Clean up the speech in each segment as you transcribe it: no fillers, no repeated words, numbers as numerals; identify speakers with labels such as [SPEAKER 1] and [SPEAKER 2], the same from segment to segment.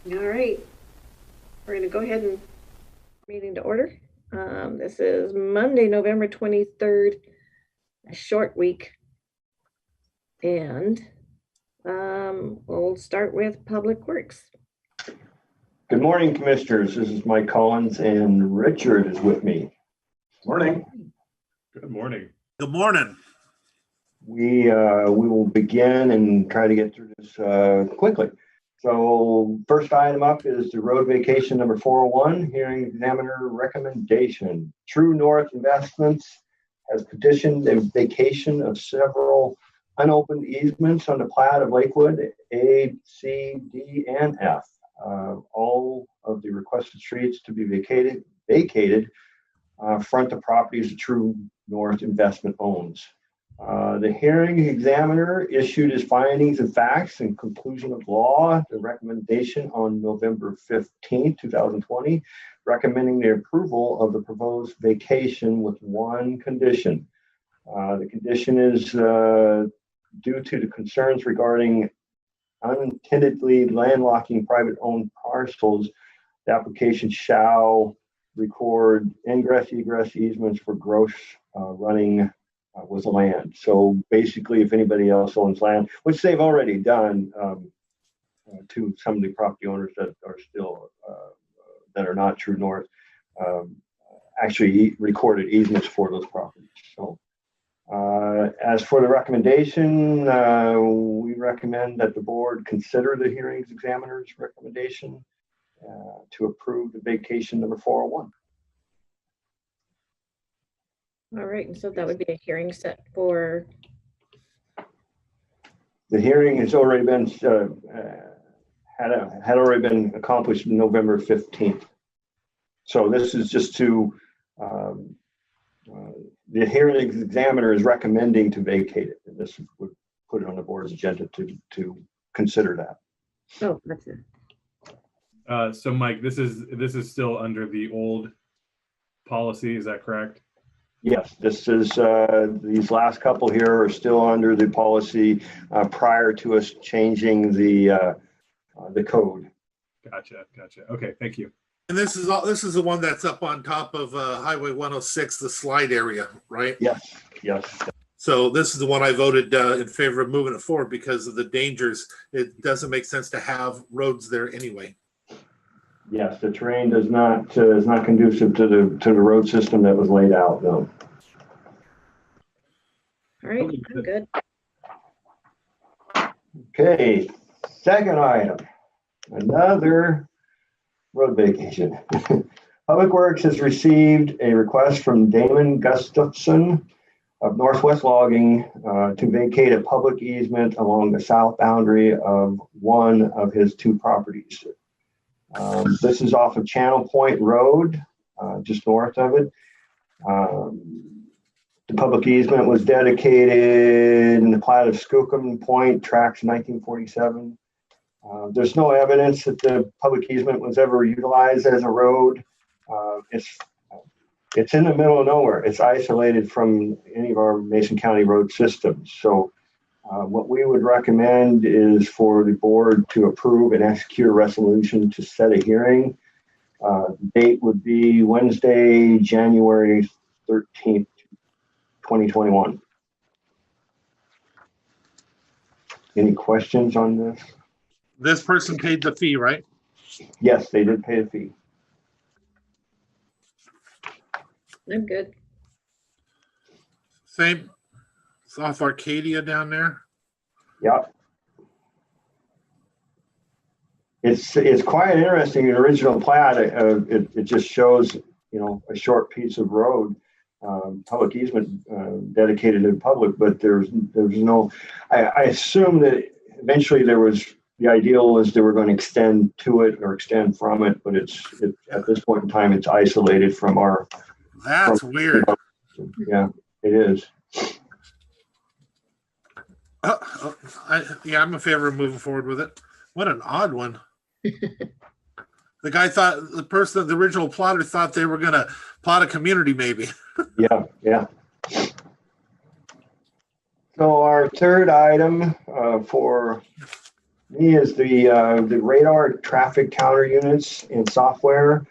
[SPEAKER 1] All right, we're going to go ahead and meeting to order. This is Monday, November 23rd, a short week. And we'll start with Public Works.
[SPEAKER 2] Good morning, Commissioners. This is Mike Collins, and Richard is with me.
[SPEAKER 3] Morning.
[SPEAKER 4] Good morning.
[SPEAKER 5] Good morning.
[SPEAKER 2] We will begin and try to get through this quickly. So first item up is the road vacation number 401, hearing examiner recommendation. True North Investments has petitioned a vacation of several unopened easements on the plat of Lakewood, A, C, D, and F. All of the requested streets to be vacated front the properties the True North Investment owns. The hearing examiner issued his findings and facts and conclusion of law, the recommendation on November 15, 2020, recommending the approval of the proposed vacation with one condition. The condition is due to the concerns regarding unintendedly landlocking private-owned parcels. The application shall record ingress-egress easements for gross running with land. So basically, if anybody else owns land, which they've already done to some of the property owners that are still that are not True North, actually recorded easements for those properties. So as for the recommendation, we recommend that the board consider the hearings examiner's recommendation to approve the vacation number 401.
[SPEAKER 1] All right, and so that would be a hearing set for.
[SPEAKER 2] The hearing has already been had already been accomplished November 15th. So this is just to the hearing examiner is recommending to vacate it, and this would put it on the board's agenda to consider that.
[SPEAKER 1] Oh, that's it.
[SPEAKER 4] So Mike, this is still under the old policy, is that correct?
[SPEAKER 2] Yes, this is these last couple here are still under the policy prior to us changing the code.
[SPEAKER 4] Gotcha. Okay, thank you.
[SPEAKER 5] And this is the one that's up on top of Highway 106, the slide area, right?
[SPEAKER 2] Yes.
[SPEAKER 5] So this is the one I voted in favor of moving it forward because of the dangers. It doesn't make sense to have roads there anyway.
[SPEAKER 2] Yes, the terrain is not conducive to the road system that was laid out, though.
[SPEAKER 1] All right, I'm good.
[SPEAKER 2] Okay, second item, another road vacation. Public Works has received a request from Damon Gustafson of Northwest Logging to vacate a public easement along the south boundary of one of his two properties. This is off of Channel Point Road, just north of it. The public easement was dedicated in the plat of Skookum Point, tracks 1947. There's no evidence that the public easement was ever utilized as a road. It's in the middle of nowhere. It's isolated from any of our Mason County road systems. So what we would recommend is for the board to approve and execute a resolution to set a hearing. The date would be Wednesday, January 13th, 2021. Any questions on this?
[SPEAKER 5] This person paid the fee, right?
[SPEAKER 2] Yes, they did pay a fee.
[SPEAKER 1] I'm good.
[SPEAKER 5] Same. It's off Arcadia down there.
[SPEAKER 2] Yep. It's quite interesting. In the original plat, it just shows, a short piece of road, public easement dedicated to the public, but there's no. I assume that eventually the ideal is they were going to extend to it or extend from it, but at this point in time it's isolated from our.
[SPEAKER 5] That's weird.
[SPEAKER 2] Yeah, it is.
[SPEAKER 5] I'm in favor of moving forward with it. What an odd one. The guy thought the original plotter thought they were going to plot a community, maybe.
[SPEAKER 2] Yeah. So our third item for Me is the radar traffic counter units and software.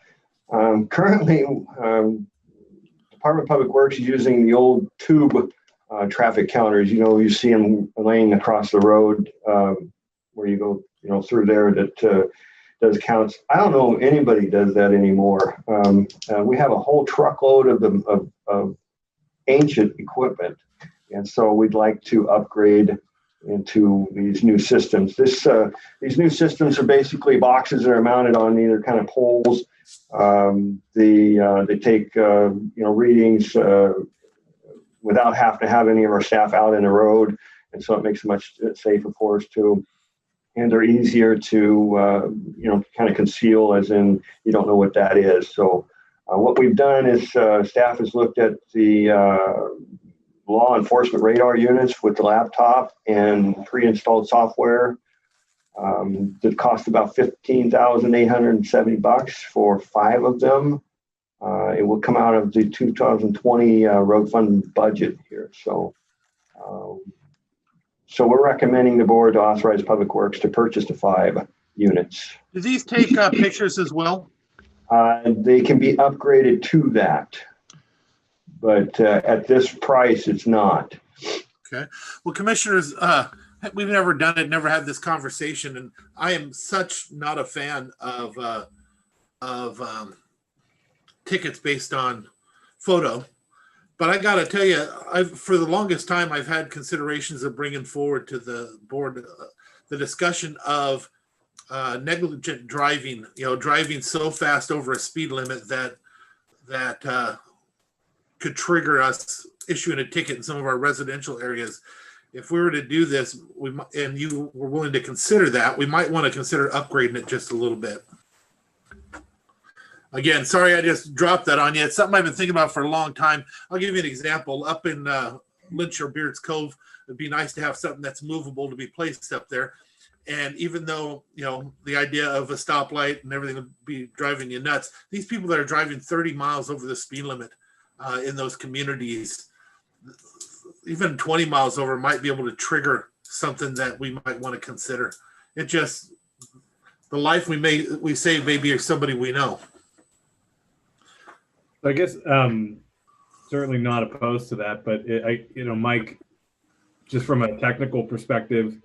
[SPEAKER 2] Currently, Department of Public Works is using the old tube traffic counters. You know, you see them laying across the road where you go, through there that does counts. I don't know if anybody does that anymore. We have a whole truckload of ancient equipment, and so we'd like to upgrade into these new systems. These new systems are basically boxes that are mounted on either kind of poles. They take readings without having to have any of our staff out in the road, and so it makes it much safer for us too. And they're easier to kind of conceal, as in you don't know what that is. So what we've done is staff has looked at the law enforcement radar units with the laptop and pre-installed software that cost about $15,870 for 5 of them. It will come out of the 2020 road fund budget here. So we're recommending the board to authorize Public Works to purchase the 5 units.
[SPEAKER 5] Do these take pictures as well?
[SPEAKER 2] They can be upgraded to that, but at this price, it's not.
[SPEAKER 5] Okay. Well, commissioners, we've never done it, never had this conversation, and I am such not a fan of tickets based on photo. But I got to tell you, for the longest time, I've had considerations of bringing forward to the board the discussion of negligent driving. Driving so fast over a speed limit that could trigger us issuing a ticket in some of our residential areas. If we were to do this, and you were willing to consider that, we might want to consider upgrading it just a little bit. Again, sorry I just dropped that on you. It's something I've been thinking about for a long time. I'll give you an example. Up in Lynch or Beards Cove, it'd be nice to have something that's movable to be placed up there. And even though, the idea of a stoplight and everything would be driving you nuts, these people that are driving 30 miles over the speed limit in those communities, even 20 miles over, might be able to trigger something that we might want to consider. It just, the life we save may be somebody we know.
[SPEAKER 4] I guess certainly not opposed to that, but Mike, just from a technical perspective,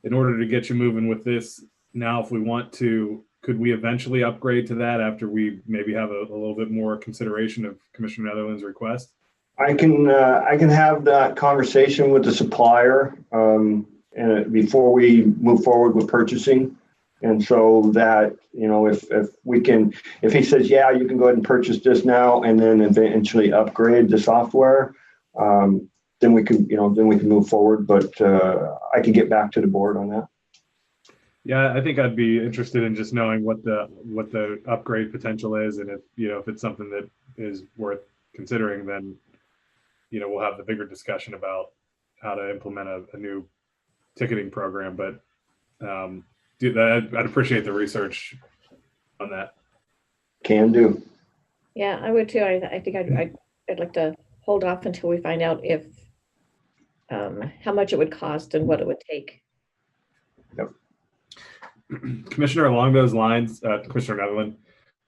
[SPEAKER 4] in order to get you moving with this now, if we want to, could we eventually upgrade to that after we maybe have a little bit more consideration of Commissioner Netherland's request?
[SPEAKER 2] I can have that conversation with the supplier and before we move forward with purchasing. And so that, if he says, yeah, you can go ahead and purchase this now and then eventually upgrade the software, then we can move forward. But I can get back to the board on that.
[SPEAKER 4] Yeah, I think I'd be interested in just knowing what the upgrade potential is, and if it's something that is worth considering, then we'll have the bigger discussion about how to implement a new ticketing program. But I'd appreciate the research on that.
[SPEAKER 2] Can do.
[SPEAKER 1] Yeah, I would too. I think I'd like to hold off until we find out if how much it would cost and what it would take.
[SPEAKER 2] Yep.
[SPEAKER 4] Commissioner, along those lines, Commissioner Netherland,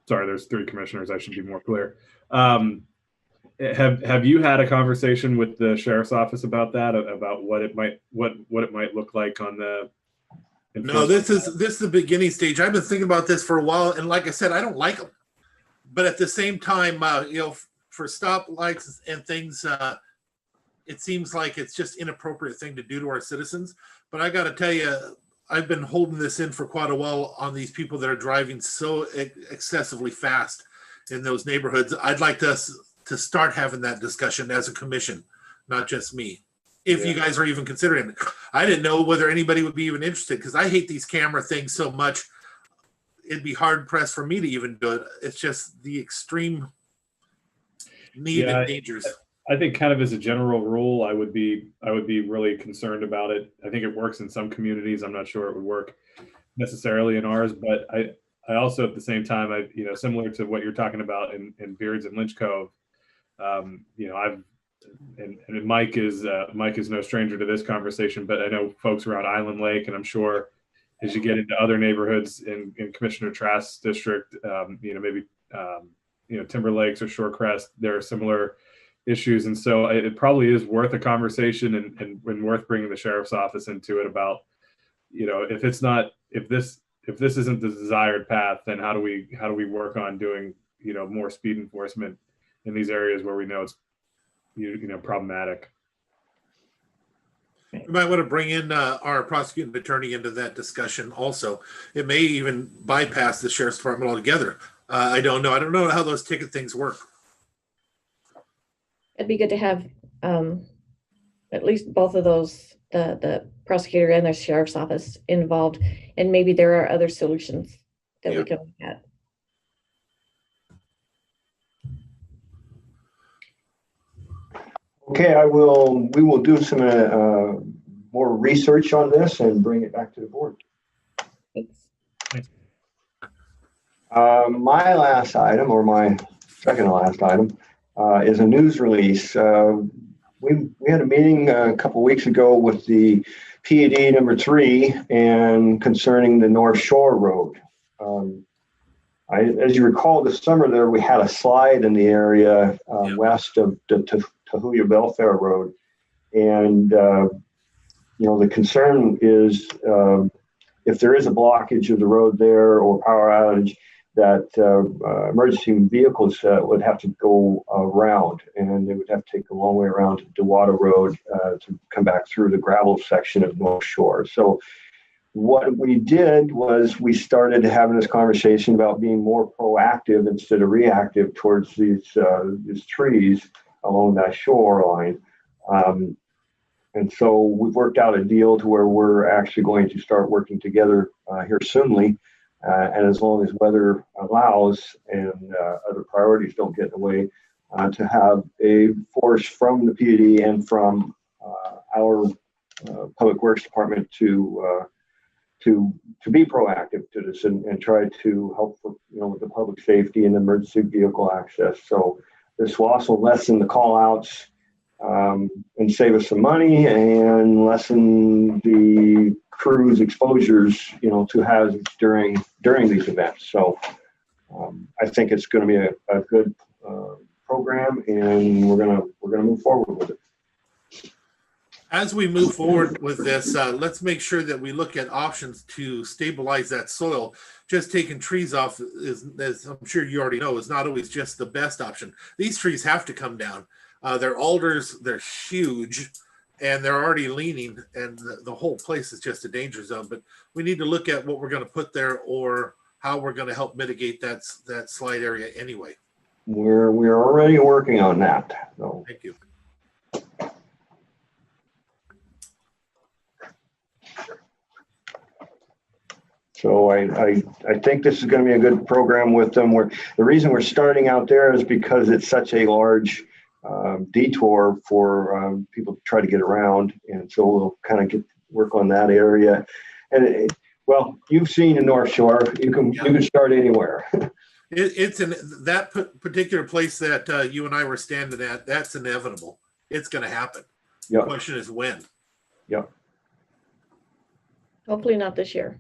[SPEAKER 4] sorry, there's 3 commissioners. I should be more clear. Have you had a conversation with the sheriff's office about that? About what it might look like on the?
[SPEAKER 5] No, this is the beginning stage. I've been thinking about this for a while, and like I said, I don't like them. But at the same time, for stoplights and things, it seems like it's just inappropriate thing to do to our citizens. But I got to tell you, I've been holding this in for quite a while on these people that are driving so excessively fast in those neighborhoods. I'd like to start having that discussion as a commission, not just me. If you guys are even considering it. I didn't know whether anybody would be even interested because I hate these camera things so much. It'd be hard pressed for me to even do it. It's just the extreme need and dangers.
[SPEAKER 4] I think kind of as a general rule, I would be really concerned about it. I think it works in some communities. I'm not sure it would work necessarily in ours, but I also at the same time, similar to what you're talking about in Beards and Lynch Cove, and Mike is no stranger to this conversation, but I know folks around Island Lake, and I'm sure as you get into other neighborhoods in Commissioner Trask's district, maybe Timber Lakes or Shorecrest, there are similar issues. And so it probably is worth a conversation and worth bringing the sheriff's office into it about, if this isn't the desired path, then how do we work on doing, more speed enforcement in these areas where we know it's, problematic.
[SPEAKER 5] We might want to bring in our prosecuting attorney into that discussion also. It may even bypass the sheriff's department altogether. I don't know. I don't know how those ticket things work.
[SPEAKER 1] It'd be good to have at least both of those, the prosecutor and the sheriff's office involved, and maybe there are other solutions that we can look at.
[SPEAKER 2] Okay, we will do some more research on this and bring it back to the board.
[SPEAKER 1] Thanks.
[SPEAKER 2] My last item, or my second to last item, is a news release. We had a meeting a couple weeks ago with the PAD number 3 and concerning the North Shore Road. As you recall, this summer there we had a slide in the area west of the Tahuya Belfair Road, and the concern is if there is a blockage of the road there or power outage, that emergency vehicles would have to go around, and they would have to take a long way around to Dewata Road to come back through the gravel section of North Shore. So what we did was we started having this conversation about being more proactive instead of reactive towards these trees along that shoreline. And so we've worked out a deal to where we're actually going to start working together here soonly. And as long as weather allows and other priorities don't get in the way, to have a force from the PUD and from our Public Works Department to be proactive to this and try to help with the public safety and emergency vehicle access. So this will also lessen the call outs and save us some money and lessen the crew's exposures, to hazards during these events. So I think it's going to be a good program, and we're gonna move forward with it.
[SPEAKER 5] As we move forward with this, let's make sure that we look at options to stabilize that soil. Just taking trees off is, as I'm sure you already know, is not always just the best option. These trees have to come down. They're alders, they're huge, and they're already leaning, and the whole place is just a danger zone. But we need to look at what we're going to put there or how we're going to help mitigate that slide area anyway.
[SPEAKER 2] We're already working on that. So.
[SPEAKER 5] Thank you.
[SPEAKER 2] So I think this is going to be a good program with them. The reason we're starting out there is because it's such a large detour for people to try to get around, and so we'll kind of work on that area. And well, you've seen the North Shore. You can start anywhere.
[SPEAKER 5] It's in that particular place that you and I were standing at. That's inevitable. It's going to happen. Yep. The question is when.
[SPEAKER 2] Yep.
[SPEAKER 1] Hopefully not this year.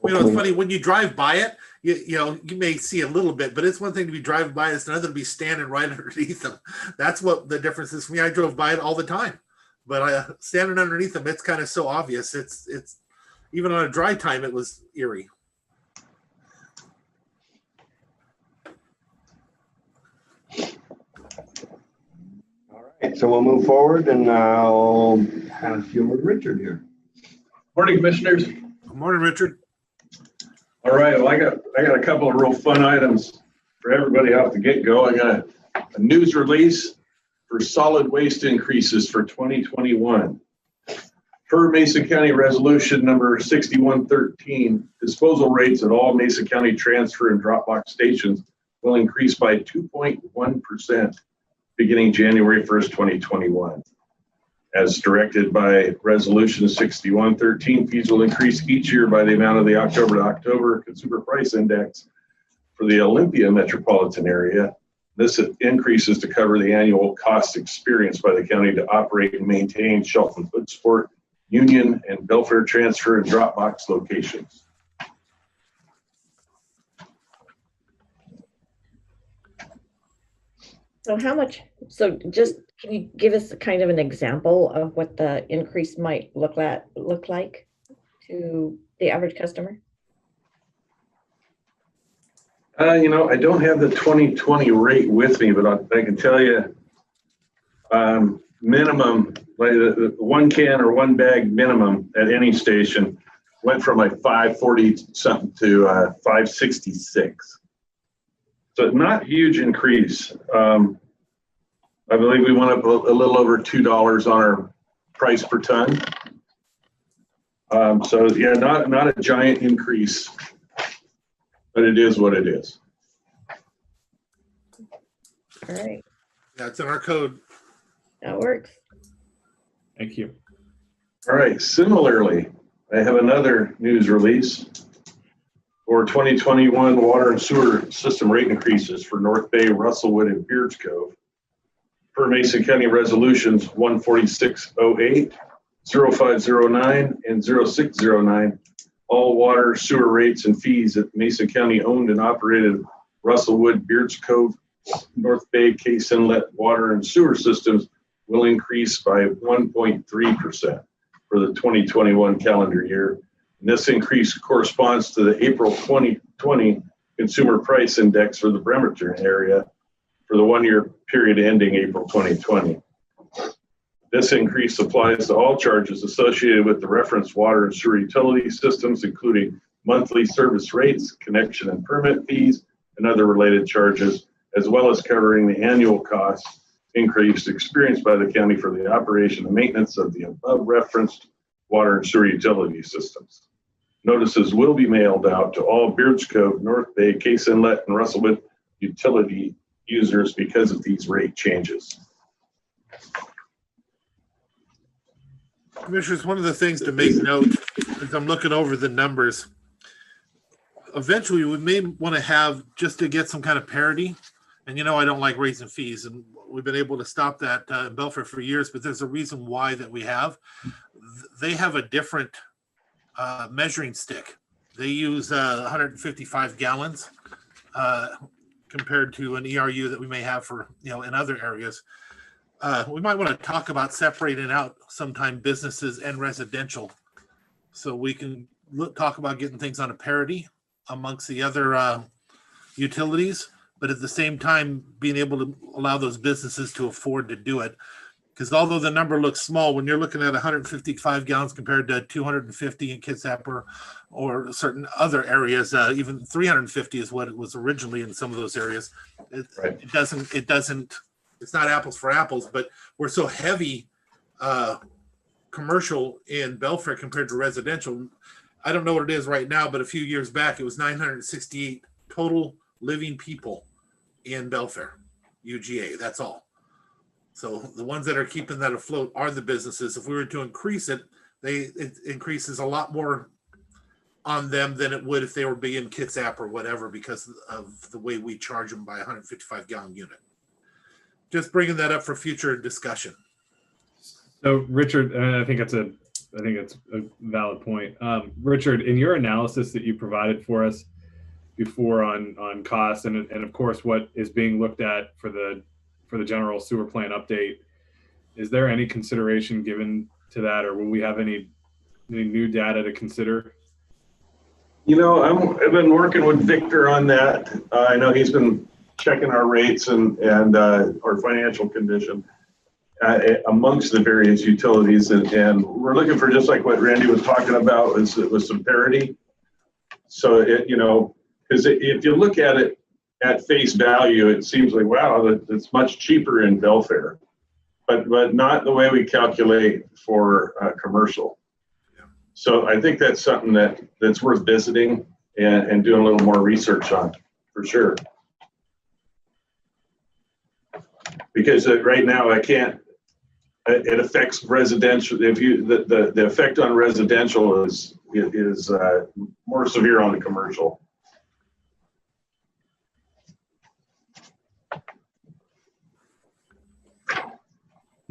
[SPEAKER 5] It's funny when you drive by it. You may see a little bit, but it's one thing to be driving by. It's another to be standing right underneath them. That's what the difference is for me. I drove by it all the time, but standing underneath them, it's kind of so obvious. It's even on a dry time, it was eerie.
[SPEAKER 2] All right, so we'll move forward, and I'll pass you over to Richard here.
[SPEAKER 3] Morning, commissioners.
[SPEAKER 5] Good morning, Richard.
[SPEAKER 3] All right, well, I got a couple of real fun items for everybody off the get-go. I got a news release for solid waste increases for 2021. Per Mason County Resolution number 6113, disposal rates at all Mason County transfer and drop box stations will increase by 2.1% beginning January 1st, 2021. As directed by Resolution 6113, fees will increase each year by the amount of the October to October Consumer Price Index for the Olympia metropolitan area. This increases to cover the annual costs experienced by the county to operate and maintain shelf and food support Union, and Belfair transfer and drop box locations.
[SPEAKER 1] So how much, so just, can you give us kind of an example of what the increase might look like to the average customer?
[SPEAKER 3] I don't have the 2020 rate with me, but I can tell you, minimum, like the 1 can or 1 bag minimum at any station went from like 540 something to 566. So not huge increase. I believe we went up a little over $2 on our price per ton. So yeah, not a giant increase, but it is what it is.
[SPEAKER 1] All right,
[SPEAKER 5] Yeah, it's in our code.
[SPEAKER 1] that works.
[SPEAKER 4] Thank you.
[SPEAKER 3] All right, similarly, I have another news release for 2021 water and sewer system rate increases for North Bay, Russellwood, and Beards Cove. Per Mason County Resolutions 14608, 0509, and 0609, all water, sewer rates and fees at Mason County owned and operated Russellwood, Beards Cove, North Bay, Case Inlet water and sewer systems will increase by 1.3% for the 2021 calendar year. And this increase corresponds to the April 2020 Consumer Price Index for the Bremerton area for the 1-year period ending April 2020. This increase applies to all charges associated with the reference water and sewer utility systems, including monthly service rates, connection and permit fees, and other related charges, as well as covering the annual costs increase experienced by the county for the operation and maintenance of the above referenced water and sewer utility systems. Notices will be mailed out to all Beards Cove, North Bay, Case Inlet, and Russellwood utility users because of these rate changes.
[SPEAKER 5] Commissioners, one of the things to make note as I'm looking over the numbers, eventually we may want to have, just to get some kind of parity, and I don't like raising fees, and we've been able to stop that in Belfair for years, but there's a reason why that we have. They have a different measuring stick. They use 155 gallons compared to an ERU that we may have for, in other areas. We might want to talk about separating out sometime businesses and residential, so we can talk about getting things on a parity amongst the other utilities, but at the same time being able to allow those businesses to afford to do it. Because although the number looks small, when you're looking at 155 gallons compared to 250 in Kitsapper or certain other areas, even 350 is what it was originally in some of those areas. It doesn't, it's not apples for apples, but we're so heavy commercial in Belfair compared to residential. I don't know what it is right now, but a few years back, it was 968 total living people in Belfair, UGA, that's all. So the ones that are keeping that afloat are the businesses. If we were to increase it, it increases a lot more on them than it would if they were being Kitsap or whatever, because of the way we charge them by 155 gallon unit. Just bringing that up for future discussion.
[SPEAKER 4] So Richard, I think it's a valid point. Richard, in your analysis that you provided for us before on costs and of course what is being looked at for the general sewer plant update, is there any consideration given to that, or will we have any new data to consider?
[SPEAKER 3] I've been working with Victor on that. I know he's been checking our rates and our financial condition amongst the various utilities, and we're looking for, just like what Randy was talking about, was some parity. So because if you look at it at face value, it seems like, wow, it's much cheaper in Belfair, but not the way we calculate for commercial. So I think that's something that's worth visiting and doing a little more research on, for sure. Because right now I can't. It affects residential. If the effect on residential is more severe on the commercial.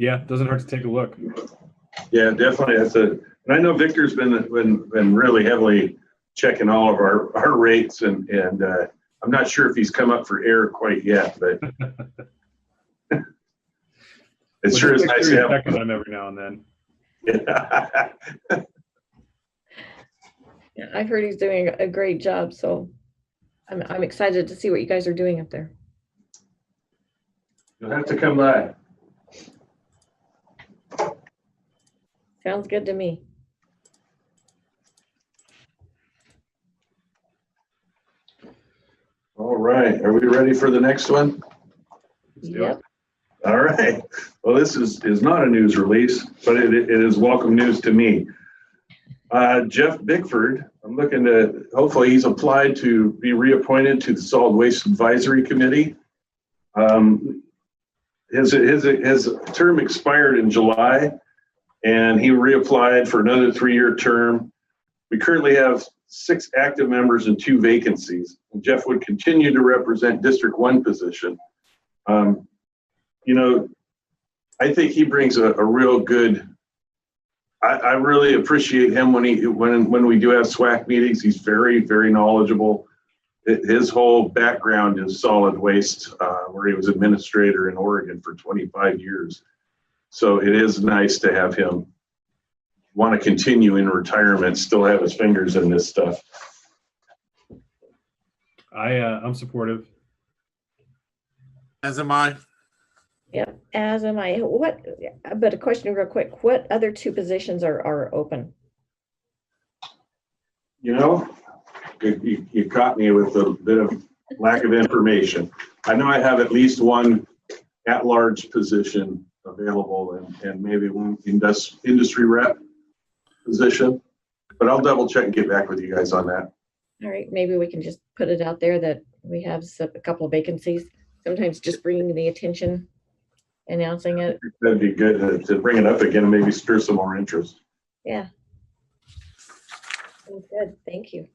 [SPEAKER 4] Yeah, doesn't hurt to take a look.
[SPEAKER 3] Yeah, definitely. And I know Victor's been really heavily checking all of our rates, and I'm not sure if he's come up for air quite yet, but it sure is nice to have
[SPEAKER 4] checking on him every now and then.
[SPEAKER 3] Yeah.
[SPEAKER 1] Yeah, I've heard he's doing a great job, so I'm excited to see what you guys are doing up there.
[SPEAKER 3] You'll have to come by.
[SPEAKER 1] Sounds good to me.
[SPEAKER 3] All right. Are we ready for the next one?
[SPEAKER 1] Yep.
[SPEAKER 3] All right. Well, this is not a news release, but it is welcome news to me. Jeff Bickford, I'm looking to, hopefully he's applied to be reappointed to the Solid Waste Advisory Committee. His term expired in July, and he reapplied for another 3-year term. We currently have 6 active members and 2 vacancies. Jeff would continue to represent District 1 position. You know, I think he brings a real good, I really appreciate him when we do have SWAC meetings. He's very, very knowledgeable. His whole background is solid waste, where he was administrator in Oregon for 25 years. So it is nice to have him want to continue in retirement, still have his fingers in this stuff.
[SPEAKER 4] I'm supportive.
[SPEAKER 5] As am I.
[SPEAKER 1] Yep, as am I. But a question real quick, what other 2 positions are open?
[SPEAKER 3] You know, you caught me with a bit of lack of information. I know I have at least 1 at-large position available, and maybe 1 industry rep position, but I'll double check and get back with you guys on that.
[SPEAKER 1] All right, maybe we can just put it out there that we have a couple of vacancies. Sometimes just bringing the attention, announcing it.
[SPEAKER 3] That'd be good to bring it up again and maybe stir some more interest.
[SPEAKER 1] Yeah. Sounds good. Thank you.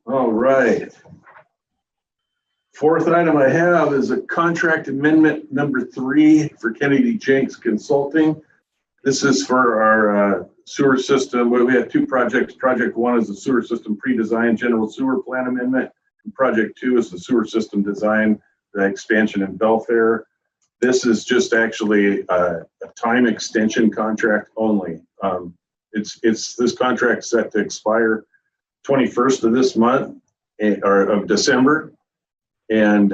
[SPEAKER 3] All right. 4th item I have is a contract amendment number 3 for Kennedy Jenks Consulting. This is for our sewer system. We have 2 projects. Project 1 is the sewer system pre-design general sewer plan amendment. And project 2 is the sewer system design, the expansion in Belfair. This is just actually a time extension contract only. This contract set to expire 21st of this month, or of December. And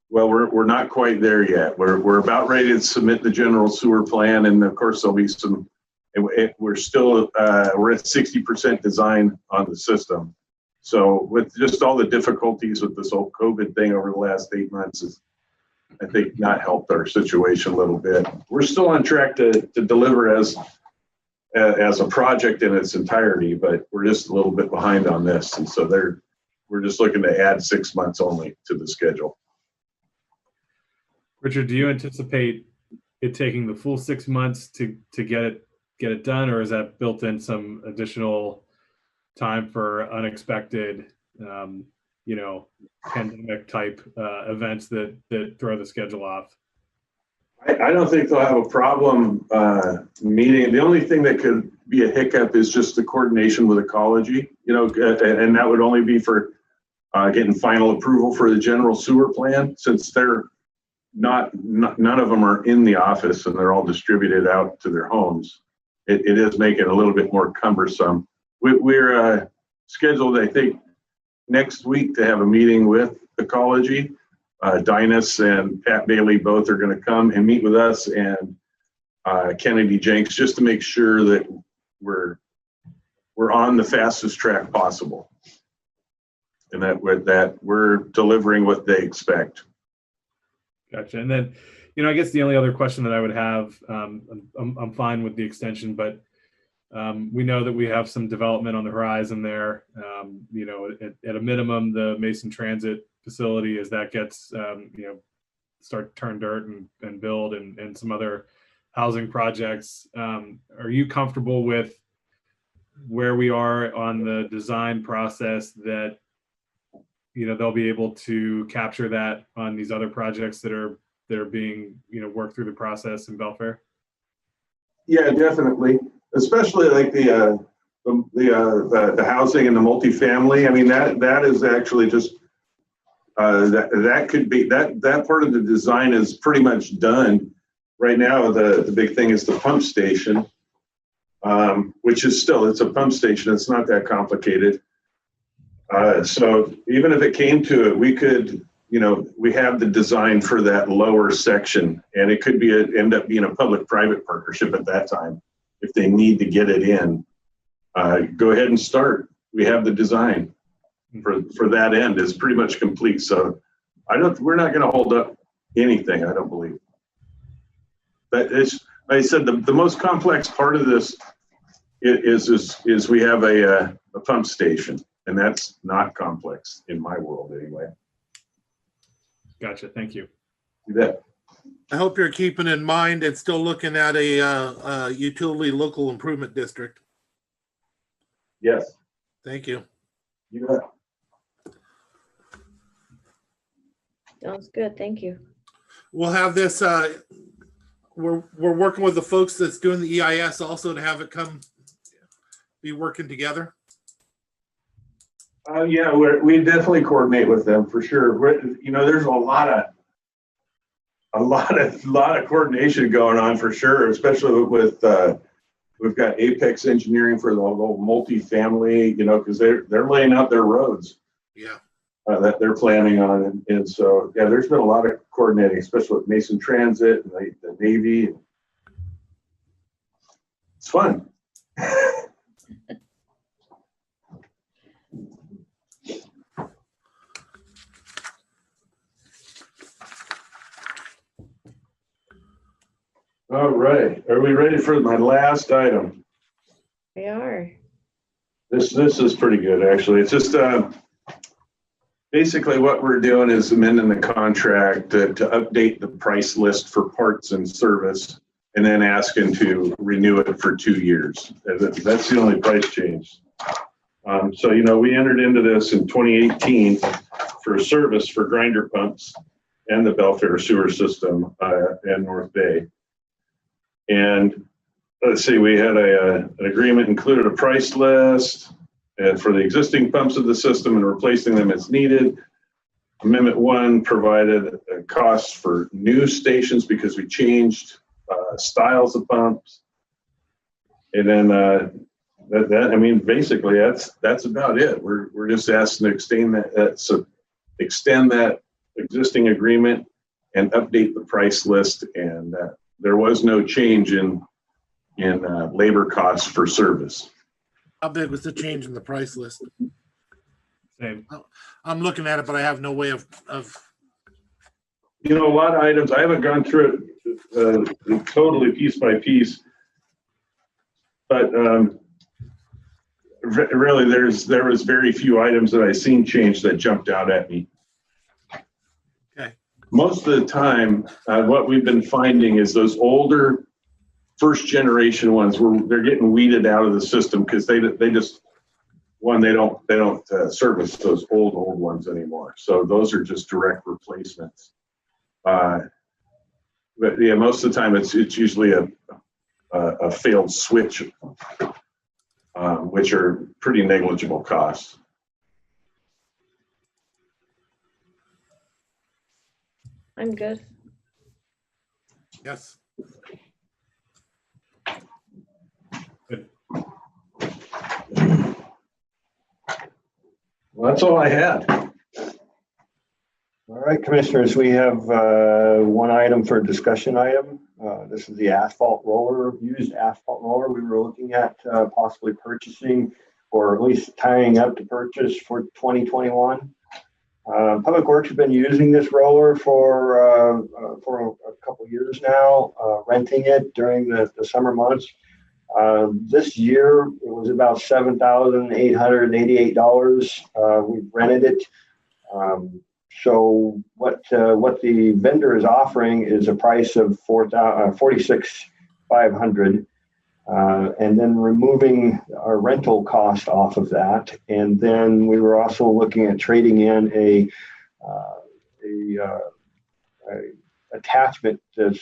[SPEAKER 3] well, we're not quite there yet. We're about ready to submit the general sewer plan, and of course there'll be some. We're still we're at 60% design on the system. So with just all the difficulties with this whole COVID thing over the last 8 months, has I think not helped our situation a little bit. We're still on track to deliver as a project in its entirety, but we're just a little bit behind on this, and so we're just looking to add 6 months only to the schedule.
[SPEAKER 4] Richard, do you anticipate it taking the full 6 months to get it done, or is that built in some additional time for unexpected, pandemic type events that throw the schedule off?
[SPEAKER 3] I don't think they'll have a problem meeting. The only thing that could be a hiccup is just the coordination with ecology, and that would only be for getting final approval for the general sewer plan, since they're none of them are in the office and they're all distributed out to their homes. It is making it a little bit more cumbersome. We're scheduled, I think, next week to have a meeting with ecology. Dinas and Pat Bailey both are going to come and meet with us and Kennedy Jenks, just to make sure that we're on the fastest track possible, and that we're delivering what they expect.
[SPEAKER 4] Gotcha. And then, I guess the only other question that I would have, I'm fine with the extension, but we know that we have some development on the horizon there. At a minimum, the Mason Transit facility, as that gets, start turn dirt and build, and some other housing projects. Are you comfortable with where we are on the design process, that they'll be able to capture that on these other projects that they're being, worked through the process in Belfair?
[SPEAKER 3] Yeah, definitely. Especially like the housing and the multifamily. I mean, that is actually just that could be that part of the design is pretty much done right now. The big thing is the pump station, which is still, it's a pump station. It's not that complicated. So even if it came to it, we could, we have the design for that lower section, and it could be end up being a public-private partnership at that time if they need to get it in. Go ahead and start. We have the design for that end is pretty much complete. So we're not going to hold up anything, I don't believe. But it's, like I said, the most complex part of this is we have a pump station, and that's not complex in my world anyway.
[SPEAKER 4] Gotcha. Thank you.
[SPEAKER 3] You bet.
[SPEAKER 5] I hope you're keeping in mind and still looking at a utility local improvement district.
[SPEAKER 3] Yes.
[SPEAKER 5] Thank you.
[SPEAKER 3] You bet.
[SPEAKER 1] Sounds good. Thank you.
[SPEAKER 5] We'll have this. We're working with the folks that's doing the EIS also to have it be working together.
[SPEAKER 3] Yeah, we definitely coordinate with them for sure. There's a lot of coordination going on for sure, especially with we've got Apex Engineering for the whole multifamily, because they're laying out their roads.
[SPEAKER 5] Yeah.
[SPEAKER 3] That they're planning on, and so yeah, there's been a lot of coordinating, especially with Mason Transit and the Navy. It's fun. All right, are we ready for my last item?
[SPEAKER 1] We are.
[SPEAKER 3] This is pretty good, actually. It's just basically what we're doing is amending the contract to update the price list for parts and service, and then asking to renew it for 2 years. That's the only price change. So we entered into this in 2018 for service for grinder pumps and the Belfair sewer system in North Bay. And let's see, we had an agreement included a price list for the existing pumps of the system and replacing them as needed. Amendment 1 provided costs for new stations because we changed styles of pumps. And then basically that's about it. We're just asking to extend that existing agreement and update the price list. And there was no change in labor costs for service.
[SPEAKER 5] How big was the change in the price list?
[SPEAKER 4] Same.
[SPEAKER 5] I'm looking at it, but I have no way of.
[SPEAKER 3] A lot of items. I haven't gone through it totally piece by piece, but really, there was very few items that I seen change that jumped out at me.
[SPEAKER 5] Okay.
[SPEAKER 3] Most of the time, what we've been finding is those older first generation ones they're getting weeded out of the system because they don't service those old ones anymore. So those are just direct replacements. But yeah, most of the time it's usually a failed switch, which are pretty negligible costs.
[SPEAKER 1] I'm good.
[SPEAKER 5] Yes.
[SPEAKER 3] Well, that's all I had.
[SPEAKER 2] All right, commissioners, we have one item for a discussion item. This is the used asphalt roller we were looking at possibly purchasing, or at least tying up to purchase for 2021. Public Works has been using this roller for a couple years now, renting it during the summer months. This year it was about $7,888. We rented it. So what the vendor is offering is a price of $46,500, and then removing our rental cost off of that. And then we were also looking at trading in a attachment that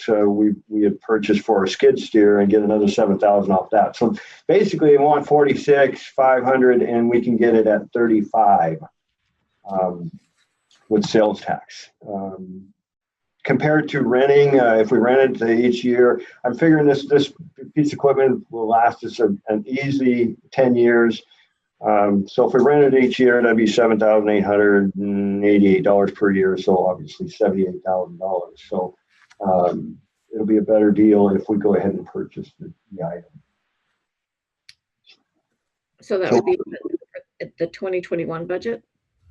[SPEAKER 2] we had purchased for a skid steer and get another 7,000 off that. So basically, they want 46,500, and we can get it at 35 with sales tax. Compared to renting, if we rented each year, I'm figuring this piece of equipment will last us an easy 10 years. So if we rented each year, that'd be $7,888 per year. So obviously $78,000. So it'll be a better deal if we go ahead and purchase the item.
[SPEAKER 1] So that would be the 2021 budget?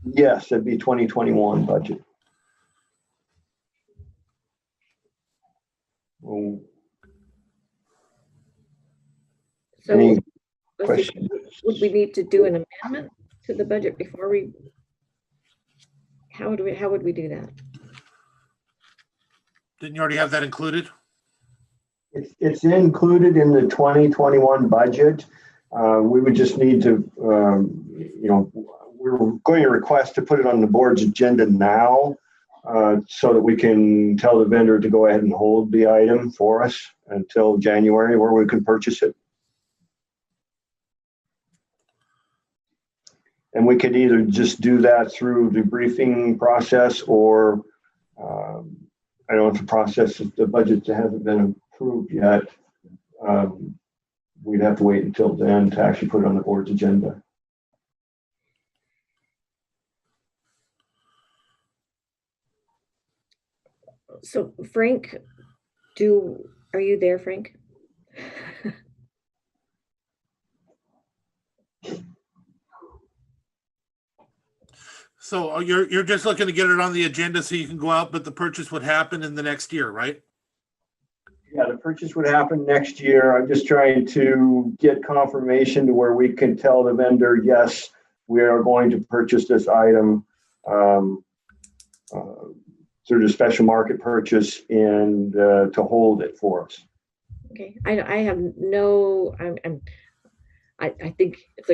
[SPEAKER 2] Yes, it'd be 2021 budget. Well,
[SPEAKER 1] So
[SPEAKER 2] any
[SPEAKER 1] let's see, would we need to do an amendment to the budget before we, how would we do that?
[SPEAKER 5] Didn't you already have that included?
[SPEAKER 2] It's included in the 2021 budget. We would just need to, we're going to request to put it on the board's agenda now so that we can tell the vendor to go ahead and hold the item for us until January where we can purchase it. And we could either just do that through the briefing process or I don't know if the process, the budget hasn't been approved yet. We'd have to wait until then to actually put it on the board's agenda.
[SPEAKER 1] So Frank, are you there, Frank?
[SPEAKER 5] So you're just looking to get it on the agenda so you can go out, but the purchase would happen in the next year, right?
[SPEAKER 2] Yeah, the purchase would happen next year. I'm just trying to get confirmation to where we can tell the vendor, yes, we are going to purchase this item through the special market purchase and to hold it for us.
[SPEAKER 1] Okay, I have no, I think it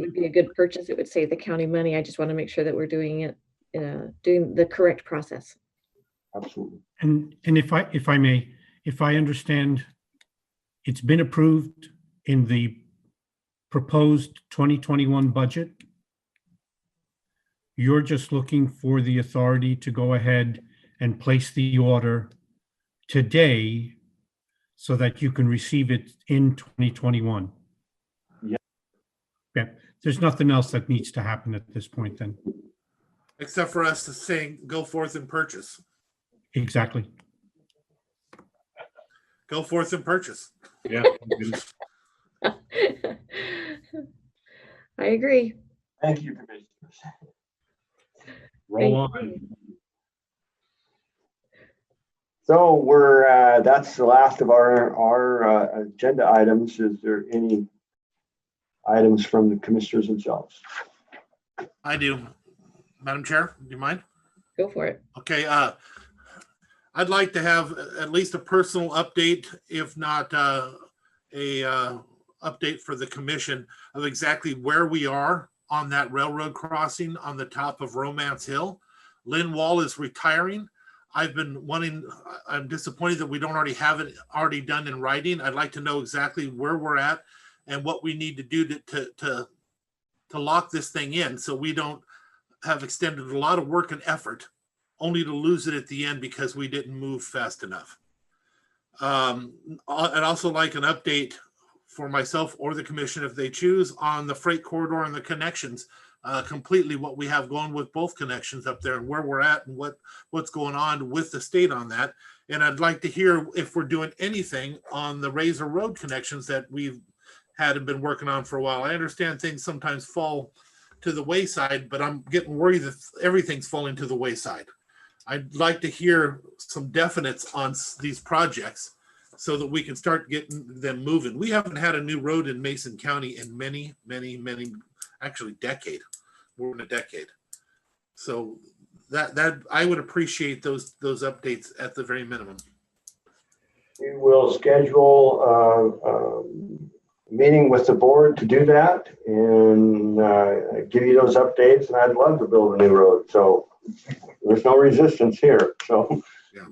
[SPEAKER 1] would be a good purchase. It would save the county money. I just want to make sure that we're doing it, doing the correct process.
[SPEAKER 2] Absolutely.
[SPEAKER 6] And if I may, if I understand, it's been approved in the proposed 2021 budget. You're just looking for the authority to go ahead and place the order today so that you can receive it in 2021.
[SPEAKER 2] Yeah.
[SPEAKER 6] Okay. There's nothing else that needs to happen at this point then.
[SPEAKER 5] Except for us to say, go forth and purchase.
[SPEAKER 6] Exactly.
[SPEAKER 5] Go forth and purchase.
[SPEAKER 4] Yeah.
[SPEAKER 1] I agree.
[SPEAKER 2] Thank you, Commissioners.
[SPEAKER 4] Roll
[SPEAKER 1] Thank
[SPEAKER 4] on.
[SPEAKER 1] you.
[SPEAKER 2] So that's the last of our agenda items. Is there any items from the commissioners themselves?
[SPEAKER 5] I do. Madam Chair, do you mind?
[SPEAKER 1] Go for it.
[SPEAKER 5] Okay. I'd like to have at least a personal update, if not a update for the commission of exactly where we are on that railroad crossing on the top of Romance Hill. Lynn Wall is retiring. I'm disappointed that we don't already have it already done in writing. I'd like to know exactly where we're at and what we need to do to lock this thing in so we don't have extended a lot of work and effort only to lose it at the end because we didn't move fast enough. I'd also like an update for myself or the commission if they choose on the freight corridor and the connections, completely what we have going with both connections up there and where we're at and what's going on with the state on that. And I'd like to hear if we're doing anything on the Razor Road connections that we've had and been working on for a while. I understand things sometimes fall to the wayside, but I'm getting worried that everything's falling to the wayside. I'd like to hear some definites on these projects so that we can start getting them moving. We haven't had a new road in Mason County in many, actually decade. More than a decade. So that I would appreciate those updates at the very minimum.
[SPEAKER 2] We will schedule a meeting with the board to do that and give you those updates. And I'd love to build a new road. So there's no resistance here. So
[SPEAKER 5] yeah.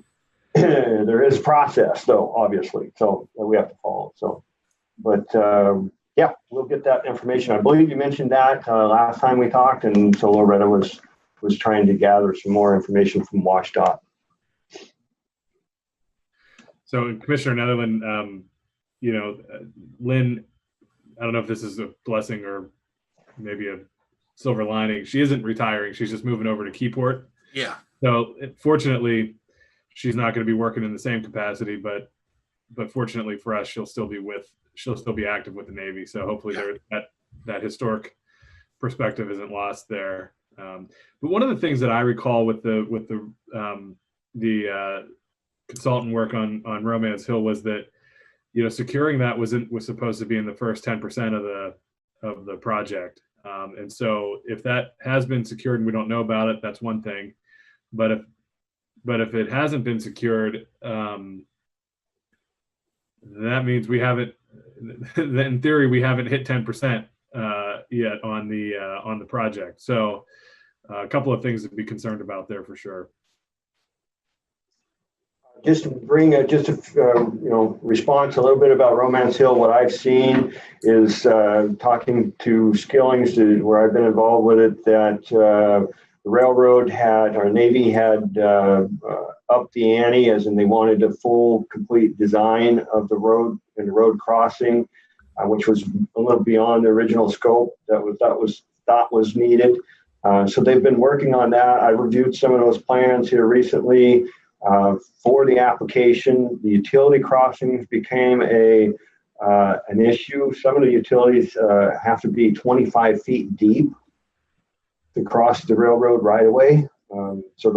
[SPEAKER 2] there is process though, obviously, so we have to follow. So, but yeah, we'll get that information. I believe you mentioned that last time we talked, and so Loretta was trying to gather some more information from WashDOT.
[SPEAKER 4] So, Commissioner Netherland, you know, Lynn, I don't know if this is a blessing or maybe a silver lining. She isn't retiring. She's just moving over to Keyport.
[SPEAKER 5] Yeah.
[SPEAKER 4] So, fortunately, she's not going to be working in the same capacity, but fortunately for us, she'll still be active with the Navy. So hopefully that historic perspective isn't lost there. But one of the things that I recall with the consultant work on Romance Hill was that, you know, securing that was supposed to be in the first 10% of the project. And so if that has been secured and we don't know about it, that's one thing. But if it hasn't been secured, that means we haven't. In theory, we haven't hit 10% yet on the project. So a couple of things to be concerned about there for sure.
[SPEAKER 2] Just to bring response a little bit about Romance Hill. What I've seen is talking to Skillings, where I've been involved with it, that the railroad Navy had upped the ante, as in they wanted a full, complete design of the road and the road crossing, which was a little beyond the original scope that was needed. So they've been working on that. I reviewed some of those plans here recently. For the application, the utility crossings became an issue. Some of the utilities have to be 25 feet deep to cross the railroad right away. So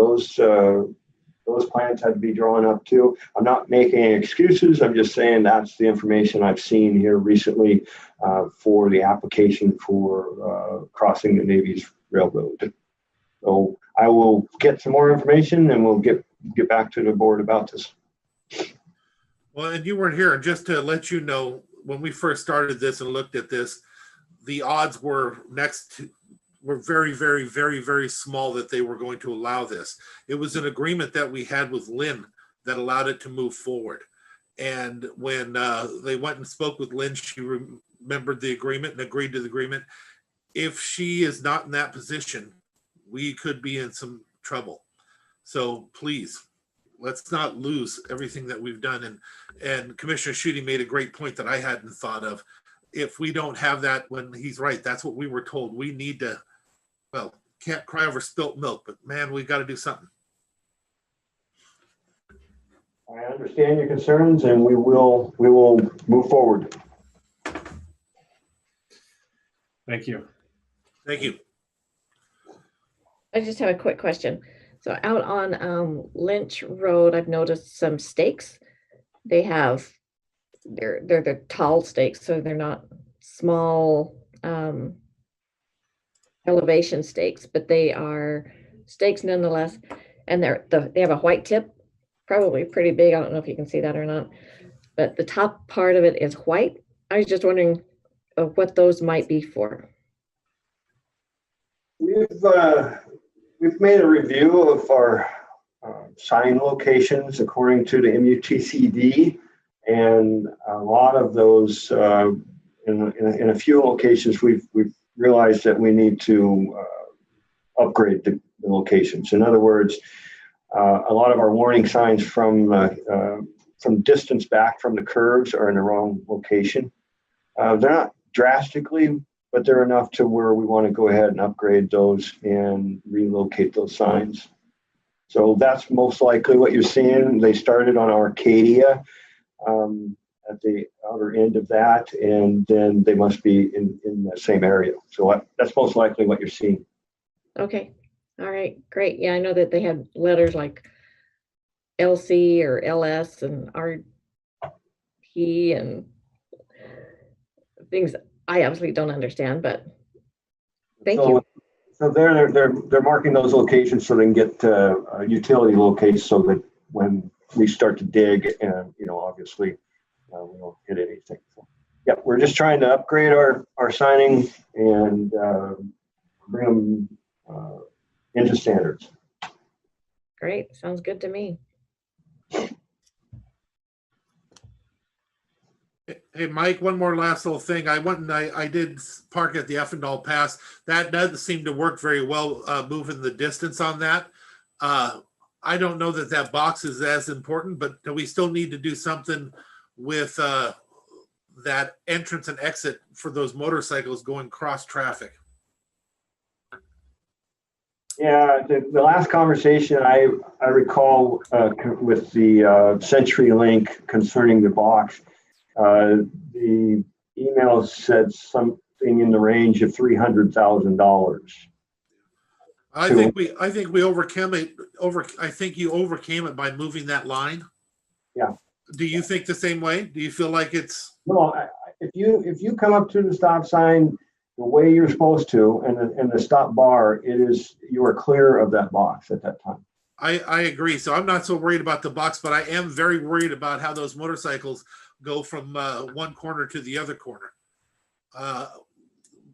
[SPEAKER 2] those plans had to be drawn up too. I'm not making any excuses. I'm just saying that's the information I've seen here recently for the application for crossing the Navy's railroad. So I will get some more information and we'll get back to the board about this.
[SPEAKER 5] Well, and you weren't here. Just to let you know, when we first started this and looked at this, the odds were very, very, very, very small that they were going to allow this. It was an agreement that we had with Lynn that allowed it to move forward. And when they went and spoke with Lynn, she remembered the agreement and agreed to the agreement. If she is not in that position, we could be in some trouble. So please, let's not lose everything that we've done. And Commissioner Schutte made a great point that I hadn't thought of. If we don't have that, when he's right, that's what we were told. We need to, well, can't cry over spilt milk, but man, we've got to do something.
[SPEAKER 2] I understand your concerns, and we will move forward.
[SPEAKER 4] Thank you.
[SPEAKER 5] Thank you.
[SPEAKER 1] I just have a quick question. So out on Lynch Road, I've noticed some stakes. They're the tall stakes, so they're not small elevation stakes, but they are stakes nonetheless. And they have a white tip, probably pretty big. I don't know if you can see that or not, but the top part of it is white. I was just wondering what those might be for.
[SPEAKER 2] We've made a review of our sign locations according to the MUTCD, and a lot of those, in a few locations, we've realized that we need to upgrade the locations. In other words, a lot of our warning signs from distance back from the curves are in the wrong location. They're not drastically, but they're enough to where we want to go ahead and upgrade those and relocate those signs. So that's most likely what you're seeing. They started on Arcadia at the outer end of that, and then they must be in the same area. So that's most likely what you're seeing.
[SPEAKER 1] Okay. All right. Great. Yeah, I know that they had letters like LC or LS and RP and things I obviously don't understand, but thank you.
[SPEAKER 2] So they're marking those locations so they can get utility locates, so that when we start to dig, and obviously we don't hit anything. So, yeah, we're just trying to upgrade our signing and bring them into standards.
[SPEAKER 1] Great. Sounds good to me.
[SPEAKER 5] Hey, Mike, one more last little thing. I went and I did park at the Effendall Pass. That doesn't seem to work very well, moving the distance on that. I don't know that that box is as important, but do we still need to do something with that entrance and exit for those motorcycles going cross traffic?
[SPEAKER 2] Yeah, the last conversation I recall with the CenturyLink concerning the box, the email said something in the range of $300,000.
[SPEAKER 5] I think we overcame it. I think you overcame it by moving that line.
[SPEAKER 2] Yeah.
[SPEAKER 5] Do you think the same way? Do you feel like it's?
[SPEAKER 2] No, if you come up to the stop sign the way you're supposed to, and the stop bar, you are clear of that box at that time.
[SPEAKER 5] I agree. So I'm not so worried about the box, but I am very worried about how those motorcycles go from one corner to the other corner.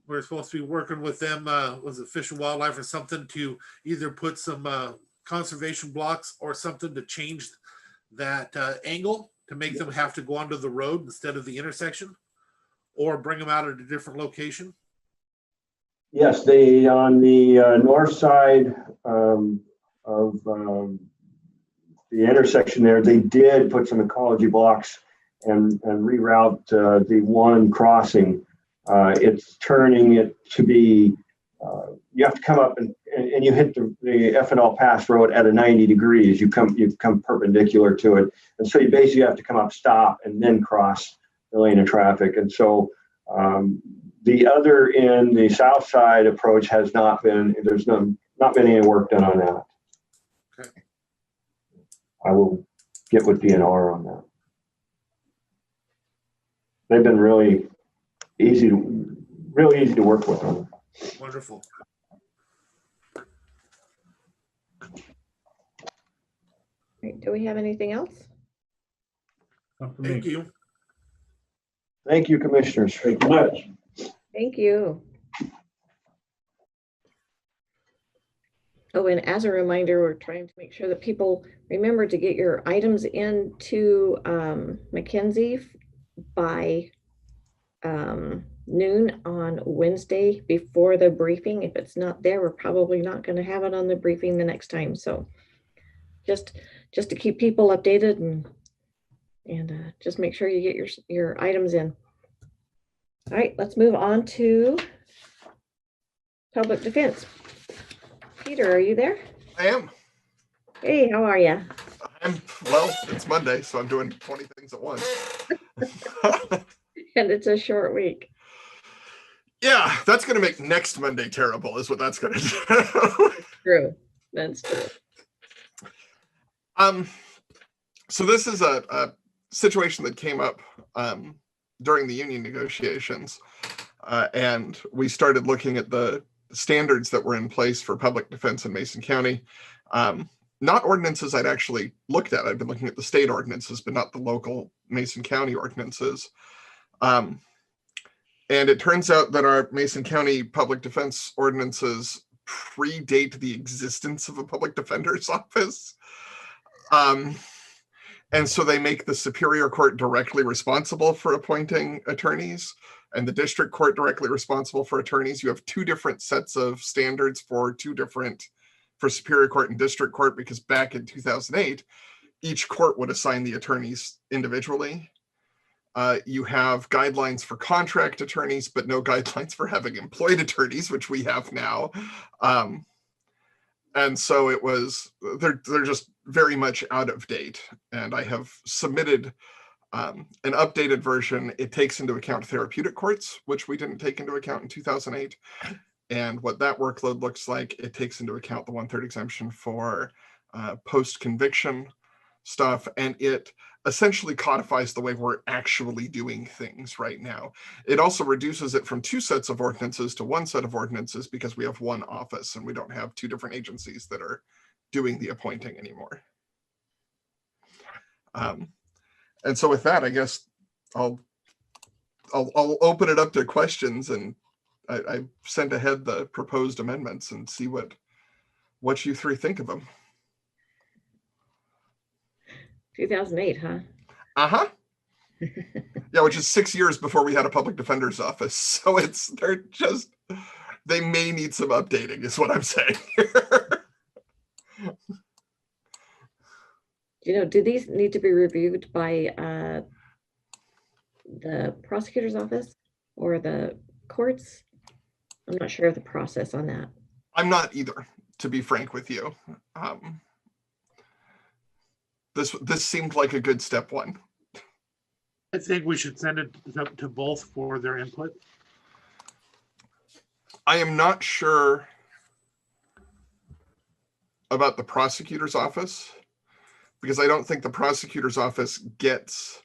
[SPEAKER 5] We're supposed to be working with them, was it Fish and Wildlife or something, to either put some conservation blocks or something to change that angle to make them have to go onto the road instead of the intersection, or bring them out at a different location.
[SPEAKER 2] Yes, on the north side of the intersection there, they did put some ecology blocks and reroute the one crossing. It's turning it to be, you have to come up and you hit the Effendall Pass Road at a 90 degrees. You come perpendicular to it. And so you basically have to come up, stop, and then cross the lane of traffic. And so the other end, the south side approach has not been, not been any work done on that.
[SPEAKER 5] Okay.
[SPEAKER 2] I will get with DNR on that. They've been really easy to work with on it.
[SPEAKER 5] Wonderful.
[SPEAKER 1] Right, do we have anything else?
[SPEAKER 5] Thank you.
[SPEAKER 2] Thank you, commissioners.
[SPEAKER 3] Thank you much.
[SPEAKER 1] Thank you. Oh, and as a reminder, we're trying to make sure that people remember to get your items into Mackenzie by noon on Wednesday before the briefing. If it's not there, we're probably not going to have it on the briefing the next time. So just to keep people updated and just make sure you get your items in. All right, let's move on to public defense. Peter, are you there?
[SPEAKER 7] I am.
[SPEAKER 1] Hey, how are you?
[SPEAKER 7] Well, it's Monday, so I'm doing 20 things at once.
[SPEAKER 1] And it's a short week.
[SPEAKER 7] Yeah, that's going to make next Monday terrible, is what that's going to do.
[SPEAKER 1] True. That's true.
[SPEAKER 7] So this is a situation that came up during the union negotiations, and we started looking at the standards that were in place for public defense in Mason County. Not ordinances I'd actually looked at. I'd been looking at the state ordinances, but not the local Mason County ordinances. And it turns out that our Mason County public defense ordinances predate the existence of a public defender's office. And so they make the Superior Court directly responsible for appointing attorneys and the district court directly responsible for attorneys. You have two different sets of standards for Superior Court and district court, because back in 2008, each court would assign the attorneys individually. You have guidelines for contract attorneys, but no guidelines for having employed attorneys, which we have now. And so they're just very much out of date. And I have submitted an updated version. It takes into account therapeutic courts, which we didn't take into account in 2008. And what that workload looks like, it takes into account the 1/3 exemption for post-conviction stuff. And it essentially codifies the way we're actually doing things right now. It also reduces it from 2 sets of ordinances to 1 set of ordinances, because we have 1 office and we don't have 2 different agencies that are doing the appointing anymore. And so with that, I guess I'll open it up to questions, and I sent ahead the proposed amendments and see what you 3 think of them.
[SPEAKER 1] 2008, huh?
[SPEAKER 7] Uh-huh. Yeah, which is 6 years before we had a public defender's office. So they may need some updating is what I'm saying.
[SPEAKER 1] Do these need to be reviewed by the prosecutor's office or the courts? I'm not sure of the process on that.
[SPEAKER 7] I'm not either, to be frank with you. This seemed like a good step one.
[SPEAKER 8] I think we should send it to both for their input.
[SPEAKER 7] I am not sure about the prosecutor's office because I don't think the prosecutor's office gets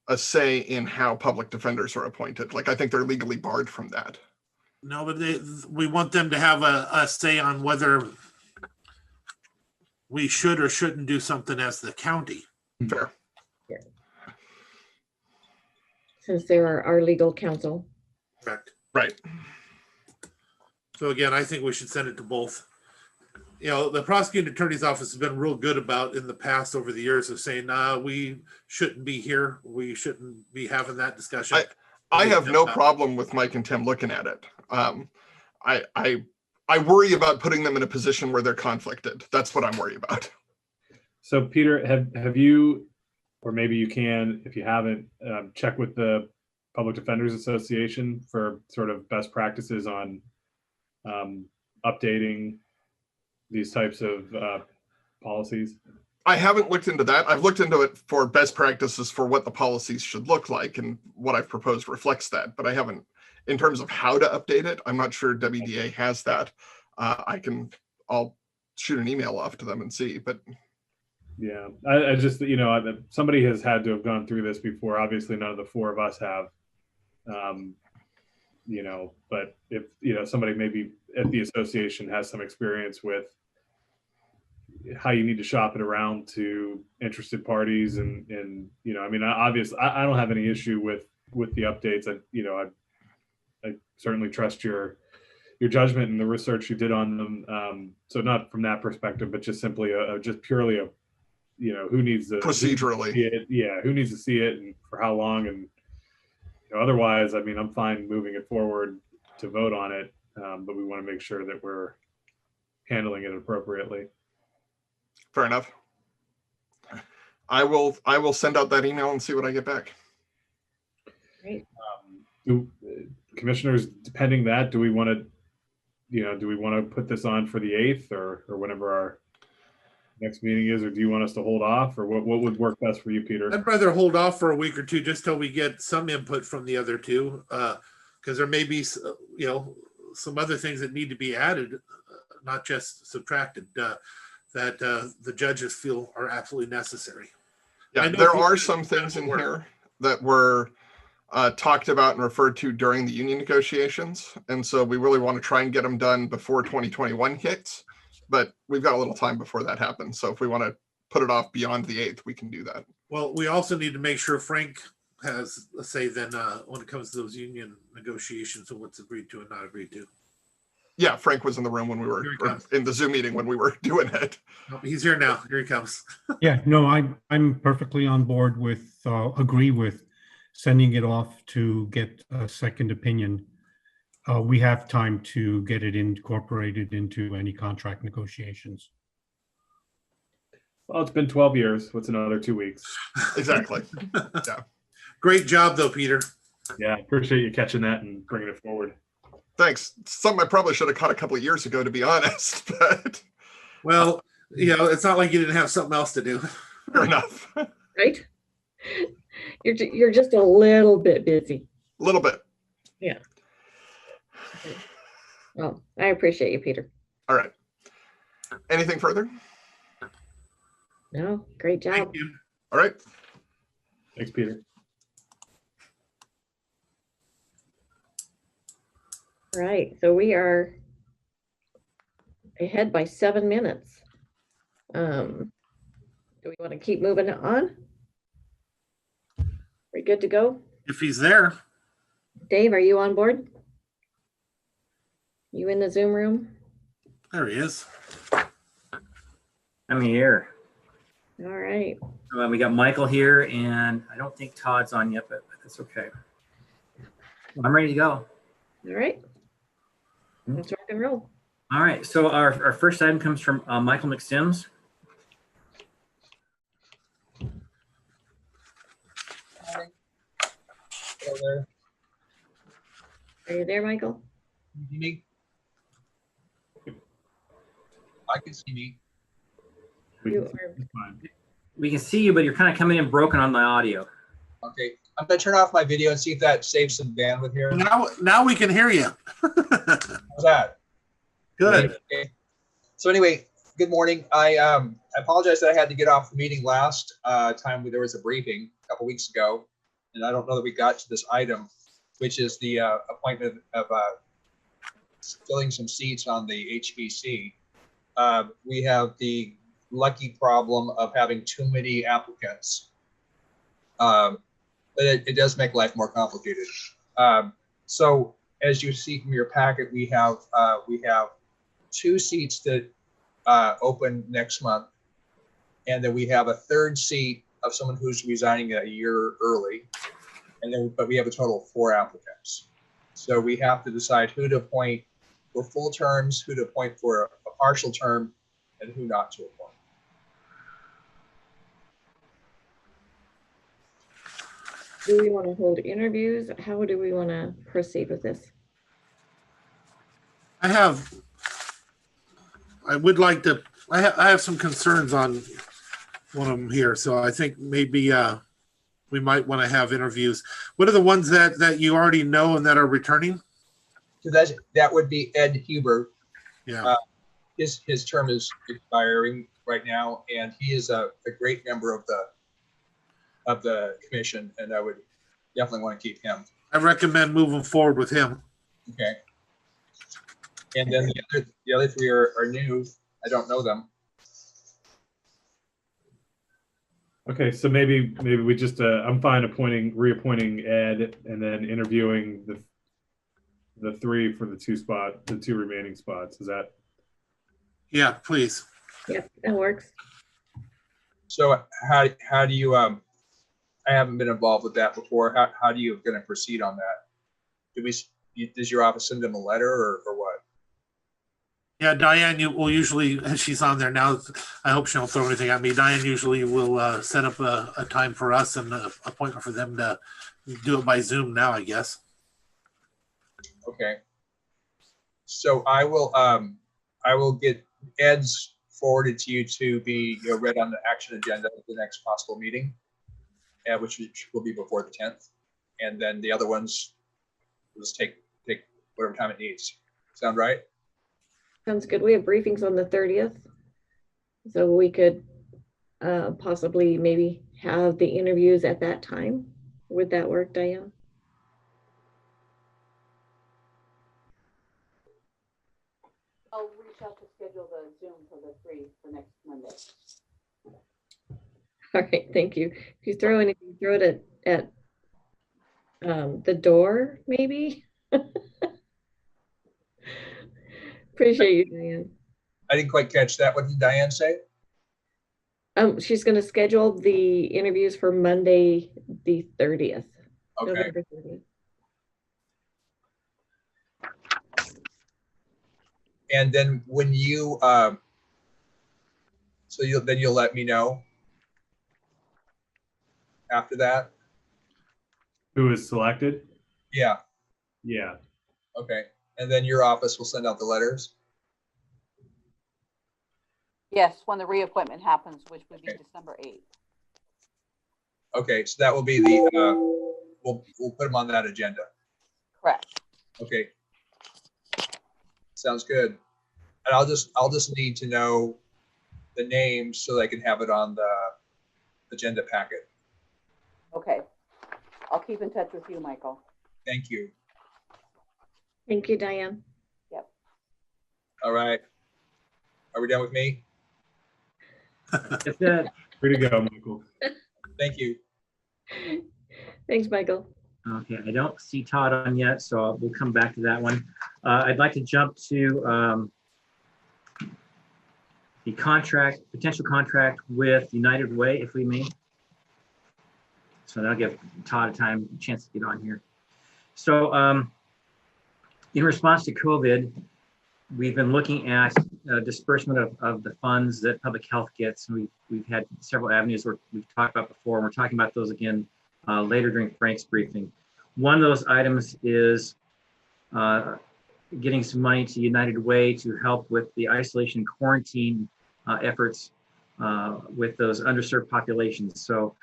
[SPEAKER 7] a say in how public defenders are appointed. Like, I think they're legally barred from that.
[SPEAKER 8] No, but we want them to have a say on whether we should or shouldn't do something as the county.
[SPEAKER 7] Fair.
[SPEAKER 1] Since they're our legal counsel.
[SPEAKER 8] Correct.
[SPEAKER 7] Right.
[SPEAKER 8] So again, I think we should send it to both. The prosecuting attorney's office has been real good about in the past over the years of saying, we shouldn't be here. We shouldn't be having that discussion.
[SPEAKER 7] I have no problem with Mike and Tim looking at it. I worry about putting them in a position where they're conflicted. That's what I'm worried about.
[SPEAKER 4] So Peter, have you, or maybe you can, if you haven't, check with the Public Defenders Association for sort of best practices on updating these types of policies?
[SPEAKER 7] I haven't looked into that. I've looked into it for best practices for what the policies should look like, and what I've proposed reflects that, but I haven't, in terms of how to update it, I'm not sure WDA has that. I'll shoot an email off to them and see, but.
[SPEAKER 4] Yeah, I just, somebody has had to have gone through this before. Obviously none of the four of us have, but if, somebody maybe at the association has some experience with how you need to shop it around to interested parties and obviously I don't have any issue with the updates. I certainly trust your judgment and the research you did on them. So not from that perspective, but just simply just purely who needs to
[SPEAKER 7] procedurally
[SPEAKER 4] see it? Who needs to see it and for how long? And otherwise, I'm fine moving it forward to vote on it. But we want to make sure that we're handling it appropriately.
[SPEAKER 7] Fair enough. I will send out that email and see what I get back.
[SPEAKER 1] Great.
[SPEAKER 4] Commissioners, depending that, do we want to put this on for the 8th or whenever our next meeting is, or do you want us to hold off, or what would work best for you, Peter?
[SPEAKER 8] I'd rather hold off for a week or two just till we get some input from the other two, because there may be some other things that need to be added, not just subtracted, that the judges feel are absolutely necessary.
[SPEAKER 7] Yeah, there are some things in here that were talked about and referred to during the union negotiations, and so we really want to try and get them done before 2021 hits. But we've got a little time before that happens. So if we want to put it off beyond the 8th, we can do that.
[SPEAKER 8] Well, we also need to make sure Frank has a say then when it comes to those union negotiations and what's agreed to and not agreed to.
[SPEAKER 7] Yeah, Frank was in the room when we were in the Zoom meeting when we were doing it.
[SPEAKER 8] Oh, he's here now. Here he comes.
[SPEAKER 6] Yeah, no, I'm perfectly on board with, agree with sending it off to get a second opinion. We have time to get it incorporated into any contract negotiations.
[SPEAKER 4] Well, it's been 12 years. What's another 2 weeks?
[SPEAKER 7] Exactly. Yeah.
[SPEAKER 8] Great job, though, Peter.
[SPEAKER 4] Yeah, appreciate you catching that and bringing it forward.
[SPEAKER 7] Thanks. Something I probably should have caught a couple of years ago, to be honest. But
[SPEAKER 8] well, it's not like you didn't have something else to do.
[SPEAKER 7] Fair enough.
[SPEAKER 1] Right? You're just a little bit busy.
[SPEAKER 7] A little bit.
[SPEAKER 1] Yeah. Well, I appreciate you, Peter.
[SPEAKER 7] All right. Anything further?
[SPEAKER 1] No, great job.
[SPEAKER 8] Thank you.
[SPEAKER 7] All right.
[SPEAKER 4] Thanks, Peter.
[SPEAKER 1] All right, so we are ahead by 7 minutes. Do we want to keep moving on? We good to go?
[SPEAKER 8] If he's there.
[SPEAKER 1] Dave, are you on board? You in the Zoom room?
[SPEAKER 8] There he is.
[SPEAKER 9] I'm here.
[SPEAKER 1] All right.
[SPEAKER 9] We got Michael here, and I don't think Todd's on yet, but that's okay. I'm ready to go.
[SPEAKER 1] All right. Let's rock and roll.
[SPEAKER 9] All right. So our first item comes from Michael McSims.
[SPEAKER 10] Hello there.
[SPEAKER 1] Are you there, Michael?
[SPEAKER 10] Can you see me? I can see me.
[SPEAKER 1] You are.
[SPEAKER 9] We can see you, but you're kind of coming in broken on the audio.
[SPEAKER 10] Okay, I'm gonna turn off my video and see if that saves some bandwidth here.
[SPEAKER 8] Now we can hear you.
[SPEAKER 10] How's that?
[SPEAKER 8] Good.
[SPEAKER 10] Okay. So anyway, good morning. I apologize that I had to get off the meeting last time there was a briefing a couple weeks ago, and I don't know that we got to this item, which is the appointment of filling some seats on the HBC. We have the lucky problem of having too many applicants, but it does make life more complicated. So as you see from your packet, we have 2 seats that open next month, and then we have a 3rd seat of someone who's resigning a year early, and then but we have a total of 4 applicants. So we have to decide who to appoint for full terms, who to appoint for a partial term, and who not to appoint.
[SPEAKER 1] Do we want to hold interviews? How do we want to proceed with this?
[SPEAKER 8] I would like to, I have some concerns on one of them here. So I think maybe we might want to have interviews. What are the ones that you already know and that are returning?
[SPEAKER 10] So that would be Ed Huber.
[SPEAKER 8] Yeah.
[SPEAKER 10] His term is expiring right now, and he is a great member of the commission, and I would definitely want to keep him.
[SPEAKER 8] I recommend moving forward with him.
[SPEAKER 10] Okay. And then the other 3 are new. I don't know them.
[SPEAKER 4] Okay, so maybe we just I'm fine reappointing Ed and then interviewing the 3 for the 2 remaining spots. Is that?
[SPEAKER 8] Yeah, please.
[SPEAKER 1] Yep, that works.
[SPEAKER 10] So how do you I haven't been involved with that before. How do you going to proceed on that? Does your office send them a letter or what?
[SPEAKER 8] Yeah, Diane, will usually, she's on there now. I hope she don't throw anything at me. Diane usually will set up a time for us and an appointment for them to do it by Zoom now, I guess.
[SPEAKER 10] Okay. So I will get Ed's forwarded to you to be read on the action agenda at the next possible meeting, which will be before the 10th. And then the other ones will just take whatever time it needs. Sound right?
[SPEAKER 1] Sounds good. We have briefings on the 30th. So we could possibly maybe have the interviews at that time. Would that work, Diane?
[SPEAKER 11] I'll reach out to schedule the Zoom for the 3 for next Monday.
[SPEAKER 1] All right, thank you. If you throw anything, throw it at the door, maybe. Appreciate you, Diane.
[SPEAKER 10] I didn't quite catch that. What did Diane say?
[SPEAKER 1] She's going to schedule the interviews for Monday, the 30th.
[SPEAKER 10] Okay.
[SPEAKER 1] November 30th.
[SPEAKER 10] And then when you you'll let me know after that.
[SPEAKER 4] Who is selected?
[SPEAKER 10] Yeah.
[SPEAKER 4] Yeah.
[SPEAKER 10] Okay. And then your office will send out the letters.
[SPEAKER 11] Yes, when the reappointment happens, which would be December 8th.
[SPEAKER 10] Okay, so that will be the we'll put them on that agenda.
[SPEAKER 11] Correct.
[SPEAKER 10] Okay. Sounds good. And I'll just need to know the names so that I can have it on the agenda packet.
[SPEAKER 11] Okay. I'll keep in touch with you, Michael.
[SPEAKER 10] Thank you.
[SPEAKER 1] Thank you, Diane.
[SPEAKER 11] Yep.
[SPEAKER 10] All right. Are we done with me?
[SPEAKER 9] That's it.
[SPEAKER 4] Free to go, Michael.
[SPEAKER 10] Thank you.
[SPEAKER 1] Thanks, Michael.
[SPEAKER 9] Okay, I don't see Todd on yet, so we'll come back to that one. I'd like to jump to the potential contract with United Way, if we may. So that'll give Todd a chance to get on here. So in response to COVID, we've been looking at disbursement of the funds that public health gets. And we've had several avenues we've talked about before, and we're talking about those again later during Frank's briefing. One of those items is getting some money to United Way to help with the isolation and quarantine efforts with those underserved populations. So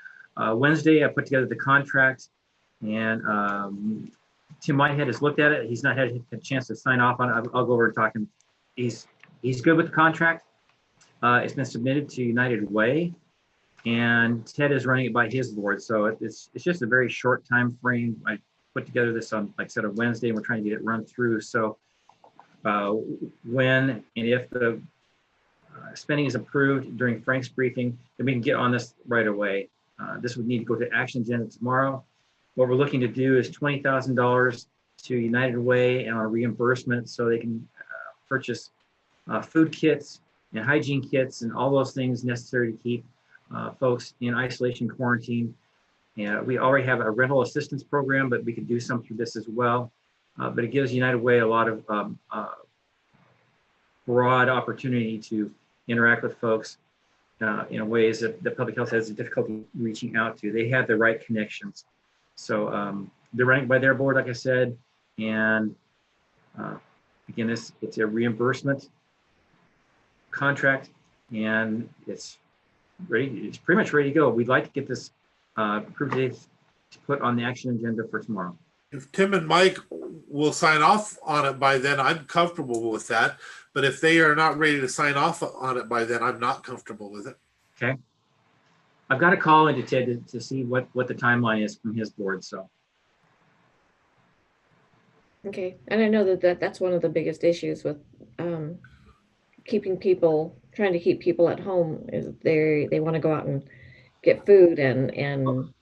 [SPEAKER 9] Wednesday, I put together the contract, and Tim Whitehead has looked at it. He's not had a chance to sign off on it. I'll go over and talk to him. He's good with the contract. It's been submitted to United Way, and Ted is running it by his board. So it's just a very short time frame. I put together this on, like I said, a Wednesday, and we're trying to get it run through. So when and if the spending is approved during Frank's briefing, then we can get on this right away. This would need to go to action agenda tomorrow. What we're looking to do is $20,000 to United Way and our reimbursement so they can purchase food kits and hygiene kits and all those things necessary to keep folks in isolation quarantine. And we already have a rental assistance program, but we could do some through this as well. But it gives United Way a lot of broad opportunity to interact with folks in ways that public health has difficulty reaching out to. They have the right connections. So they're running by their board, like I said, and again, it's a reimbursement contract, and it's ready. It's pretty much ready to go. We'd like to get this approved today to put on the action agenda for tomorrow.
[SPEAKER 8] If Tim and Mike will sign off on it by then, I'm comfortable with that. But if they are not ready to sign off on it by then, I'm not comfortable with it.
[SPEAKER 9] Okay. I've got to call into Ted to see what the timeline is from his board. So.
[SPEAKER 1] Okay, and I know that's one of the biggest issues with trying to keep people at home is they want to go out and get food and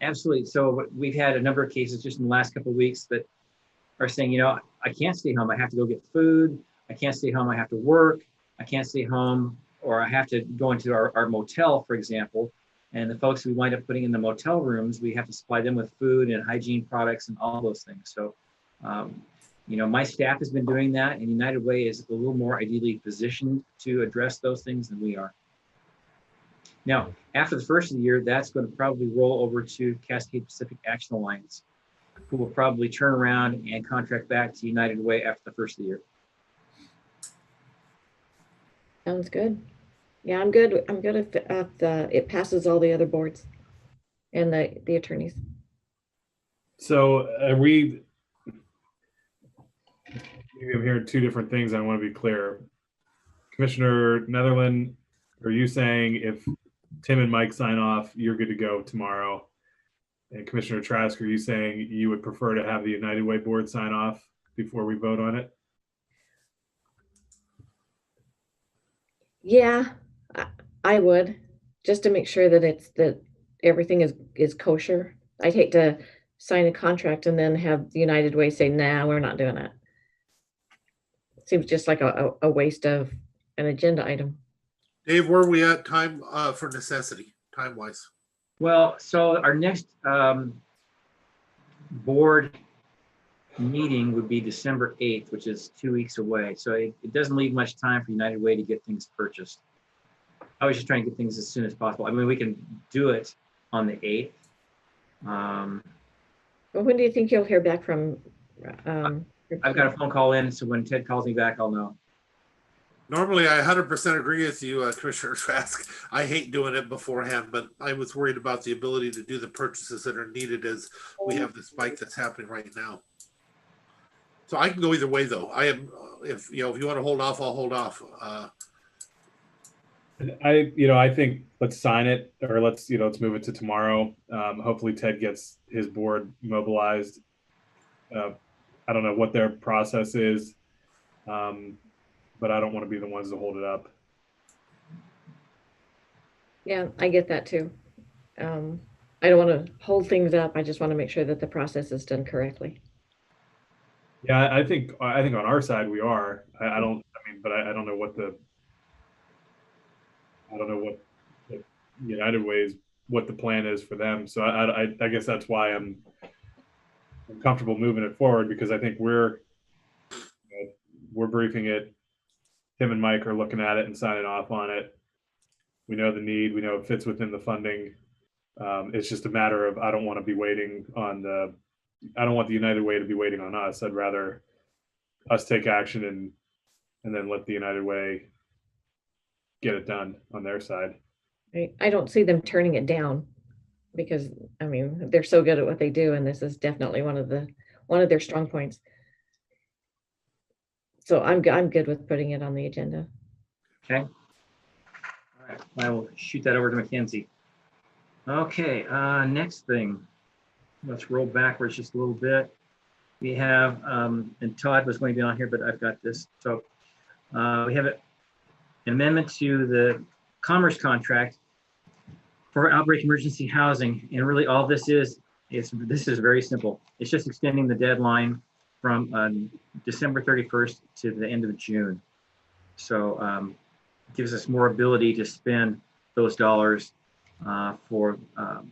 [SPEAKER 9] absolutely. So we've had a number of cases just in the last couple of weeks that are saying, I can't stay home. I have to go get food. I can't stay home. I have to work. I can't stay home, or I have to go into our motel, for example. And the folks we wind up putting in the motel rooms, we have to supply them with food and hygiene products and all those things. So, my staff has been doing that, and United Way is a little more ideally positioned to address those things than we are. Now, after the first of the year, that's going to probably roll over to Cascade Pacific Action Alliance, who will probably turn around and contract back to United Way after the first of the year.
[SPEAKER 1] Sounds good. Yeah, I'm good. I'm good if it passes all the other boards and the attorneys.
[SPEAKER 4] So I'm hearing two different things. I want to be clear. Commissioner Netherland, are you saying if Tim and Mike sign off, you're good to go tomorrow? And Commissioner Trask, are you saying you would prefer to have the United Way board sign off before we vote on it?
[SPEAKER 1] Yeah, I would, just to make sure that everything is kosher. I'd hate to sign a contract and then have the United Way say, "Nah, we're not doing it." Seems just like a waste of an agenda item.
[SPEAKER 8] Dave, where are we at time for necessity, time-wise?
[SPEAKER 9] Well, so our next board meeting would be December 8th, which is 2 weeks away. So it doesn't leave much time for United Way to get things purchased. I was just trying to get things as soon as possible. I mean, we can do it on the 8th.
[SPEAKER 1] Well, when do you think you'll hear back from?
[SPEAKER 9] I've got a phone call in, so when Ted calls me back, I'll know.
[SPEAKER 8] Normally, I 100% agree with you, Commissioner Trask. I hate doing it beforehand, but I was worried about the ability to do the purchases that are needed as we have the spike that's happening right now. So I can go either way, though. I am, if you want to hold off, I'll hold off.
[SPEAKER 4] I think let's sign it, or let's move it to tomorrow. Hopefully Ted gets his board mobilized. I don't know what their process is, but I don't want to be the ones to hold it up.
[SPEAKER 1] Yeah, I get that too. I don't want to hold things up. I just want to make sure that the process is done correctly.
[SPEAKER 4] Yeah, I think on our side we are. I don't know what I don't know what United Way's, what the plan is for them. So I guess that's why I'm comfortable moving it forward, because I think we're briefing it. Tim and Mike are looking at it and signing off on it. We know the need. We know it fits within the funding. It's just a matter of, I don't want to be waiting on I don't want the United Way to be waiting on us. I'd rather us take action and then let the United Way get it done on their side.
[SPEAKER 1] I don't see them turning it down, because I mean, they're so good at what they do, and this is definitely one of their strong points. So I'm good with putting it on the agenda.
[SPEAKER 9] Okay. All right, I will shoot that over to Mackenzie. Okay, next thing. Let's roll backwards just a little bit. We have, and Todd was going to be on here, but I've got this. So we have an amendment to the Commerce contract for outbreak emergency housing. And really all this is very simple. It's just extending the deadline from December 31st to the end of June. So it gives us more ability to spend those dollars for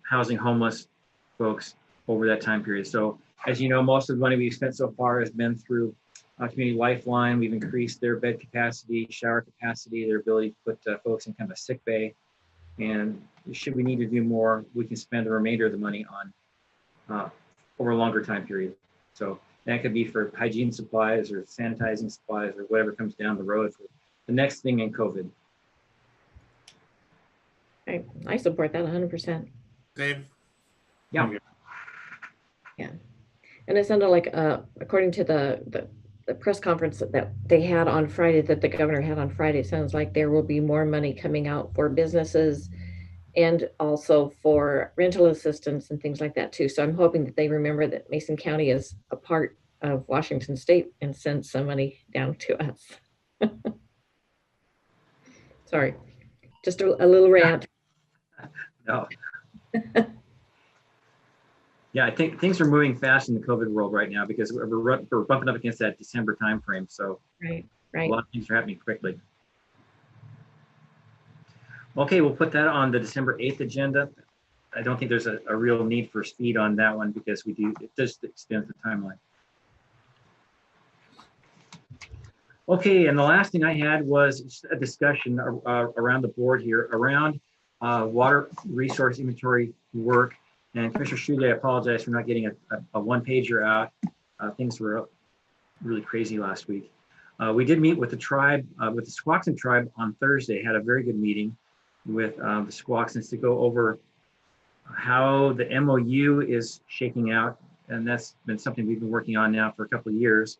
[SPEAKER 9] housing homeless folks over that time period. So as you know, most of the money we've spent so far has been through Community Lifeline. We've increased their bed capacity, shower capacity, their ability to put folks in kind of a sick bay. And should we need to do more, we can spend the remainder of the money on over a longer time period. So that could be for hygiene supplies or sanitizing supplies or whatever comes down the road for the next thing in COVID.
[SPEAKER 1] I support that 100%.
[SPEAKER 8] Same.
[SPEAKER 9] Yeah.
[SPEAKER 1] Yeah. And it sounded like, according to the press conference that they had on Friday, that the governor had on Friday, it sounds like there will be more money coming out for businesses and also for rental assistance and things like that too. So I'm hoping that they remember that Mason County is a part of Washington State and send some money down to us. Sorry, just a little rant.
[SPEAKER 9] No. Yeah, I think things are moving fast in the COVID world right now because we're bumping up against that December timeframe. So
[SPEAKER 1] right.
[SPEAKER 9] A lot of things are happening quickly. Okay, we'll put that on the December 8th agenda. I don't think there's a real need for speed on that one because it does extend the timeline. Okay, and the last thing I had was just a discussion around the board here around water resource inventory work. And Commissioner Schulte, I apologize for not getting a one-pager out. Things were really crazy last week. We did meet with the tribe, with the Swanson tribe on Thursday, had a very good meeting with the Swansons to go over how the MOU is shaking out. And that's been something we've been working on now for a couple of years.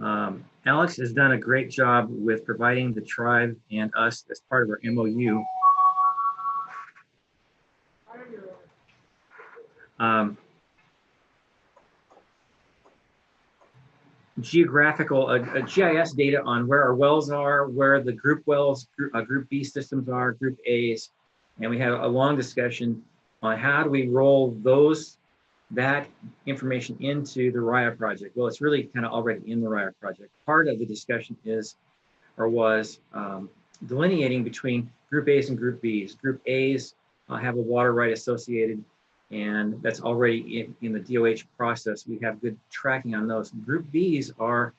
[SPEAKER 9] Alex has done a great job with providing the tribe and us as part of our MOU. Geographical GIS data on where our wells are, where the group wells, group B systems are, group A's, and we had a long discussion on how do we roll that information into the RIA project. Well, it's really kind of already in the RIA project. Part of the discussion was delineating between group A's and group B's. Group A's have a water right associated, and that's already in the DOH process. We have good tracking on those. Group B's are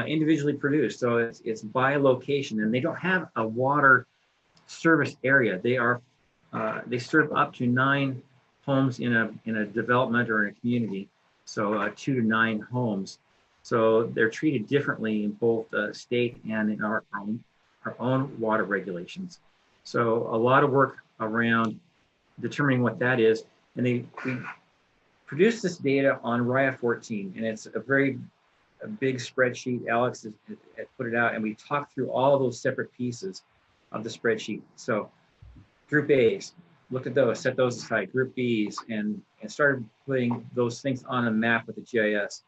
[SPEAKER 9] individually produced, so it's by location, and they don't have a water service area. They serve up to 9 homes in a development or in a community, so 2 to 9 homes. So they're treated differently in both the state and in our own water regulations. So a lot of work around determining what that is. And we produced this data on RIA 14, and it's a big spreadsheet. Alex has put it out, and we talked through all those separate pieces of the spreadsheet. So group A's, looked at those, set those aside, group B's, and started putting those things on a map with the GIS.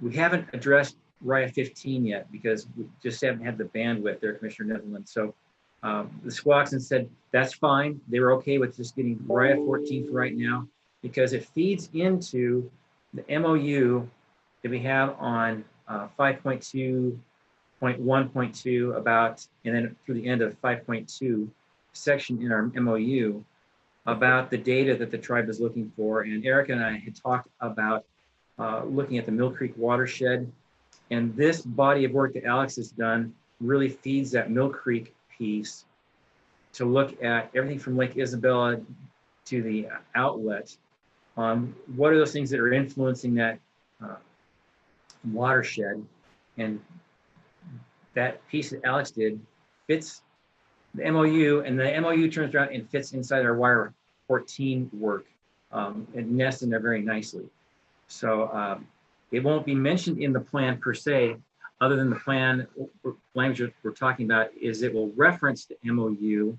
[SPEAKER 9] We haven't addressed RIA 15 yet because we just haven't had the bandwidth there, Commissioner Netherland. So the Squaxons said that's fine. They were okay with just getting RIA 14 for right now because it feeds into the MOU that we have on 5.2.1 point 1.2 about, and then through the end of 5.2 section in our MOU about the data that the tribe is looking for. And Erica and I had talked about looking at the Mill Creek watershed. And this body of work that Alex has done really feeds that Mill Creek piece to look at everything from Lake Isabella to the outlet. What are those things that are influencing that watershed? And that piece that Alex did fits the MOU, and the MOU turns around and fits inside our Wire 14 work. It nests in there very nicely. So it won't be mentioned in the plan per se, other than the plan language we're talking about is it will reference the MOU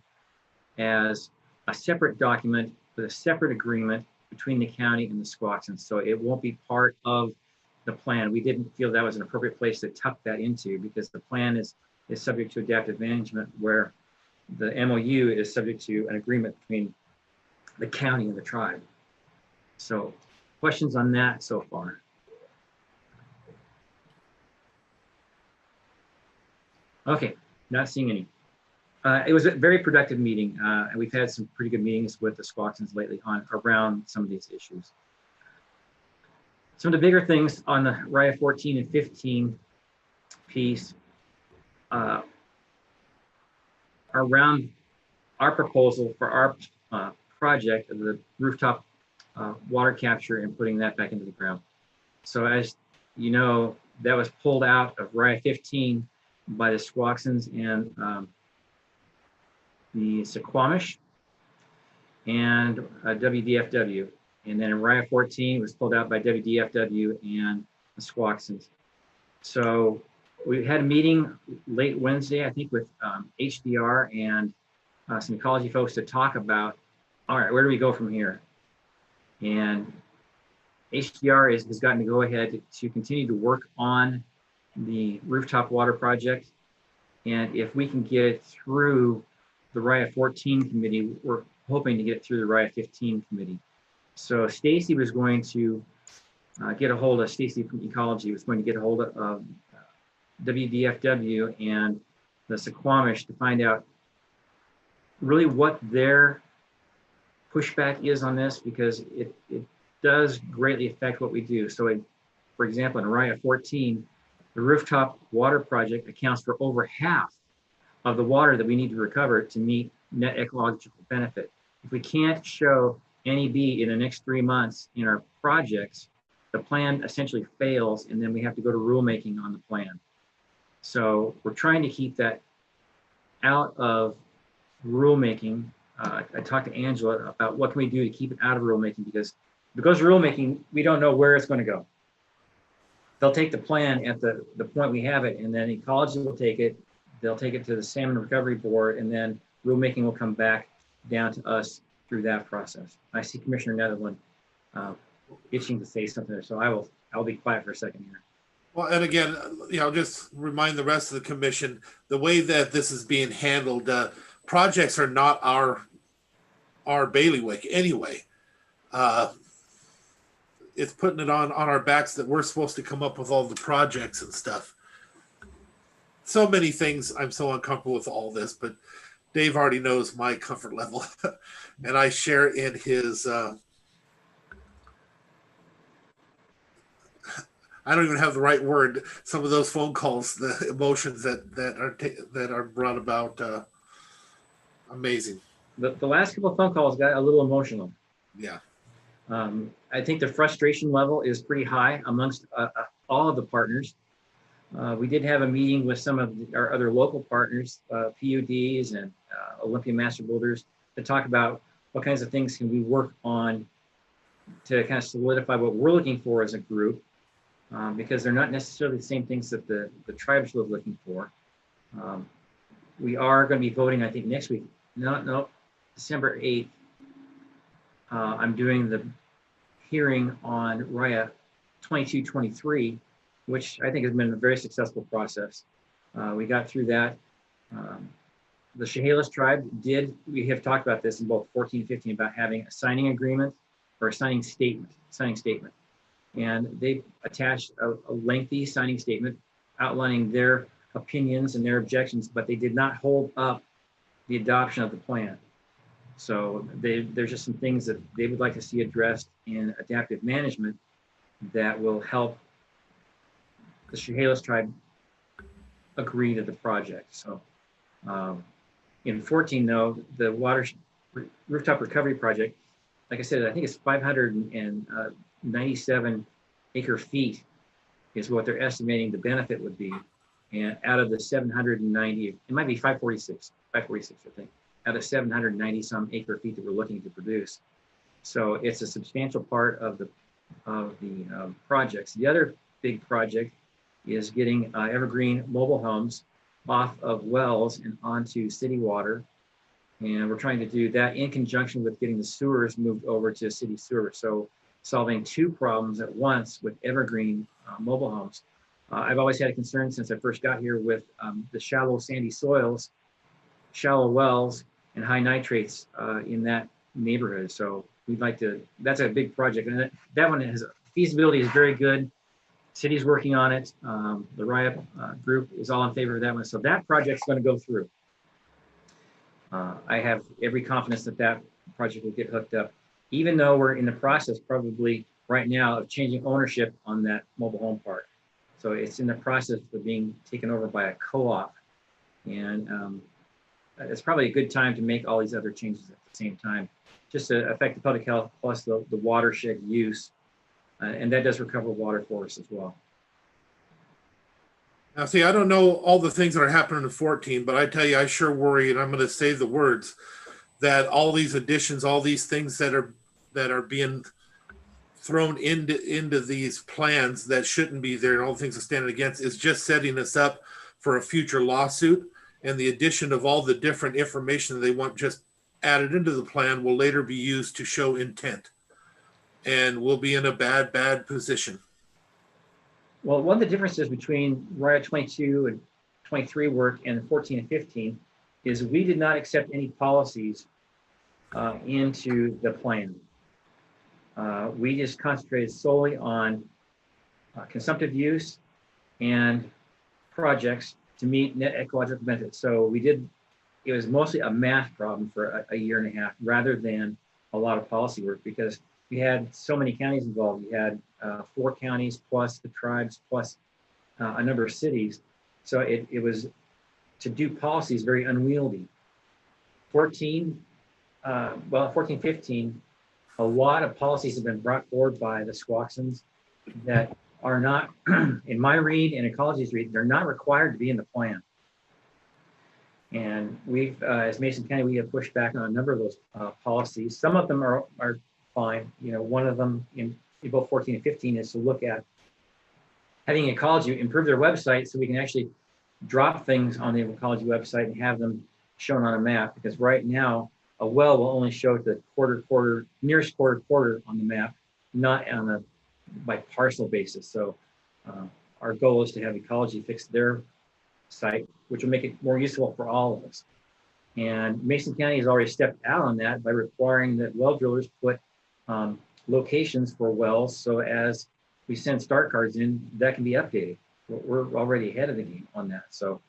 [SPEAKER 9] as a separate document with a separate agreement between the county and the Squaxins. So it won't be part of the plan. We didn't feel that was an appropriate place to tuck that into, because the plan is subject to adaptive management, where the MOU is subject to an agreement between the county and the tribe. So questions on that so far? Okay, not seeing any. It was a very productive meeting, and we've had some pretty good meetings with the Squaxins lately around some of these issues. Some of the bigger things on the RIA 14 and 15 piece around our proposal for our project of the rooftop water capture and putting that back into the ground. So as you know, that was pulled out of RIA 15 by the Squaxins and the Suquamish and WDFW. And then in RIA 14, it was pulled out by WDFW and the Squaxins. So we had a meeting late Wednesday, I think, with HDR and some ecology folks to talk about, all right, where do we go from here? And HDR has gotten to go ahead to continue to work on the rooftop water project. And if we can get it through the RIA 14 committee, we're hoping to get it through the RIA 15 committee. So Stacy was going to get a hold of, Stacy from Ecology was going to get a hold of WDFW and the Suquamish to find out really what their pushback is on this, because it does greatly affect what we do. So for example, in RIA 14, the rooftop water project accounts for over half of the water that we need to recover to meet net ecological benefit. If we can't show NEB in the next 3 months in our projects, the plan essentially fails, and then we have to go to rulemaking on the plan. So we're trying to keep that out of rulemaking. I talked to Angela about what can we do to keep it out of rulemaking, because rulemaking, we don't know where it's going to go. They'll take the plan at the point we have it, and then ecology will take it. They'll take it to the Salmon Recovery Board, and then rulemaking will come back down to us through that process. I see Commissioner Netherland itching to say something there, so I'll be quiet for a second here.
[SPEAKER 8] Well, and again, just remind the rest of the commission, the way that this is being handled, projects are not our bailiwick anyway. It's putting it on our backs that we're supposed to come up with all the projects and stuff. So many things, I'm so uncomfortable with all this, but Dave already knows my comfort level, and I share in his. I don't even have the right word. Some of those phone calls, the emotions that are brought about, amazing.
[SPEAKER 9] The last couple of phone calls got a little emotional.
[SPEAKER 8] Yeah.
[SPEAKER 9] I think the frustration level is pretty high amongst all of the partners. We did have a meeting with some of our other local partners, PUDs and Olympia Master Builders, to talk about what kinds of things can we work on to kind of solidify what we're looking for as a group, because they're not necessarily the same things that the tribes were looking for. We are going to be voting, I think, next week. No, December 8th. I'm doing the hearing on RIA 2223, which I think has been a very successful process. We got through that. The Chehalis tribe we have talked about this in both 14 and 15 about having a signing agreement or a signing statement. And they attached a lengthy signing statement outlining their opinions and their objections, but they did not hold up the adoption of the plan. So there's just some things that they would like to see addressed in adaptive management that will help the Chehalis tribe agree to the project. So in 14, though, the rooftop recovery project, like I said, I think it's 597 acre feet is what they're estimating the benefit would be. And out of the 790, it might be 546, I think, out of 790 some acre feet that we're looking to produce. So it's a substantial part of the projects. The other big project is getting evergreen mobile homes off of wells and onto city water. And we're trying to do that in conjunction with getting the sewers moved over to city sewer. So solving two problems at once with evergreen mobile homes. I've always had a concern since I first got here with the shallow sandy soils, shallow wells, and high nitrates in that neighborhood. So we'd like to, that's a big project. And that one has, feasibility is very good. City's working on it. The Riot group is all in favor of that one. So that project's going to go through. I have every confidence that that project will get hooked up, even though we're in the process probably right now of changing ownership on that mobile home park. So it's in the process of being taken over by a co-op. And it's probably a good time to make all these other changes at the same time, just to affect the public health plus the watershed use. And that does recover water for us as well.
[SPEAKER 8] Now, see, I don't know all the things that are happening in 14, but I tell you, I sure worry, and I'm going to say the words, that all these additions, all these things that are being thrown into these plans that shouldn't be there, and all the things that stand against, is just setting us up for a future lawsuit. And the addition of all the different information that they want just added into the plan will later be used to show intent, and we'll be in a bad position.
[SPEAKER 9] Well, one of the differences between Riot 22 and 23 work and 14 and 15 is we did not accept any policies into the plan. We just concentrated solely on consumptive use and projects to meet net ecological benefits. So it was mostly a math problem for a year and a half rather than a lot of policy work, because we had so many counties involved. We had 4 counties plus the tribes plus a number of cities. So it was, to do policies, very unwieldy. 14, 15, a lot of policies have been brought forward by the Swansons that are not, in my read and ecology's read, they're not required to be in the plan. And we've, as Mason County, we have pushed back on a number of those policies. Some of them are fine. You know, one of them in both 14 and 15 is to look at having ecology improve their website so we can actually drop things on the ecology website and have them shown on a map. Because right now, a well will only show the nearest quarter on the map, not on a by parcel basis. So our goal is to have ecology fix their site, which will make it more useful for all of us. And Mason County has already stepped out on that by requiring that well drillers put locations for wells, so as we send start cards in, that can be updated. We're already ahead of the game on that. So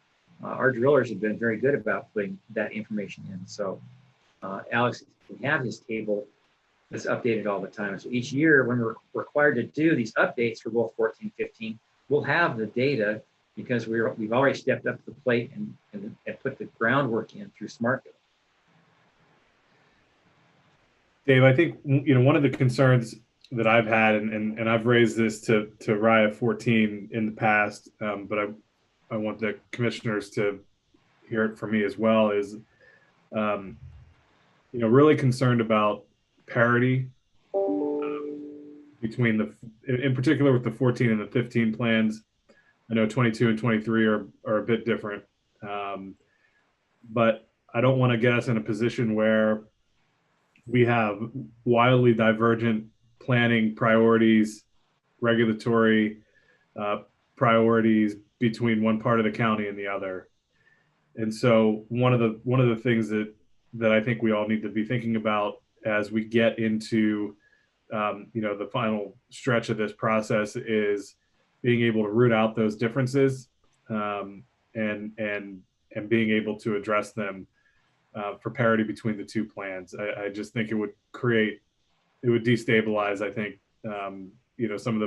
[SPEAKER 9] our drillers have been very good about putting that information in. So Alex can have his table that's updated all the time. So each year when we're required to do these updates for both 14, 15, we'll have the data because we've already stepped up to the plate and put the groundwork in through SmartGo.
[SPEAKER 4] Dave, I think, you know, one of the concerns that I've had, and I've raised this to Riot 14 in the past, but I want the commissioners to hear it from me as well, is, you know, really concerned about parity between in particular with the 14 and the 15 plans. I know 22 and 23 are a bit different, but I don't want to get us in a position where we have wildly divergent planning priorities, regulatory priorities between one part of the county and the other. And so one of the things that I think we all need to be thinking about as we get into you know, the final stretch of this process is being able to root out those differences and and being able to address them for parity between the two plans. I just think it would destabilize, I think, some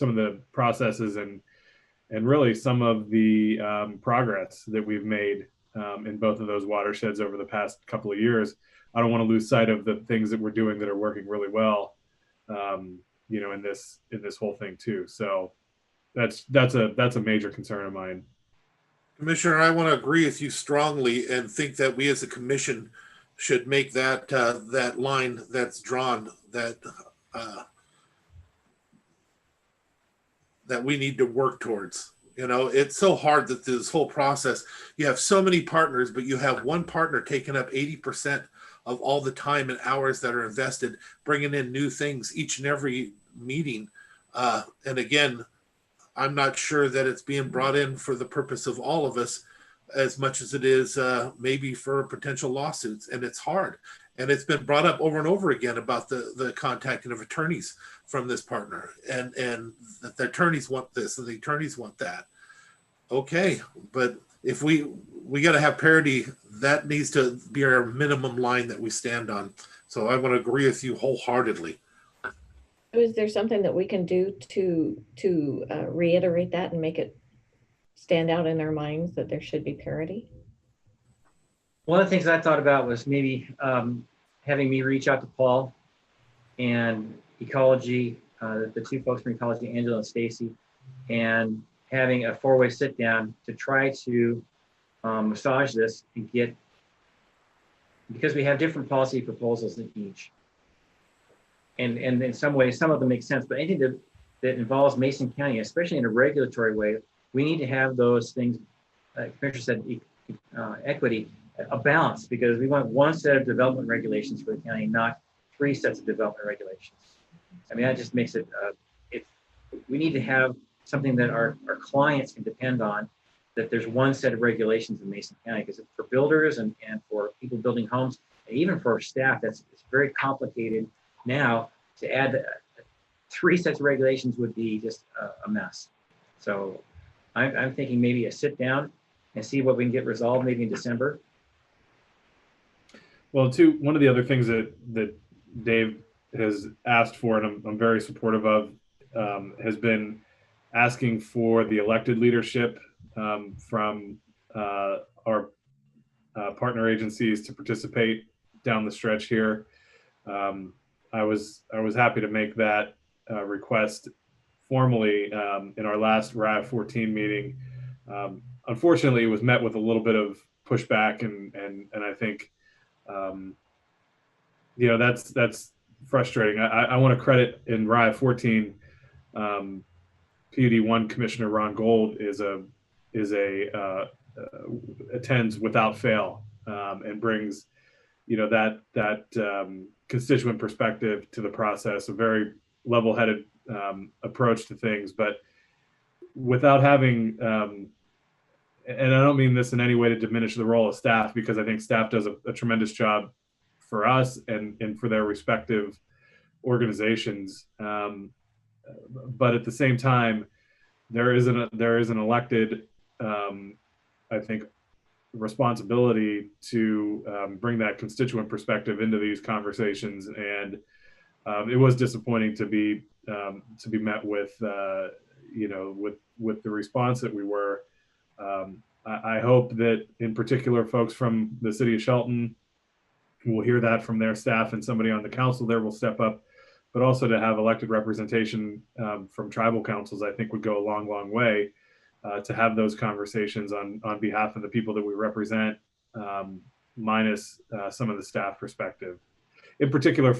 [SPEAKER 4] of the processes and really some of the progress that we've made in both of those watersheds over the past couple of years. I don't want to lose sight of the things that we're doing that are working really well, in this whole thing too. So that's a major concern of mine.
[SPEAKER 8] Commissioner, I want to agree with you strongly and think that we as a commission should make that that line that's drawn that that we need to work towards. It's so hard that this whole process, you have so many partners, but you have one partner taking up 80% of all the time and hours that are invested, bringing in new things each and every meeting. And again, I'm not sure that it's being brought in for the purpose of all of us as much as it is maybe for potential lawsuits. And it's hard. And it's been brought up over and over again about the contacting of attorneys from this partner and that the attorneys want this and the attorneys want that. Okay, but if we got to have parity, that needs to be our minimum line that we stand on. So I want to agree with you wholeheartedly.
[SPEAKER 1] Is there something that we can do to reiterate that and make it stand out in our minds that there should be parity?
[SPEAKER 9] One of the things I thought about was maybe having me reach out to Paul and Ecology, the two folks from Ecology, Angela and Stacy, and having a four-way sit down to try to massage this and get, because we have different policy proposals in each. And in some ways, some of them make sense, but anything that involves Mason County, especially in a regulatory way, we need to have those things, Commissioner said, equity, a balance, because we want one set of development regulations for the county, not three sets of development regulations. I mean, that just makes it, we need to have something that our clients can depend on, that there's one set of regulations in Mason County, because for builders and for people building homes, and even for staff, it's very complicated now. To add three sets of regulations would be just a mess. So I'm thinking maybe a sit down and see what we can get resolved maybe in December.
[SPEAKER 4] Well, one of the other things that Dave has asked for, and I'm very supportive of, has been asking for the elected leadership from our partner agencies to participate down the stretch here. I was happy to make that request formally in our last RIVE 14 meeting. Unfortunately, it was met with a little bit of pushback, and I think that's frustrating. I want to credit in RIVE 14, PUD 1 Commissioner Ron Gold attends without fail and brings that constituent perspective to the process, a very level-headed approach to things, but without having, and I don't mean this in any way to diminish the role of staff, because I think staff does a tremendous job for us and for their respective organizations. But at the same time, there is an elected, I think, responsibility to bring that constituent perspective into these conversations, and it was disappointing to be met with with the response that we were. I hope that in particular folks from the city of Shelton will hear that from their staff, and somebody on the council there will step up, but also to have elected representation from tribal councils, I think would go a long way. To have those conversations on behalf of the people that we represent, minus some of the staff perspective. In particular,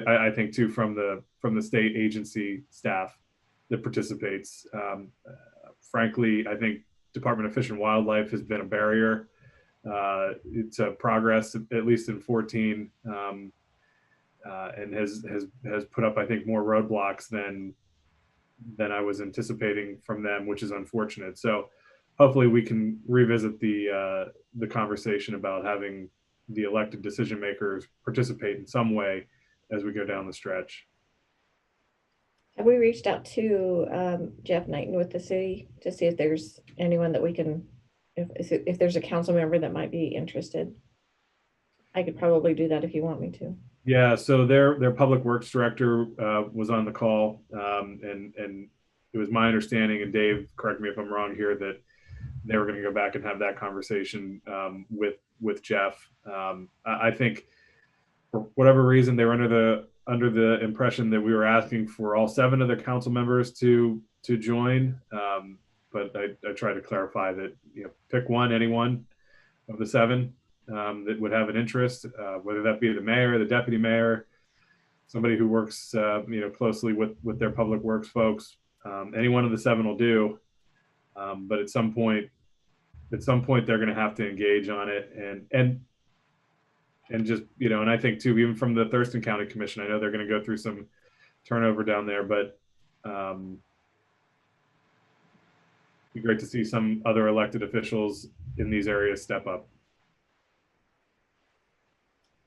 [SPEAKER 4] I think too from the state agency staff that participates. Frankly, I think Department of Fish and Wildlife has been a barrier to progress, at least in 14, and has put up, I think, more roadblocks than I was anticipating from them, which is unfortunate. So hopefully we can revisit the conversation about having the elected decision makers participate in some way as we go down the stretch.
[SPEAKER 1] Have we reached out to Jeff Knighton with the city to see if there's anyone that we can, if there's a council member that might be interested? I could probably do that if you want me to.
[SPEAKER 4] Yeah, so their public works director was on the call, and it was my understanding, and Dave, correct me if I'm wrong here, that they were going to go back and have that conversation with Jeff. I think for whatever reason they were under the impression that we were asking for all 7 of the council members to join, but I tried to clarify that, you know, pick anyone of the 7 that would have an interest, whether that be the mayor, the deputy mayor, somebody who works you know, closely with their public works folks. Any one of the 7 will do, but at some point they're going to have to engage on it, and just, you know, and I think too, even from the Thurston County Commission, I know they're going to go through some turnover down there, but it'd be great to see some other elected officials in these areas step up.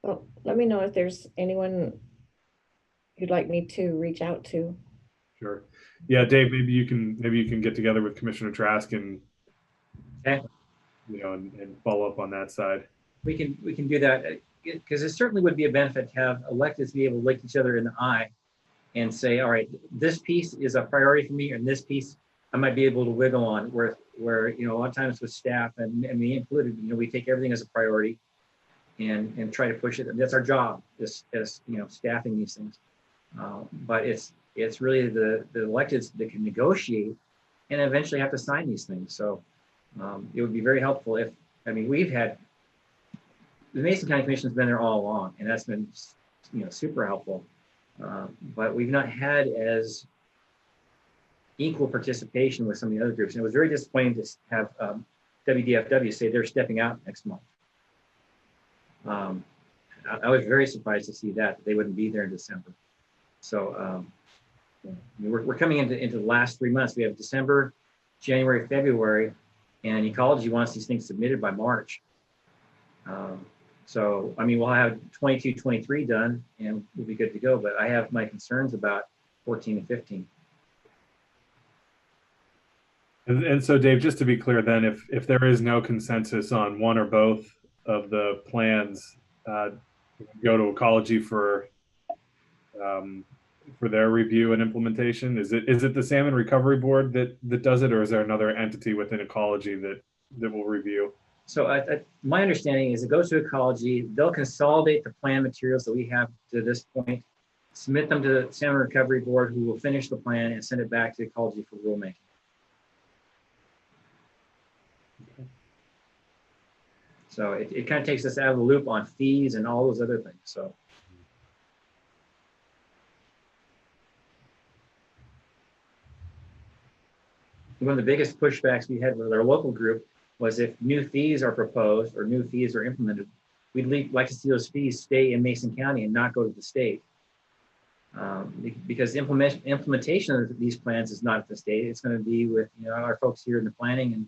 [SPEAKER 1] Well, let me know if there's anyone you'd like me to reach out to.
[SPEAKER 4] Sure. Yeah, Dave, maybe you can get together with Commissioner Trask and,
[SPEAKER 9] Okay.
[SPEAKER 4] you know, and follow up on that side.
[SPEAKER 9] We can do that, because it certainly would be a benefit to have electeds to be able to look each other in the eye and say, all right, this piece is a priority for me, and this piece I might be able to wiggle on, where you know, a lot of times with staff and me included, you know, we take everything as a priority and try to push it. And that's our job, as you know, staffing these things. But it's really the electeds that can negotiate and eventually have to sign these things. So it would be very helpful if, I mean, we've had, the Mason County Commission has been there all along, and that's been, you know, super helpful. But we've not had as equal participation with some of the other groups. And it was very disappointing to have WDFW say they're stepping out next month. I was very surprised to see that they wouldn't be there in December. So we're coming into the last 3 months. We have December, January, February, and ecology wants these things submitted by March. So, I mean, we'll have 22, 23 done and we'll be good to go, but I have my concerns about 14 and 15.
[SPEAKER 4] And so, Dave, just to be clear then, if there is no consensus on one or both of the plans, go to ecology for their review and implementation. Is it the Salmon Recovery Board that does it, or is there another entity within ecology that will review?
[SPEAKER 9] So my understanding is it goes to ecology. They'll consolidate the plan materials that we have to this point, submit them to the Salmon Recovery Board, who will finish the plan and send it back to ecology for rulemaking.
[SPEAKER 4] Okay.
[SPEAKER 9] So it kind of takes us out of the loop on fees and all those other things. So. One of the biggest pushbacks we had with our local group was if new fees are proposed or new fees are implemented, we'd like to see those fees stay in Mason County and not go to the state. Because implementation of these plans is not at the state. It's going to be with, you know, our folks here in the planning and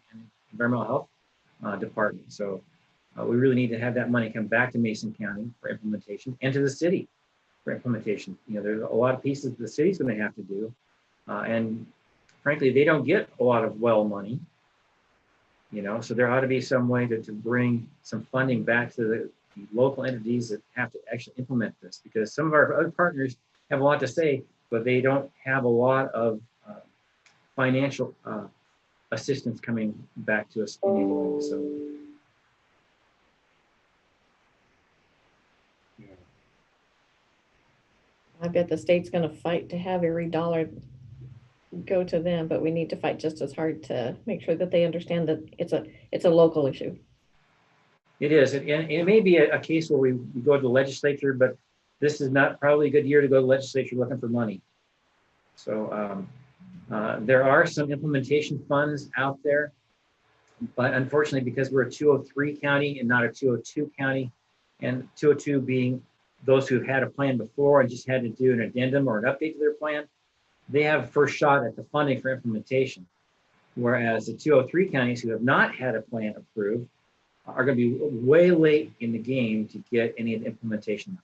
[SPEAKER 9] environmental health department. So we really need to have that money come back to Mason County for implementation and to the city for implementation. You know, there's a lot of pieces the city's going to have to do. And frankly, they don't get a lot of well money, you know, so there ought to be some way to bring some funding back to the local entities that have to actually implement this, because some of our other partners have a lot to say, but they don't have a lot of financial assistance coming back to us in any way. So.
[SPEAKER 1] I bet the state's going to fight to have every dollar go to them, but we need to fight just as hard to make sure that they understand that it's a local issue.
[SPEAKER 9] It is, and it may be a case where we go to the legislature, but this is not probably a good year to go to the legislature looking for money. So there are some implementation funds out there, but unfortunately, because we're a 203 county and not a 202 county, and 202 being those who've had a plan before and just had to do an addendum or an update to their plan, they have first shot at the funding for implementation. Whereas the 203 counties who have not had a plan approved are going to be way late in the game to get any of the implementation.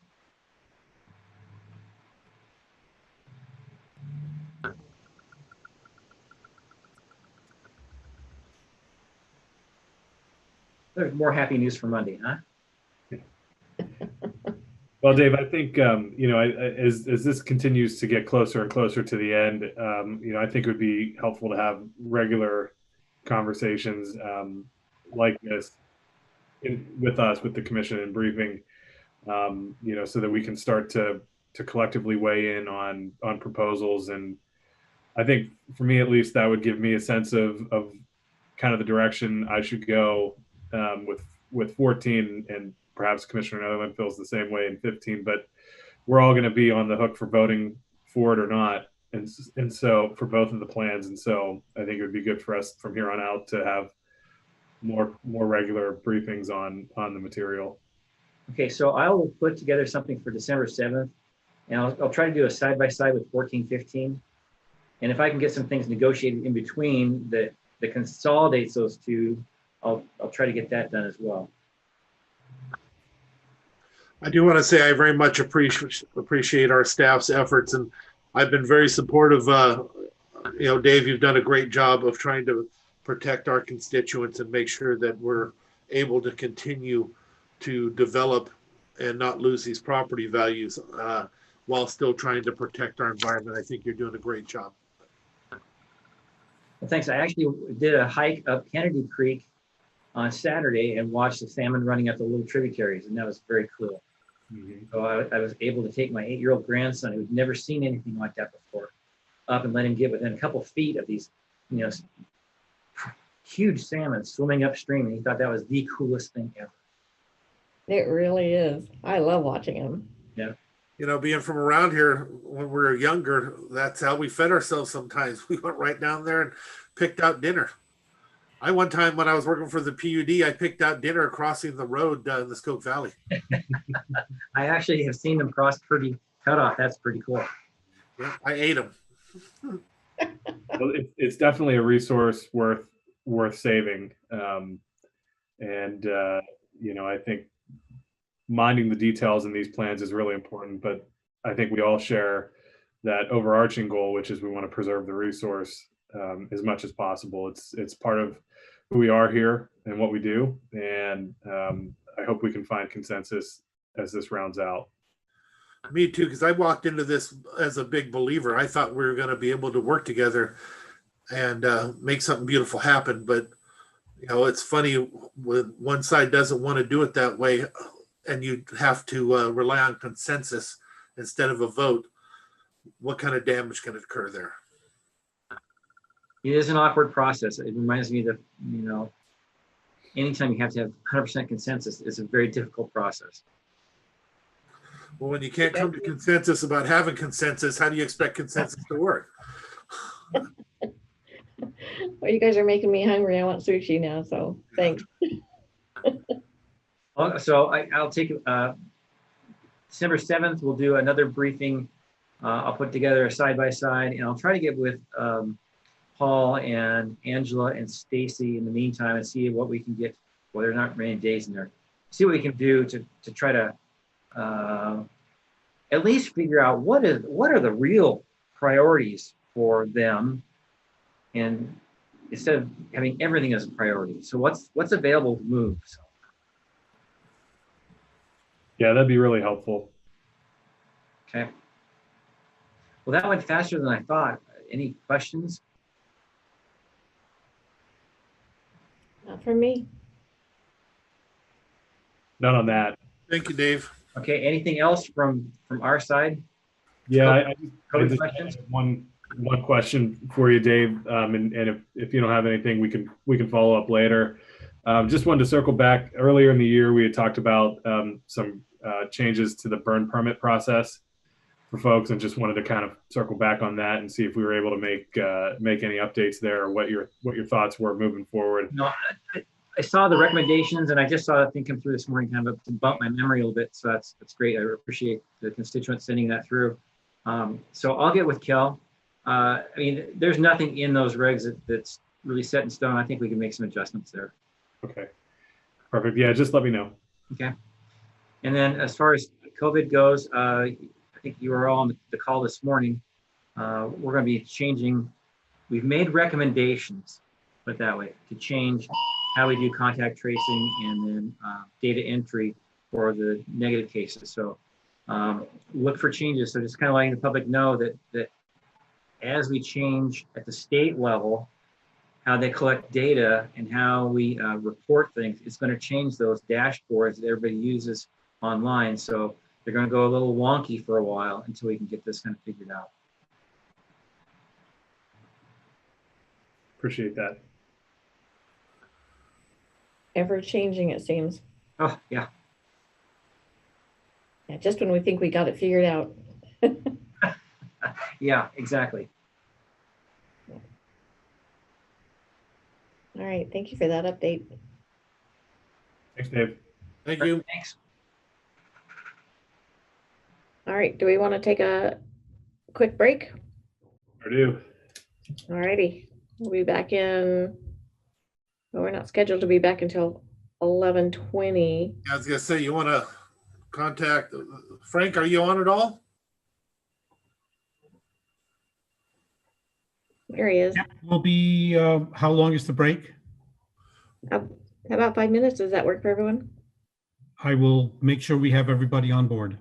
[SPEAKER 9] There's more happy news for Monday, huh?
[SPEAKER 4] Well, Dave, I think as this continues to get closer and closer to the end, I think it would be helpful to have regular conversations like this with us, with the commission and briefing, so that we can start to collectively weigh in on proposals. And I think for me, at least, that would give me a sense of kind of the direction I should go with 14, and perhaps Commissioner Netherland feels the same way in 15, but we're all going to be on the hook for voting for it or not. And so for both of the plans. And so I think it would be good for us from here on out to have more regular briefings on the material.
[SPEAKER 9] Okay, so I will put together something for December 7th, and I'll try to do a side-by-side with 14, 15. And if I can get some things negotiated in between that consolidates those two, I'll try to get that done as well.
[SPEAKER 8] I do want to say I very much appreciate our staff's efforts, and I've been very supportive. Dave, you've done a great job of trying to protect our constituents and make sure that we're able to continue to develop and not lose these property values while still trying to protect our environment. I think you're doing a great job.
[SPEAKER 9] Well, thanks. I actually did a hike up Kennedy Creek on Saturday and watched the salmon running up the little tributaries, and that was very cool. Mm-hmm. So I was able to take my 8-year-old grandson, who'd never seen anything like that before, up and let him get within a couple feet of these, huge salmon swimming upstream, and he thought that was the coolest thing ever.
[SPEAKER 1] It really is. I love watching them.
[SPEAKER 9] Yeah.
[SPEAKER 8] Being from around here when we were younger, that's how we fed ourselves sometimes. We went right down there and picked out dinner. One time when I was working for the PUD, I picked out dinner crossing the road in the Skoke Valley.
[SPEAKER 9] I actually have seen them cross pretty cut off. That's pretty cool.
[SPEAKER 8] Yeah, I ate them.
[SPEAKER 4] Well, it's definitely a resource worth saving. I think minding the details in these plans is really important, but I think we all share that overarching goal, which is we want to preserve the resource as much as possible. It's part of who we are here and what we do. And I hope we can find consensus as this rounds out.
[SPEAKER 8] Me too, because I walked into this as a big believer. I thought we were going to be able to work together and make something beautiful happen. But, it's funny when one side doesn't want to do it that way, and you have to rely on consensus instead of a vote. What kind of damage can occur there?
[SPEAKER 9] It is an awkward process. It reminds me that, anytime you have to have 100% consensus, it's a very difficult process.
[SPEAKER 8] Well, when you can't come to consensus about having consensus, how do you expect consensus to work?
[SPEAKER 1] Well, you guys are making me hungry. I want sushi now, so thanks.
[SPEAKER 9] So I'll take December 7th. We'll do another briefing. I'll put together a side-by-side, and I'll try to get with Paul and Angela and Stacy in the meantime and see what we can get. Well, there's not many days in there. See what we can do to try to at least figure out what are the real priorities for them, and instead of having everything as a priority. So what's available to move. So.
[SPEAKER 4] Yeah, that'd be really helpful.
[SPEAKER 9] Okay. Well, that went faster than I thought. Any questions?
[SPEAKER 1] Not for me.
[SPEAKER 4] None on that.
[SPEAKER 8] Thank you, Dave.
[SPEAKER 9] Okay. Anything else from our side?
[SPEAKER 4] Yeah, I just
[SPEAKER 9] questions?
[SPEAKER 4] have one question for you, Dave. And if you don't have anything, we can follow up later. Just wanted to circle back. Earlier in the year, we had talked about some changes to the burn permit process for folks, and just wanted to kind of circle back on that and see if we were able to make any updates there, or what your thoughts were moving forward.
[SPEAKER 9] No, I saw the recommendations, and I just saw that thing come through this morning, kind of to bump my memory a little bit. So that's great. I appreciate the constituents sending that through. So I'll get with Kel. There's nothing in those regs that's really set in stone. I think we can make some adjustments there.
[SPEAKER 4] Okay, perfect. Yeah, just let me know.
[SPEAKER 9] Okay. And then as far as COVID goes, I think you were all on the call this morning. We're going to be changing. We've made recommendations, put it that way, to change how we do contact tracing, and then data entry for the negative cases. So look for changes. So just kind of letting the public know that as we change at the state level, how they collect data and how we report things, it's going to change those dashboards that everybody uses online. So they're going to go a little wonky for a while until we can get this kind of figured out.
[SPEAKER 4] Appreciate that.
[SPEAKER 1] Ever changing, it seems.
[SPEAKER 9] Oh, yeah.
[SPEAKER 1] Yeah, just when we think we got it figured out.
[SPEAKER 9] Yeah, exactly.
[SPEAKER 1] All right, thank you for that update.
[SPEAKER 4] Thanks, Dave.
[SPEAKER 8] Thank you.
[SPEAKER 9] Thanks.
[SPEAKER 1] All right, do we want to take a quick break?
[SPEAKER 4] I do.
[SPEAKER 1] All righty, we'll be back in, well, we're not scheduled to be back until 11:20.
[SPEAKER 8] I was gonna say, you want to contact Frank? Are you on at all?
[SPEAKER 1] There he is.
[SPEAKER 6] Will be, how long is the break?
[SPEAKER 1] How about 5 minutes? Does that work for everyone?
[SPEAKER 6] I will make sure we have everybody on board.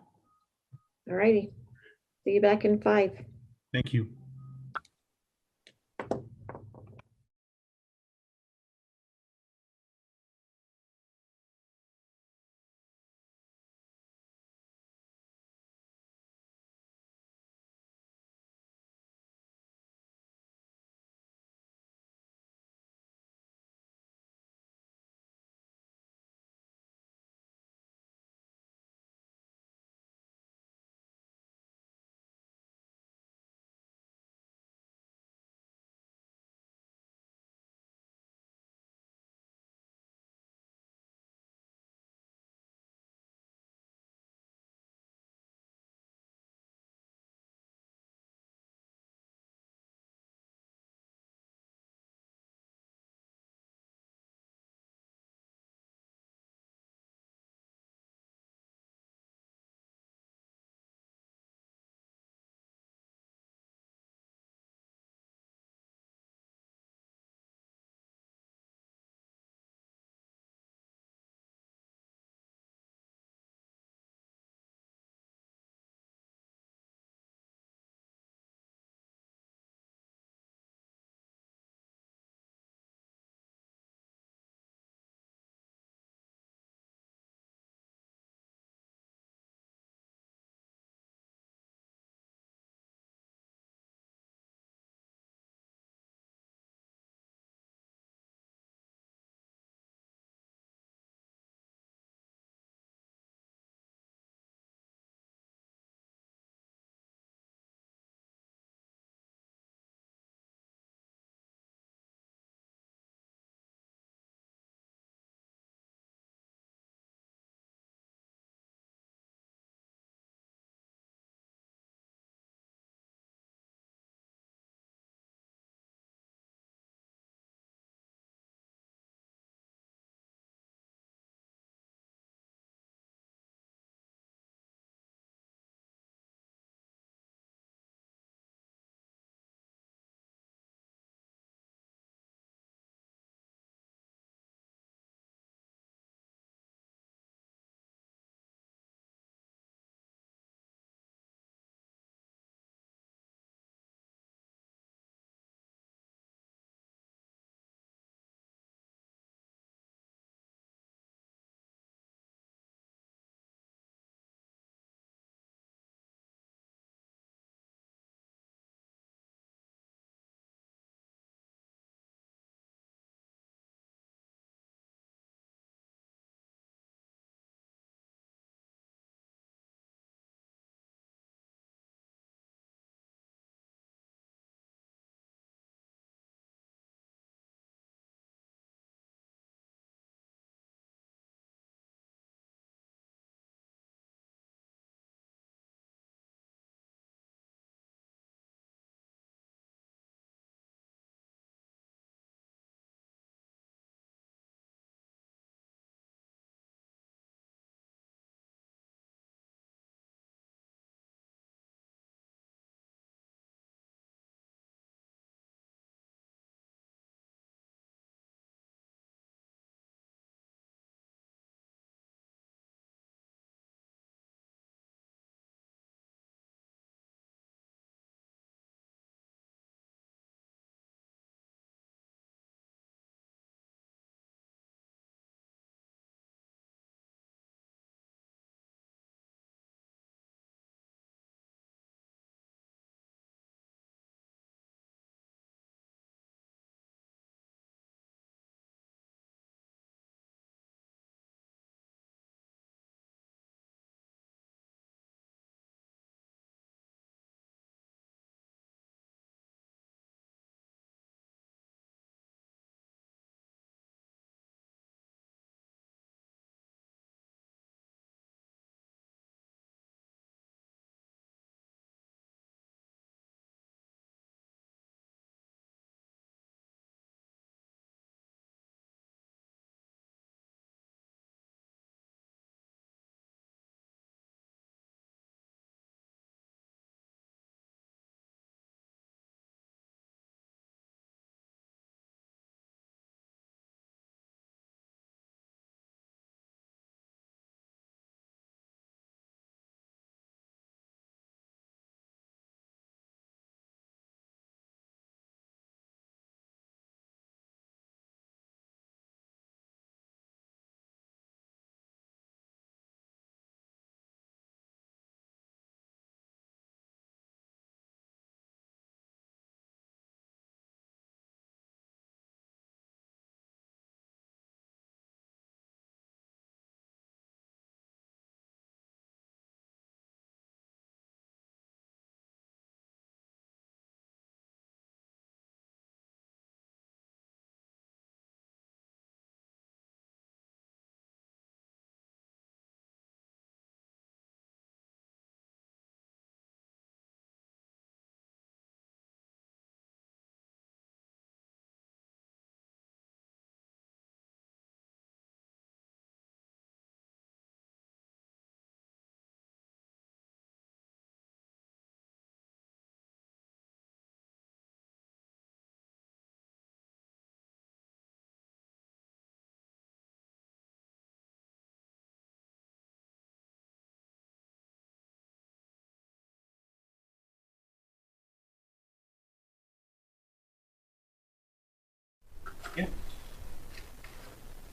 [SPEAKER 1] All righty, see you back in 5.
[SPEAKER 6] Thank you.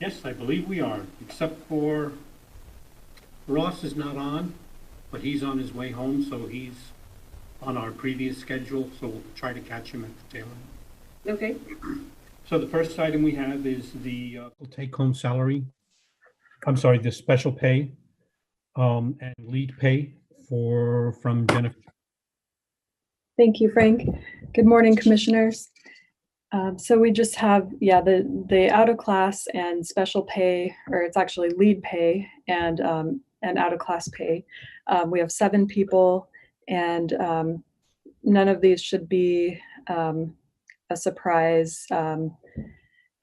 [SPEAKER 6] Yes, I believe we are, except for Ross is not on, but he's on his way home, so he's on our previous schedule, so we'll try to catch him at the tail end.
[SPEAKER 1] Okay.
[SPEAKER 6] So the first item we have is the take-home salary. I'm sorry, the special pay and lead pay from Jennifer.
[SPEAKER 12] Thank you, Frank. Good morning, commissioners. So we just have, the out of class and special pay, or it's actually lead pay and out of class pay. We have 7 people, and none of these should be a surprise.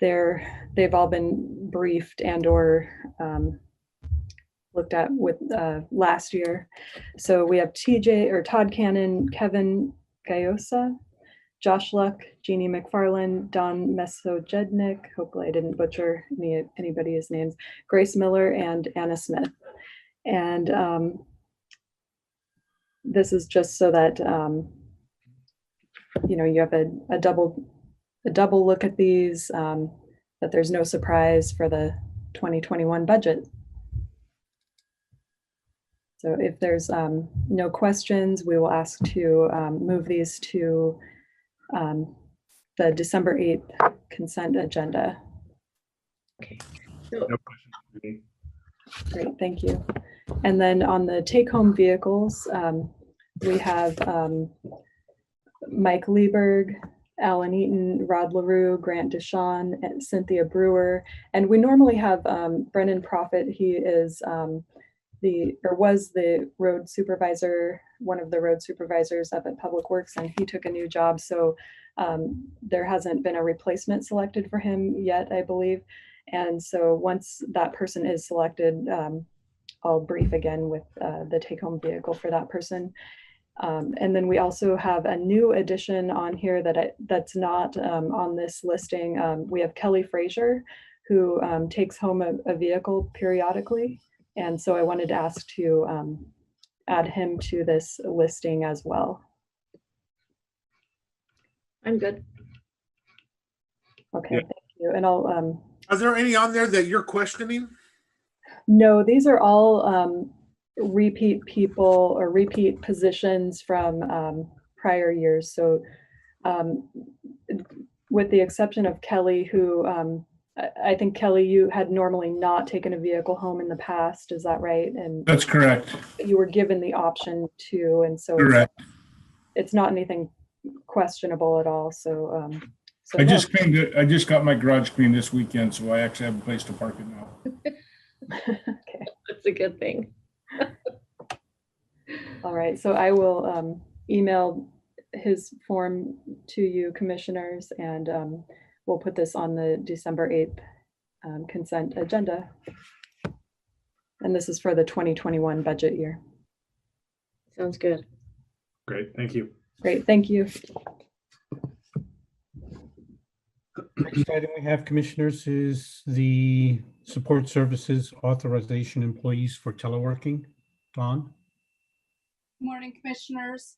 [SPEAKER 12] They've all been briefed and or looked at with last year. So we have Todd Cannon, Kevin Gayosa, Josh Luck, Jeannie McFarland, Don Mesojednik, hopefully I didn't butcher anybody's names, Grace Miller, and Anna Smith. And this is just so that you have a double look at these, that there's no surprise for the 2021 budget. So if there's no questions, we will ask to move these to the December 8th consent agenda.
[SPEAKER 1] Okay.
[SPEAKER 4] No questions for me.
[SPEAKER 12] Great, thank you. And then on the take-home vehicles, we have Mike Lieberg, Alan Eaton, Rod LaRue, Grant Deshawn, and Cynthia Brewer. And we normally have Brennan Profit. He is was the road supervisor, one of the road supervisors up at Public Works, and he took a new job. So there hasn't been a replacement selected for him yet, I believe. And so once that person is selected, I'll brief again with the take-home vehicle for that person. And then we also have a new addition on here that's not on this listing. We have Kelly Frazier, who takes home a vehicle periodically. And so I wanted to ask to add him to this listing as well.
[SPEAKER 1] I'm good.
[SPEAKER 12] Okay,
[SPEAKER 4] Yeah.
[SPEAKER 12] thank you. And I'll
[SPEAKER 8] Are there any on there that you're questioning?
[SPEAKER 12] no, these are all repeat people or repeat positions from prior years. So with the exception of Kelly, who I think, Kelly, you had normally not taken a vehicle home in the past. Is that right? And
[SPEAKER 13] That's correct.
[SPEAKER 12] you were given the option to, and so
[SPEAKER 13] Correct.
[SPEAKER 12] it's not anything questionable at all. So,
[SPEAKER 13] I just got my garage cleaned this weekend, so I actually have a place to park it now.
[SPEAKER 12] Okay.
[SPEAKER 1] That's a good thing.
[SPEAKER 12] All right. So I will email his form to you, commissioners, and we'll put this on the December 8th consent agenda. And this is for the 2021 budget year.
[SPEAKER 1] Sounds good.
[SPEAKER 4] Great, thank you.
[SPEAKER 12] Great, thank you.
[SPEAKER 6] Next item we have, commissioners, is the support services authorization employees for teleworking. Dawn?
[SPEAKER 14] Morning, commissioners.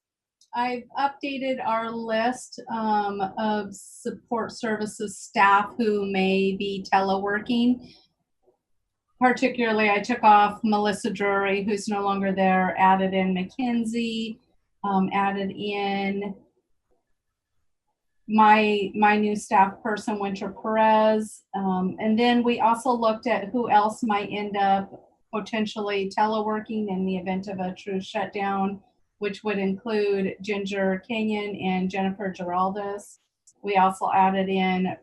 [SPEAKER 14] I've updated our list of support services staff who may be teleworking. Particularly, I took off Melissa Drury, who's no longer there, added in Mackenzie, added in my new staff person, Winter Perez. And then we also looked at who else might end up potentially teleworking in the event of a true shutdown, which would include Ginger Kenyon and Jennifer Giraldez. We also added in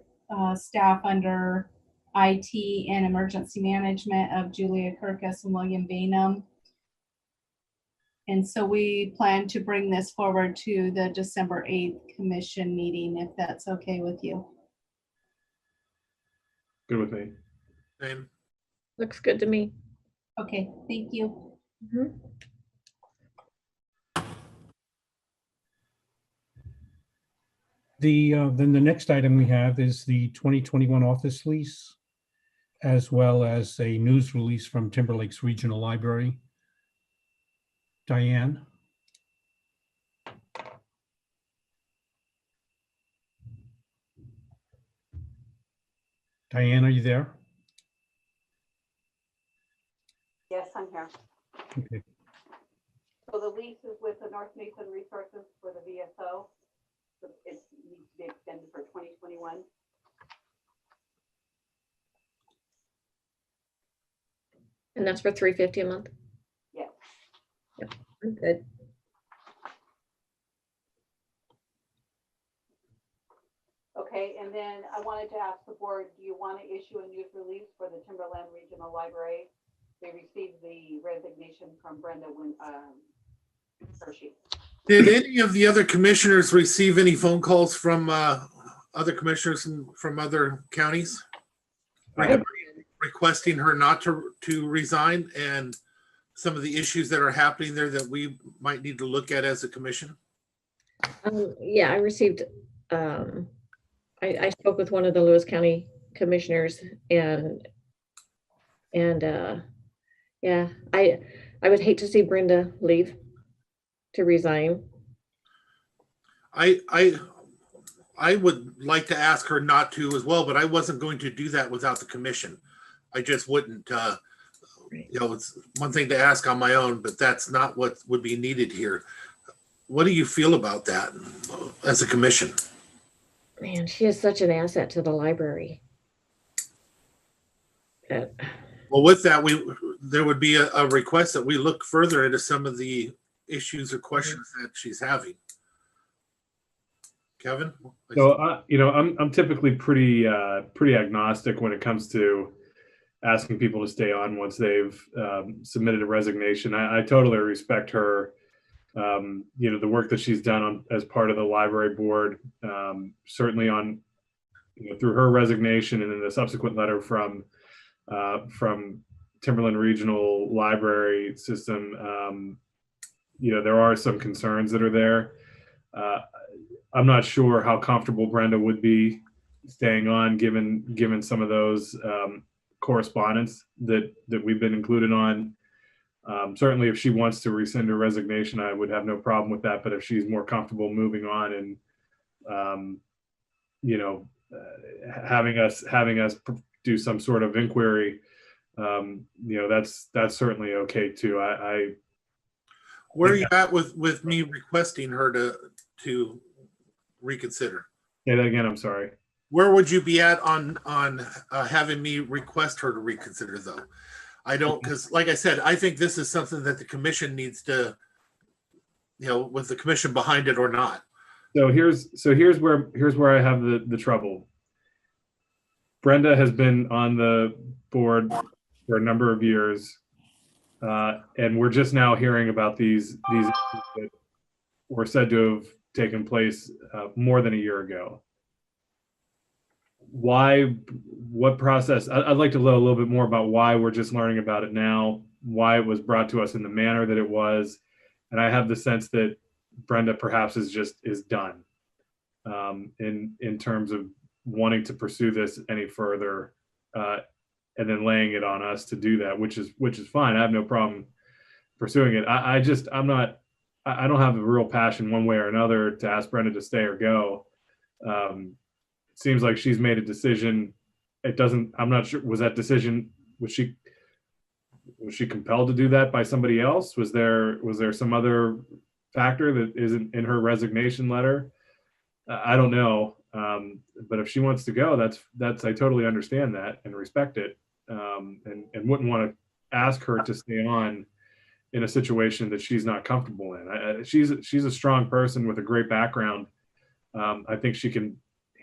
[SPEAKER 14] staff under IT and emergency management of Julia Kirkus and William Bainham. And so we plan to bring this forward to the December 8th commission meeting, if that's okay with you.
[SPEAKER 4] Good with me.
[SPEAKER 8] Same.
[SPEAKER 1] Looks good to me.
[SPEAKER 14] Okay, thank you.
[SPEAKER 1] Mhm.
[SPEAKER 6] Then the next item we have is the 2021 office lease, as well as a news release from Timberlake's Regional Library. Diane? Diane, are you there?
[SPEAKER 11] Yes, I'm here.
[SPEAKER 6] Okay.
[SPEAKER 11] So the lease is with the North Mason Resources for the VSO. So it needs to be extended for 2021.
[SPEAKER 1] And that's for $350 a month.
[SPEAKER 11] Yes.
[SPEAKER 1] Yep, I'm good.
[SPEAKER 11] Okay, and then I wanted to ask the board, do you want to issue a news release for the Timberland Regional Library? They received the resignation from Brenda Hershey.
[SPEAKER 8] Did any of the other commissioners receive any phone calls from other commissioners from other counties? Requesting her not to resign and some of the issues that are happening there that we might need to look at as a commission?
[SPEAKER 1] Yeah, I received, I spoke with one of the Lewis County commissioners and yeah, I would hate to see Brenda leave to resign.
[SPEAKER 8] I would like to ask her not to as well, but I wasn't going to do that without the commission. I just wouldn't, it's one thing to ask on my own, but that's not what would be needed here. What do you feel about that as a commission?
[SPEAKER 1] Man, she is such an asset to the library.
[SPEAKER 8] Well, with that, there would be a request that we look further into some of the issues or questions that she's having. Kevin?
[SPEAKER 4] So, I'm typically pretty agnostic when it comes to asking people to stay on once they've submitted a resignation. I totally respect her, the work that she's done as part of the library board, certainly on, through her resignation and then the subsequent letter from Timberland Regional Library System. There are some concerns that are there. I'm not sure how comfortable Brenda would be staying on given some of those correspondence that we've been included on. Certainly if she wants to rescind her resignation, I would have no problem with that. But if she's more comfortable moving on and, having us do some sort of inquiry, that's certainly okay too.
[SPEAKER 8] Where are you at with me requesting her to reconsider?
[SPEAKER 4] Say that again, I'm sorry.
[SPEAKER 8] Where would you be at on having me request her to reconsider though? I don't, because like I said, I think this is something that the commission needs to, with the commission behind it or not.
[SPEAKER 4] So here's where I have the trouble. Brenda has been on the board for a number of years, and we're just now hearing about these issues that were said to have taken place more than a year ago. What process? I'd like to know a little bit more about why we're just learning about it now, why it was brought to us in the manner that it was. And I have the sense that Brenda perhaps is done in terms of wanting to pursue this any further, and then laying it on us to do that, which is fine. I have no problem pursuing it. I don't have a real passion one way or another to ask Brenda to stay or go. Seems like she's made a decision. I'm not sure, was she compelled to do that by somebody else? Was there some other factor that isn't in her resignation letter? I don't know. But if she wants to go, that's I totally understand that and respect it. And wouldn't want to ask her to stay on in a situation that she's not comfortable in. She's a strong person with a great background. I think she can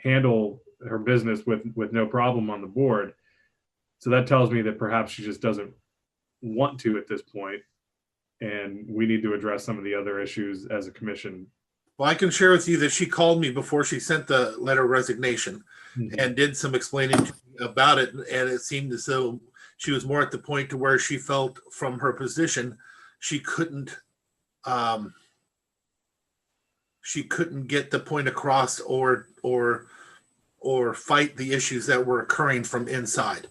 [SPEAKER 4] handle her business with no problem on the board. So that tells me that perhaps she just doesn't want to at this point, and we need to address some of the other issues as a commission.
[SPEAKER 8] Well, I can share with you that she called me before she sent the letter of resignation and did some explaining to me about it, and it seemed as though she was more at the point to where she felt from her position she couldn't get the point across or fight the issues that were occurring from inside.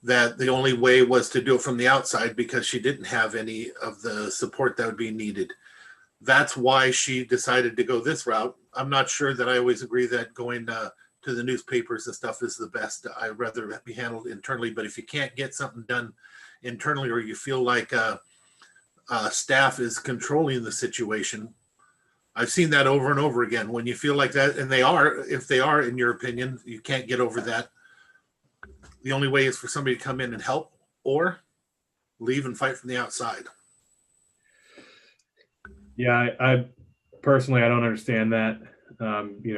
[SPEAKER 8] That the only way was to do it from the outside because she didn't have any of the support that would be needed. That's why she decided to go this route. I'm not sure that I always agree that going to the newspapers and stuff is the best. I'd rather be handled internally, but if you can't get something done internally, or you feel like staff is controlling the situation. I've seen that over and over again. When you feel like that, and if they are, in your opinion, you can't get over that. The only way is for somebody to come in and help, or leave and fight from the outside.
[SPEAKER 4] Yeah, I personally, I don't understand that.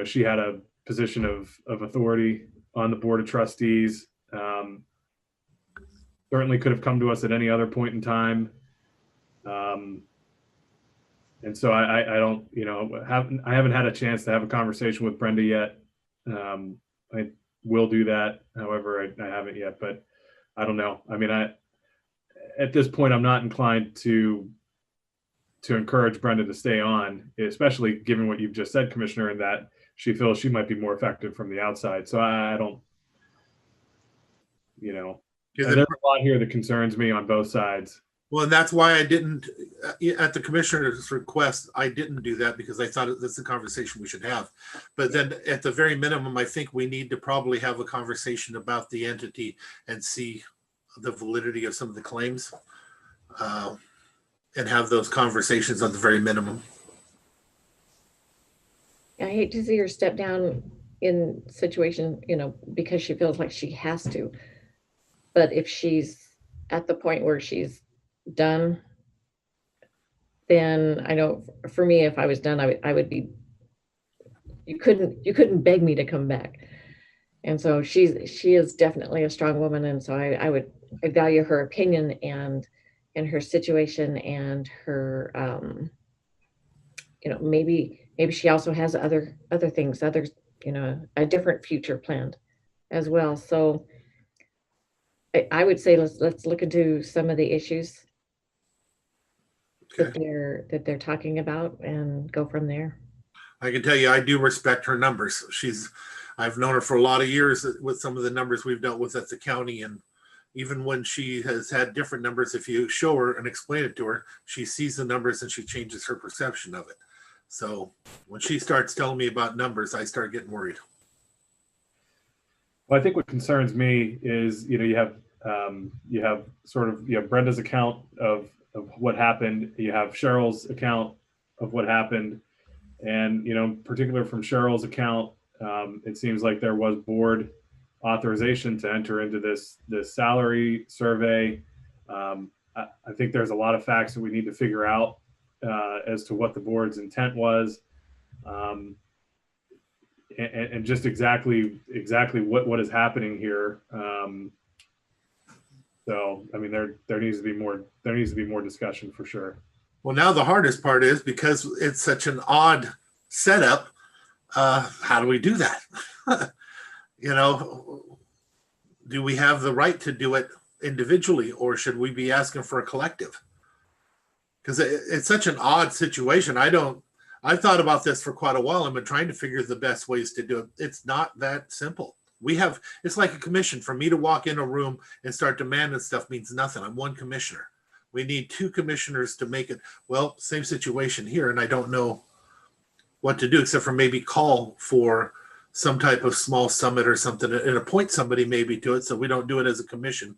[SPEAKER 4] She had a position of authority on the board of trustees. Certainly could have come to us at any other point in time. And so I don't, I haven't had a chance to have a conversation with Brenda yet. I will do that. However, I haven't yet, but I don't know. I mean, at this point, I'm not inclined to encourage Brenda to stay on, especially given what you've just said, Commissioner, and that she feels she might be more effective from the outside. So I don't, there's a lot here that concerns me on both sides.
[SPEAKER 8] Well, and that's why I didn't, at the commissioner's request, I didn't do that, because I thought that's a conversation we should have. But then at the very minimum, I think we need to probably have a conversation about the entity and see the validity of some of the claims, and have those conversations at the very minimum.
[SPEAKER 1] I hate to see her step down in situation, because she feels like she has to. But if she's at the point where she's done, then I know for me, if I was done, I would be, you couldn't beg me to come back. And so she is definitely a strong woman. And so I value her opinion and her situation and her, maybe she also has other things, a different future planned as well. So I would say let's look into some of the issues that they're talking about and go from there.
[SPEAKER 8] I can tell you, I do respect her numbers. I've known her for a lot of years with some of the numbers we've dealt with at the county. And even when she has had different numbers, if you show her and explain it to her, she sees the numbers and she changes her perception of it. So when she starts telling me about numbers, I start getting worried.
[SPEAKER 4] Well, I think what concerns me is, you have Brenda's account of what happened. You have Cheryl's account of what happened. And, in particular from Cheryl's account, it seems like there was board authorization to enter into this salary survey. I think there's a lot of facts that we need to figure out as to what the board's intent was, and just exactly what is happening here. So, I mean, there needs to be more discussion for sure.
[SPEAKER 8] Well, now the hardest part is, because it's such an odd setup, how do we do that? Do we have the right to do it individually, or should we be asking for a collective? Because it's such an odd situation. I've thought about this for quite a while. I've been trying to figure the best ways to do it. It's not that simple. It's like a commission. For me to walk in a room and start demanding stuff means nothing. I'm one commissioner. We need two commissioners to make it. Well, same situation here, and I don't know what to do except for maybe call for some type of small summit or something and appoint somebody maybe to it, so we don't do it as a commission,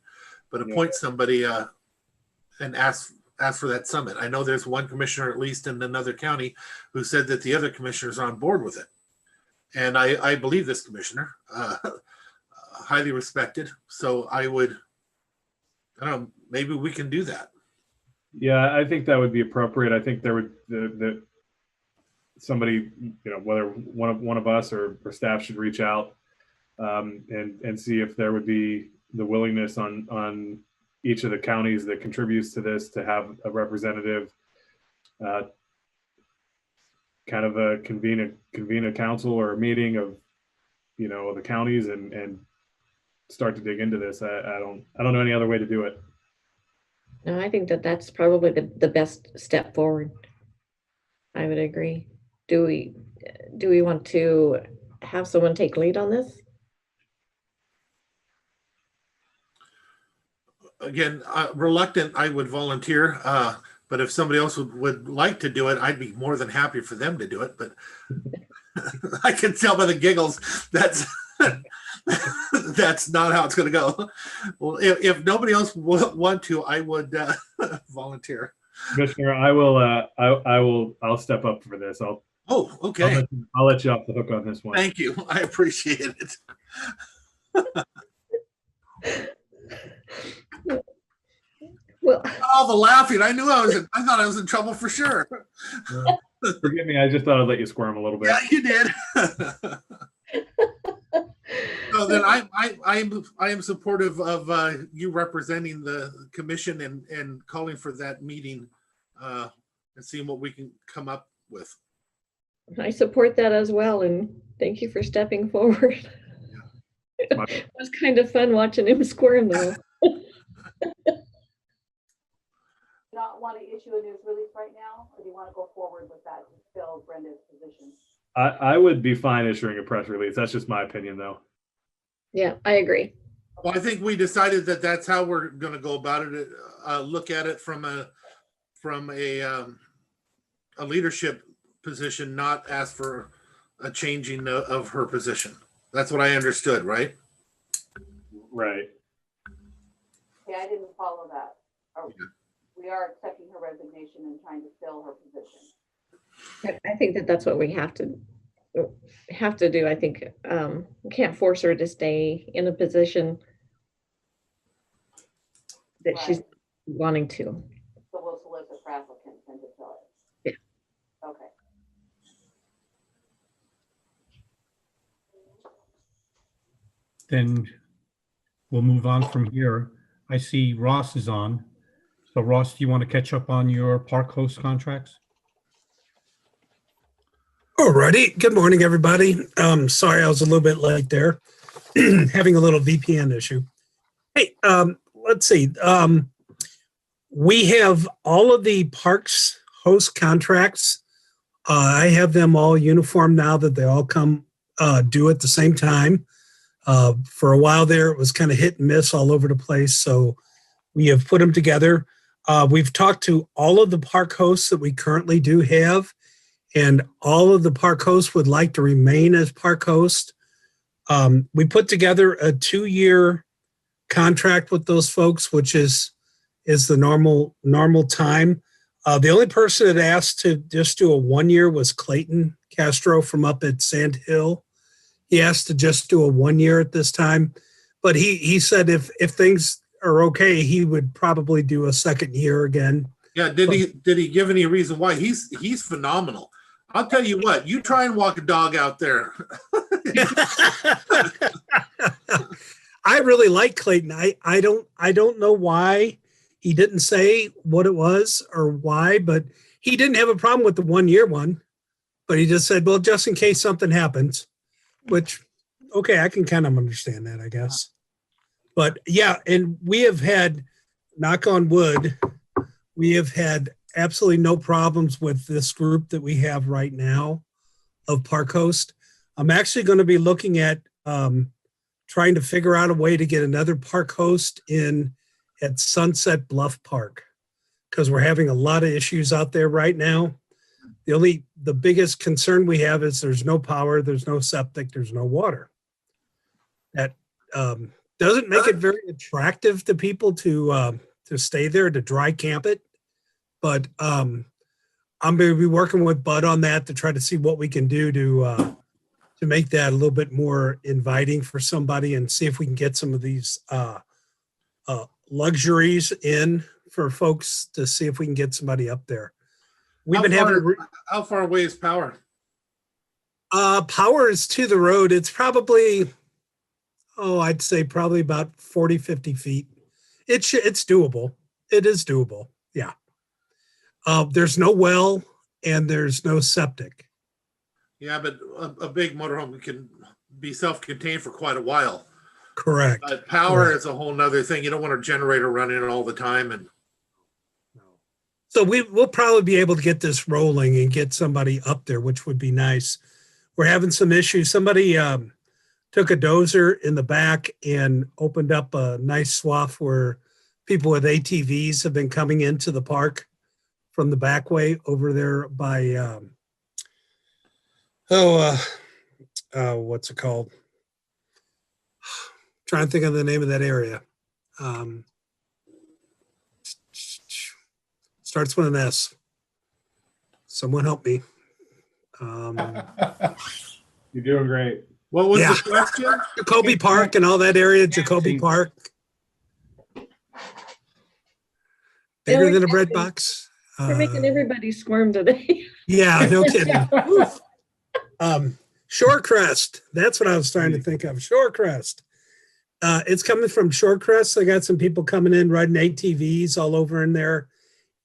[SPEAKER 8] but appoint somebody and ask for that summit. I know there's one commissioner, at least in another county, who said that the other commissioners are on board with it. And I believe this commissioner, highly respected. So I don't know, maybe we can do that.
[SPEAKER 4] Yeah, I think that would be appropriate. I think there would, somebody, whether one of us or staff should reach out and see if there would be the willingness on each of the counties that contributes to this to have a representative kind of convene a council or a meeting of the counties and start to dig into this. I don't know any other way to do it.
[SPEAKER 1] No, I think that's probably the best step forward. I would agree. Do we want to have someone take lead on this?
[SPEAKER 8] Again, reluctant, I would volunteer. But if somebody else would like to do it, I'd be more than happy for them to do it. But I can tell by the giggles That's not how it's going to go. Well, if nobody else want to, I would volunteer.
[SPEAKER 4] Commissioner, I'll step up for this.
[SPEAKER 8] Oh, okay.
[SPEAKER 4] I'll let you off the hook on this one.
[SPEAKER 8] Thank you. I appreciate it.
[SPEAKER 1] Well,
[SPEAKER 8] all the laughing. I thought I was in trouble for sure.
[SPEAKER 4] Forgive me. I just thought I'd let you squirm a little bit.
[SPEAKER 8] Yeah, you did. So then I am supportive of you representing the commission and calling for that meeting and seeing what we can come up with.
[SPEAKER 1] I support that as well, and thank you for stepping forward. Yeah. It was kind of fun watching him squirm, though.
[SPEAKER 11] Not want to issue a news release right now, or do you want to go forward with that to fill Brenda's position?
[SPEAKER 4] I would be fine issuing a press release. That's just my opinion, though.
[SPEAKER 1] Yeah, I agree.
[SPEAKER 8] Well, I think we decided that that's how we're going to go about it. Look at it from a leadership position, not ask for a changing of her position. That's what I understood, right?
[SPEAKER 4] Right.
[SPEAKER 11] Yeah, I didn't follow that. We are accepting her resignation and trying to fill her position.
[SPEAKER 1] I think that that's what we have to do. I think we can't force her to stay in a position that she's wanting to.
[SPEAKER 11] So we'll solicit for applicants and to fill it.
[SPEAKER 1] Yeah.
[SPEAKER 11] Okay.
[SPEAKER 6] Then we'll move on from here. I see Ross is on. So Ross, do you want to catch up on your park host contracts?
[SPEAKER 15] Alrighty. Good morning, everybody. Sorry I was a little bit late there. Having a little VPN issue. Hey, let's see. We have all of the parks host contracts. I have them all uniform now that they all come due at the same time. For a while there, it was kind of hit and miss all over the place. So we have put them together. We've talked to all of the park hosts that we currently do have, and all of the park hosts would like to remain as park host. We put together a 2-year contract with those folks, which is the normal time. The only person that asked to just do a 1-year was Clayton Castro from up at Sand Hill. He asked to just do a 1-year at this time, but he said if things are okay, he would probably do a 2nd year again.
[SPEAKER 8] Yeah, did he give any reason why? He's phenomenal. I'll tell you what, you try and walk a dog out there.
[SPEAKER 15] I really like Clayton. I don't know why he didn't say what it was or why, but he didn't have a problem with the 1-year one. But he just said, well, just in case something happens, which, okay, I can kind of understand that, I guess. But yeah, and we have had, knock on wood, we have had absolutely no problems with this group that we have right now of park host. I'm actually going to be looking at trying to figure out a way to get another park host in at Sunset Bluff Park, because we're having a lot of issues out there right now. The biggest concern we have is there's no power, there's no septic, there's no water. That doesn't make it very attractive to people to stay there, to dry camp it. But I'm going to be working with Bud on that to try to see what we can do to make that a little bit more inviting for somebody, and see if we can get some of these luxuries in for folks, to see if we can get somebody up there.
[SPEAKER 8] How far away is power?
[SPEAKER 15] Power is to the road. It's probably, I'd say probably about 40, 50 feet. It's doable. It is doable. Yeah. There's no well and there's no septic.
[SPEAKER 8] Yeah, but a big motorhome can be self-contained for quite a while.
[SPEAKER 15] Correct.
[SPEAKER 8] But power is a whole nother thing. You don't want a generator running all the time. And
[SPEAKER 15] so we'll probably be able to get this rolling and get somebody up there, which would be nice. We're having some issues. Somebody took a dozer in the back and opened up a nice swath where people with ATVs have been coming into the park from the back way over there by, what's it called? Trying to think of the name of that area. Starts with an S. Someone help me.
[SPEAKER 4] You're doing great.
[SPEAKER 8] What was
[SPEAKER 15] Yeah.
[SPEAKER 8] the question?
[SPEAKER 15] Jacoby Park and all that area, Jacoby Park. Bigger than a bread box.
[SPEAKER 1] We're making everybody squirm today.
[SPEAKER 15] Yeah, no kidding. Shorecrest. That's what I was trying to think of. Shorecrest. It's coming from Shorecrest. I got some people coming in riding ATVs all over in there.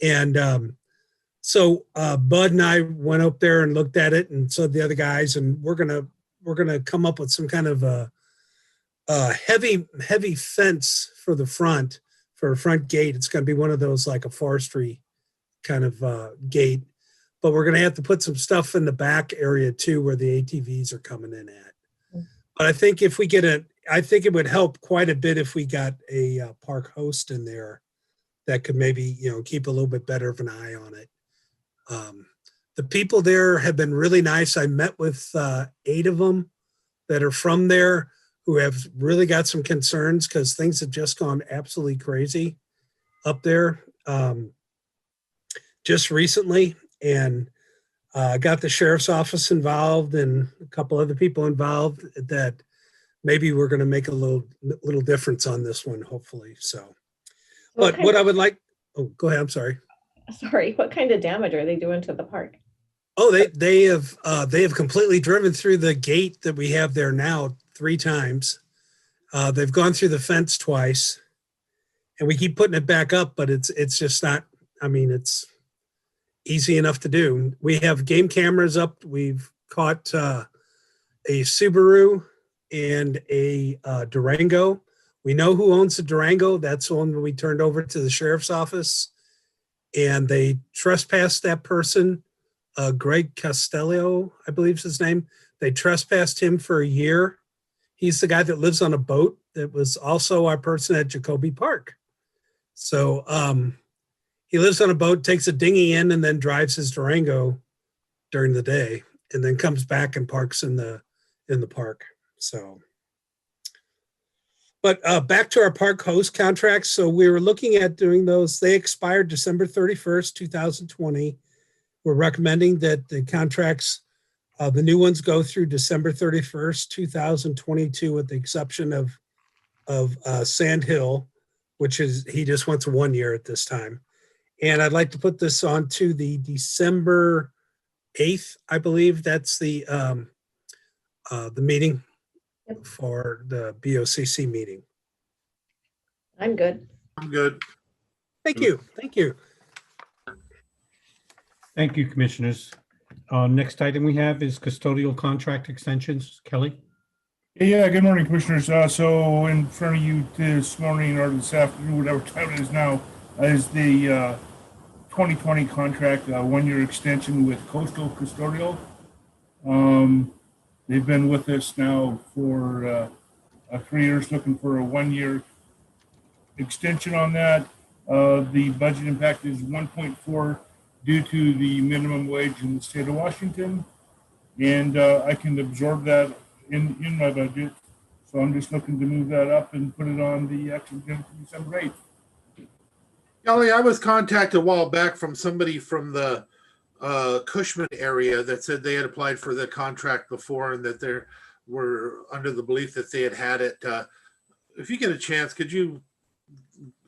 [SPEAKER 15] And so Bud and I went up there and looked at it, and so the other guys, and we're gonna come up with some kind of a heavy fence for the front, for a front gate. It's gonna be one of those like a forestry kind of gate, but we're gonna have to put some stuff in the back area too, where the ATVs are coming in at. But I think if we get I think it would help quite a bit if we got a park host in there that could maybe, keep a little bit better of an eye on it. The people there have been really nice. I met with 8 of them that are from there who have really got some concerns because things have just gone absolutely crazy up there just recently. And got the sheriff's office involved and a couple other people involved that maybe we're going to make a little difference on this one, hopefully. So, but what I would like, go ahead. I'm sorry.
[SPEAKER 1] Sorry, what kind of damage are they doing to the park?
[SPEAKER 15] Oh, they have completely driven through the gate that we have there now 3 times. They've gone through the fence twice, and we keep putting it back up, but it's just not. I mean, it's easy enough to do. We have game cameras up. We've caught a Subaru and a Durango. We know who owns the Durango. That's the one that we turned over to the sheriff's office, and they trespassed that person. Greg Castello, I believe is his name. They trespassed him for a year. He's the guy that lives on a boat that was also our person at Jacoby Park. So he lives on a boat, takes a dinghy in, and then drives his Durango during the day, and then comes back and parks in the park. So, but back to our park host contracts. So we were looking at doing those. They expired December 31st, 2020. We're recommending that the contracts, the new ones go through December 31st, 2022, with the exception of Sand Hill, which is, he just wants 1 year at this time. And I'd like to put this on to the December 8th, I believe. That's the meeting for the BOCC meeting.
[SPEAKER 1] I'm good.
[SPEAKER 8] I'm good.
[SPEAKER 15] Thank you. Thank you.
[SPEAKER 6] Thank you, commissioners. Next item we have is custodial contract extensions. Kelly?
[SPEAKER 13] Yeah, good morning, commissioners. So in front of you this morning or this afternoon, whatever time it is now, is the 2020 contract, 1-year extension with Coastal Custodial. They've been with us now for 3 years, looking for a 1-year extension on that. The budget impact is 1.4 due to the minimum wage in the state of Washington. And I can absorb that in my budget. So I'm just looking to move that up and put it on the action agenda for December 8th.
[SPEAKER 8] Kelly, I was contacted a while back from somebody from the Cushman area that said they had applied for the contract before and that they were under the belief that they had it. If you get a chance, could you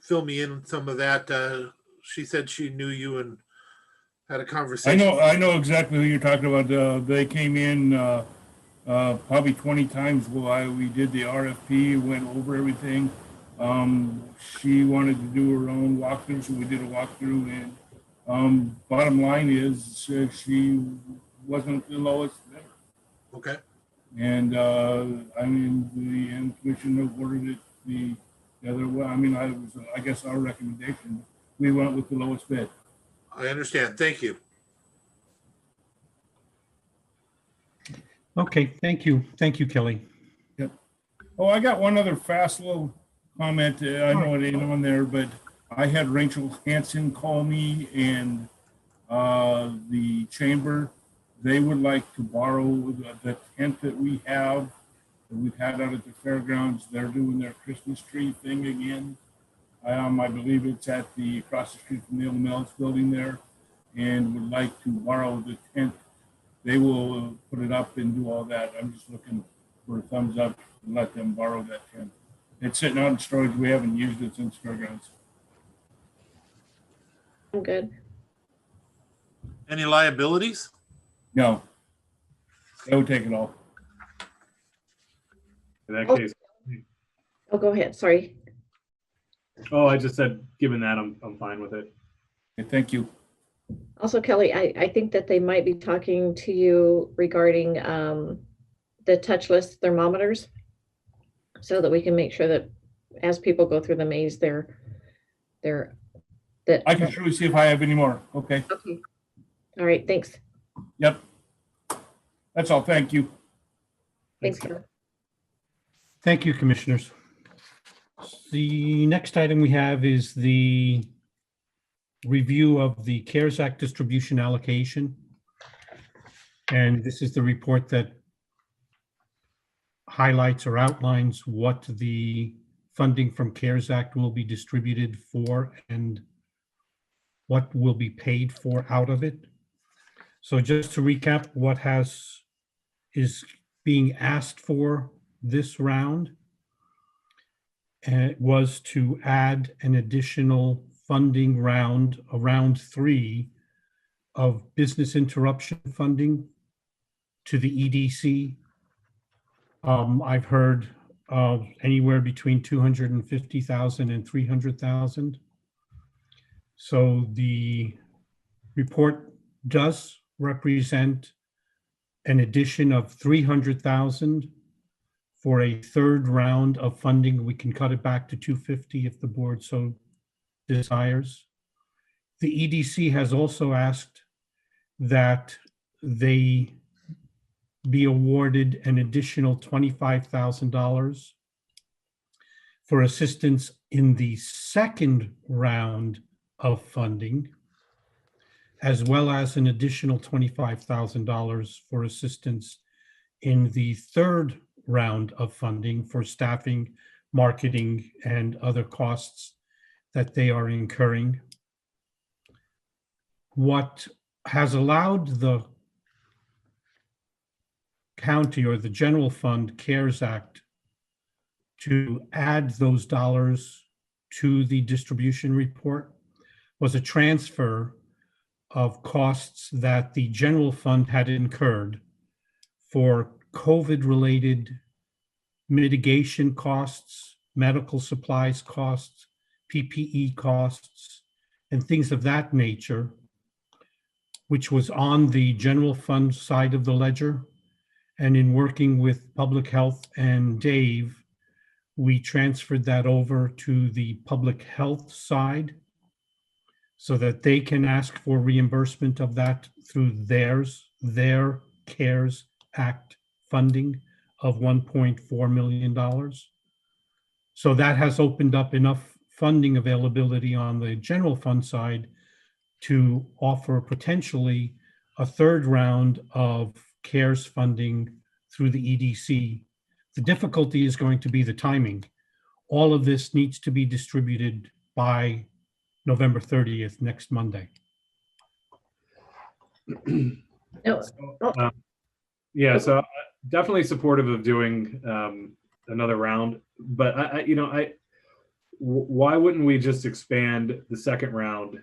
[SPEAKER 8] fill me in on some of that? She said she knew you and had a conversation.
[SPEAKER 13] I know exactly who you're talking about. They came in probably 20 times while we did the RFP, went over everything. She wanted to do her own walkthrough, so we did a walkthrough. And bottom line is she wasn't the lowest bidder.
[SPEAKER 8] Okay.
[SPEAKER 13] And I mean, the end commission awarded it the other way. I mean, I guess our recommendation, we went with the lowest bid.
[SPEAKER 8] I understand. Thank you.
[SPEAKER 6] Okay, thank you. Thank you, Kelly.
[SPEAKER 13] Yep. Oh, I got one other fast little comment. I know it ain't on there, but I had Rachel Hansen call me and the chamber. They would like to borrow the tent that we have that we've had out at the fairgrounds. They're doing their Christmas tree thing again. I believe it's at the across the street from the old Mel's building there, and would like to borrow the tent. They will put it up and do all that. I'm just looking for a thumbs up and let them borrow that tent. It's sitting out in storage. We haven't used it since fairgrounds.
[SPEAKER 1] I'm good.
[SPEAKER 8] Any liabilities?
[SPEAKER 13] No, they would take it all.
[SPEAKER 4] In that
[SPEAKER 1] Oh.
[SPEAKER 4] case,
[SPEAKER 1] Oh, go ahead. Sorry.
[SPEAKER 4] oh, I just said, given that, I'm fine with it.
[SPEAKER 13] Okay, thank you.
[SPEAKER 1] Also, Kelly, I think that they might be talking to you regarding the touchless thermometers, so that we can make sure that as people go through the maze, they're that.
[SPEAKER 13] I can surely see if I have any more. Okay.
[SPEAKER 1] Okay. All right. Thanks.
[SPEAKER 13] Yep. That's all. Thank you.
[SPEAKER 1] Thanks, Kelly.
[SPEAKER 6] Thank you, commissioners. The next item we have is the review of the CARES Act distribution allocation. And this is the report that highlights or outlines what the funding from CARES Act will be distributed for and what will be paid for out of it. So just to recap, what is being asked for this round was to add an additional funding round, a round 3 of business interruption funding to the EDC. I've heard anywhere between 250,000 and 300,000. So the report does represent an addition of 300,000 for a third round of funding. We can cut it back to 250 if the board so desires. The EDC has also asked that they be awarded an additional $25,000 for assistance in the second round of funding, as well as an additional $25,000 for assistance in the third round of funding for staffing, marketing, and other costs that they are incurring. What has allowed the county or the general fund CARES Act to add those dollars to the distribution report was a transfer of costs that the general fund had incurred for COVID-related mitigation costs, medical supplies costs, PPE costs, and things of that nature, which was on the general fund side of the ledger. And in working with public health and Dave, we transferred that over to the public health side so that they can ask for reimbursement of that through their CARES Act funding of $1.4 million. So that has opened up enough funding availability on the general fund side to offer potentially a third round of CARES funding through the EDC. The difficulty is going to be the timing. All of this needs to be distributed by November 30th, next Monday.
[SPEAKER 4] Yeah, so definitely supportive of doing another round, but why wouldn't we just expand the second round?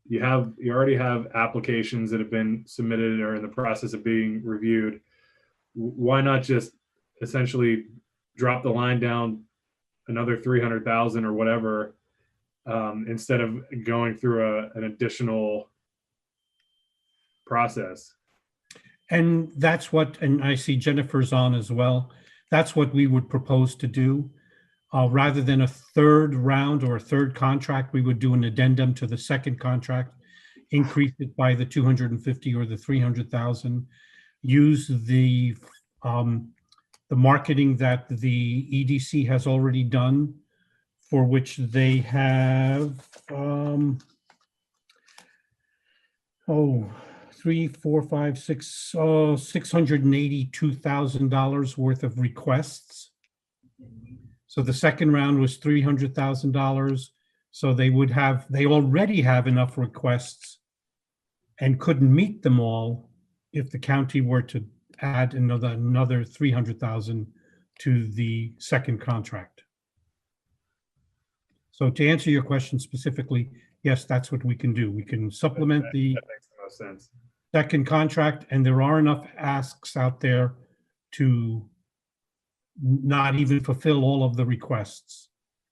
[SPEAKER 4] You already have applications that have been submitted or in the process of being reviewed. Why not just essentially drop the line down another 300,000 or whatever, instead of going through an additional process?
[SPEAKER 6] And that's what, and I see Jennifer's on as well. That's what we would propose to do. Rather than a third round or a third contract, we would do an addendum to the second contract, increase it by the 250 or the 300,000, use the marketing that the EDC has already done, for which they have, $682,000 worth of requests. So the second round was $300,000. So they already have enough requests and couldn't meet them all if the county were to add another 300,000 to the second contract. So to answer your question specifically, yes, that's what we can do. We can supplement the
[SPEAKER 4] That makes the most sense.
[SPEAKER 6] second contract, and there are enough asks out there to not even fulfill all of the requests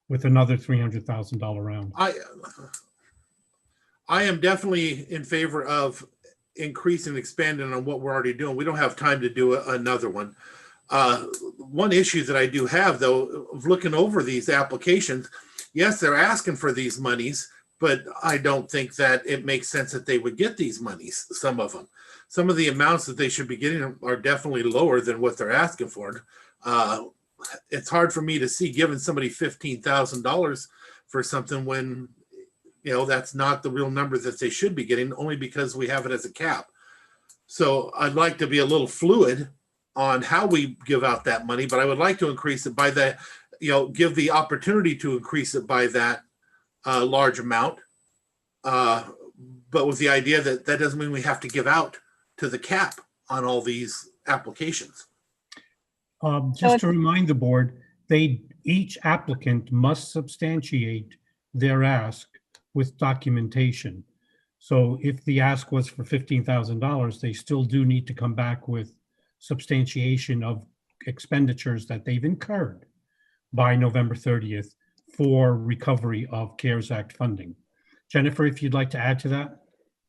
[SPEAKER 6] with another $300,000 round.
[SPEAKER 8] I am definitely in favor of increasing and expanding on what we're already doing. We don't have time to do another one. One issue that I do have, though, of looking over these applications, yes, they're asking for these monies, but I don't think that it makes sense that they would get these monies, some of them. Some of the amounts that they should be getting are definitely lower than what they're asking for. It's hard for me to see giving somebody $15,000 for something when, you know, that's not the real number that they should be getting, only because we have it as a cap. So I'd like to be a little fluid on how we give out that money, but I would like to increase it by that, you know, give the opportunity to increase it by that large amount. But with the idea that that doesn't mean we have to give out to the cap on all these applications.
[SPEAKER 6] Just to remind the board, each applicant must substantiate their ask with documentation. So if the ask was for $15,000, they still do need to come back with substantiation of expenditures that they've incurred by November 30th for recovery of CARES Act funding. Jennifer, if you'd like to add to that.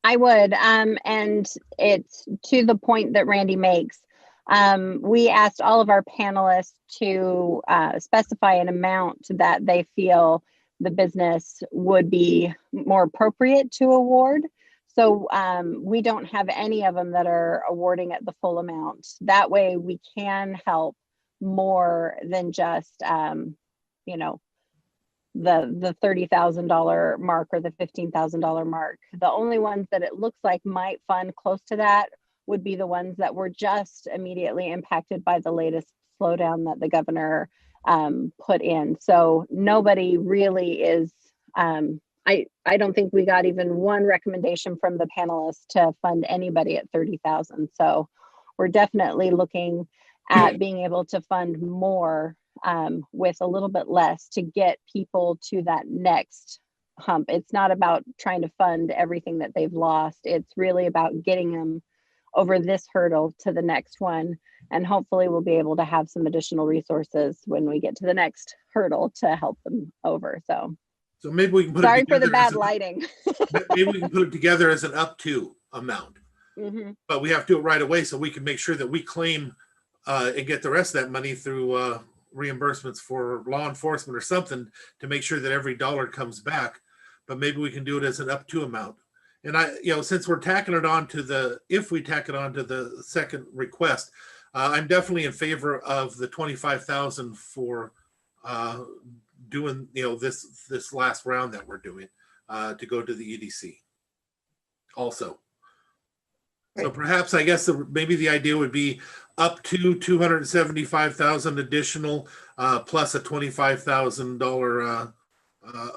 [SPEAKER 16] I would, and it's to the point that Randy makes. We asked all of our panelists to specify an amount that they feel the business would be more appropriate to award. So we don't have any of them that are awarding at the full amount. That way we can help more than just, you know, the $30,000 mark or the $15,000 mark. The only ones that it looks like might fund close to that would be the ones that were just immediately impacted by the latest slowdown that the governor put in. So nobody really is, I don't think we got even one recommendation from the panelists to fund anybody at 30,000. So we're definitely looking at being able to fund more with a little bit less to get people to that next hump. It's not about trying to fund everything that they've lost. It's really about getting them over this hurdle to the next one. And hopefully we'll be able to have some additional resources when we get to the next hurdle to help them over. So
[SPEAKER 8] maybe we can put
[SPEAKER 16] sorry
[SPEAKER 8] it
[SPEAKER 16] for the
[SPEAKER 8] together
[SPEAKER 16] bad lighting.
[SPEAKER 8] maybe we can put it together as an up to amount.
[SPEAKER 16] Mm-hmm.
[SPEAKER 8] But we have to do it right away so we can make sure that we claim and get the rest of that money through reimbursements for law enforcement or something to make sure that every dollar comes back. But maybe we can do it as an up to amount. And since we're tacking it on to if we tack it on to the second request, I'm definitely in favor of the 25,000 for doing, this last round that we're doing to go to the EDC also. So perhaps, I guess maybe the idea would be up to 275,000 additional plus a $25,000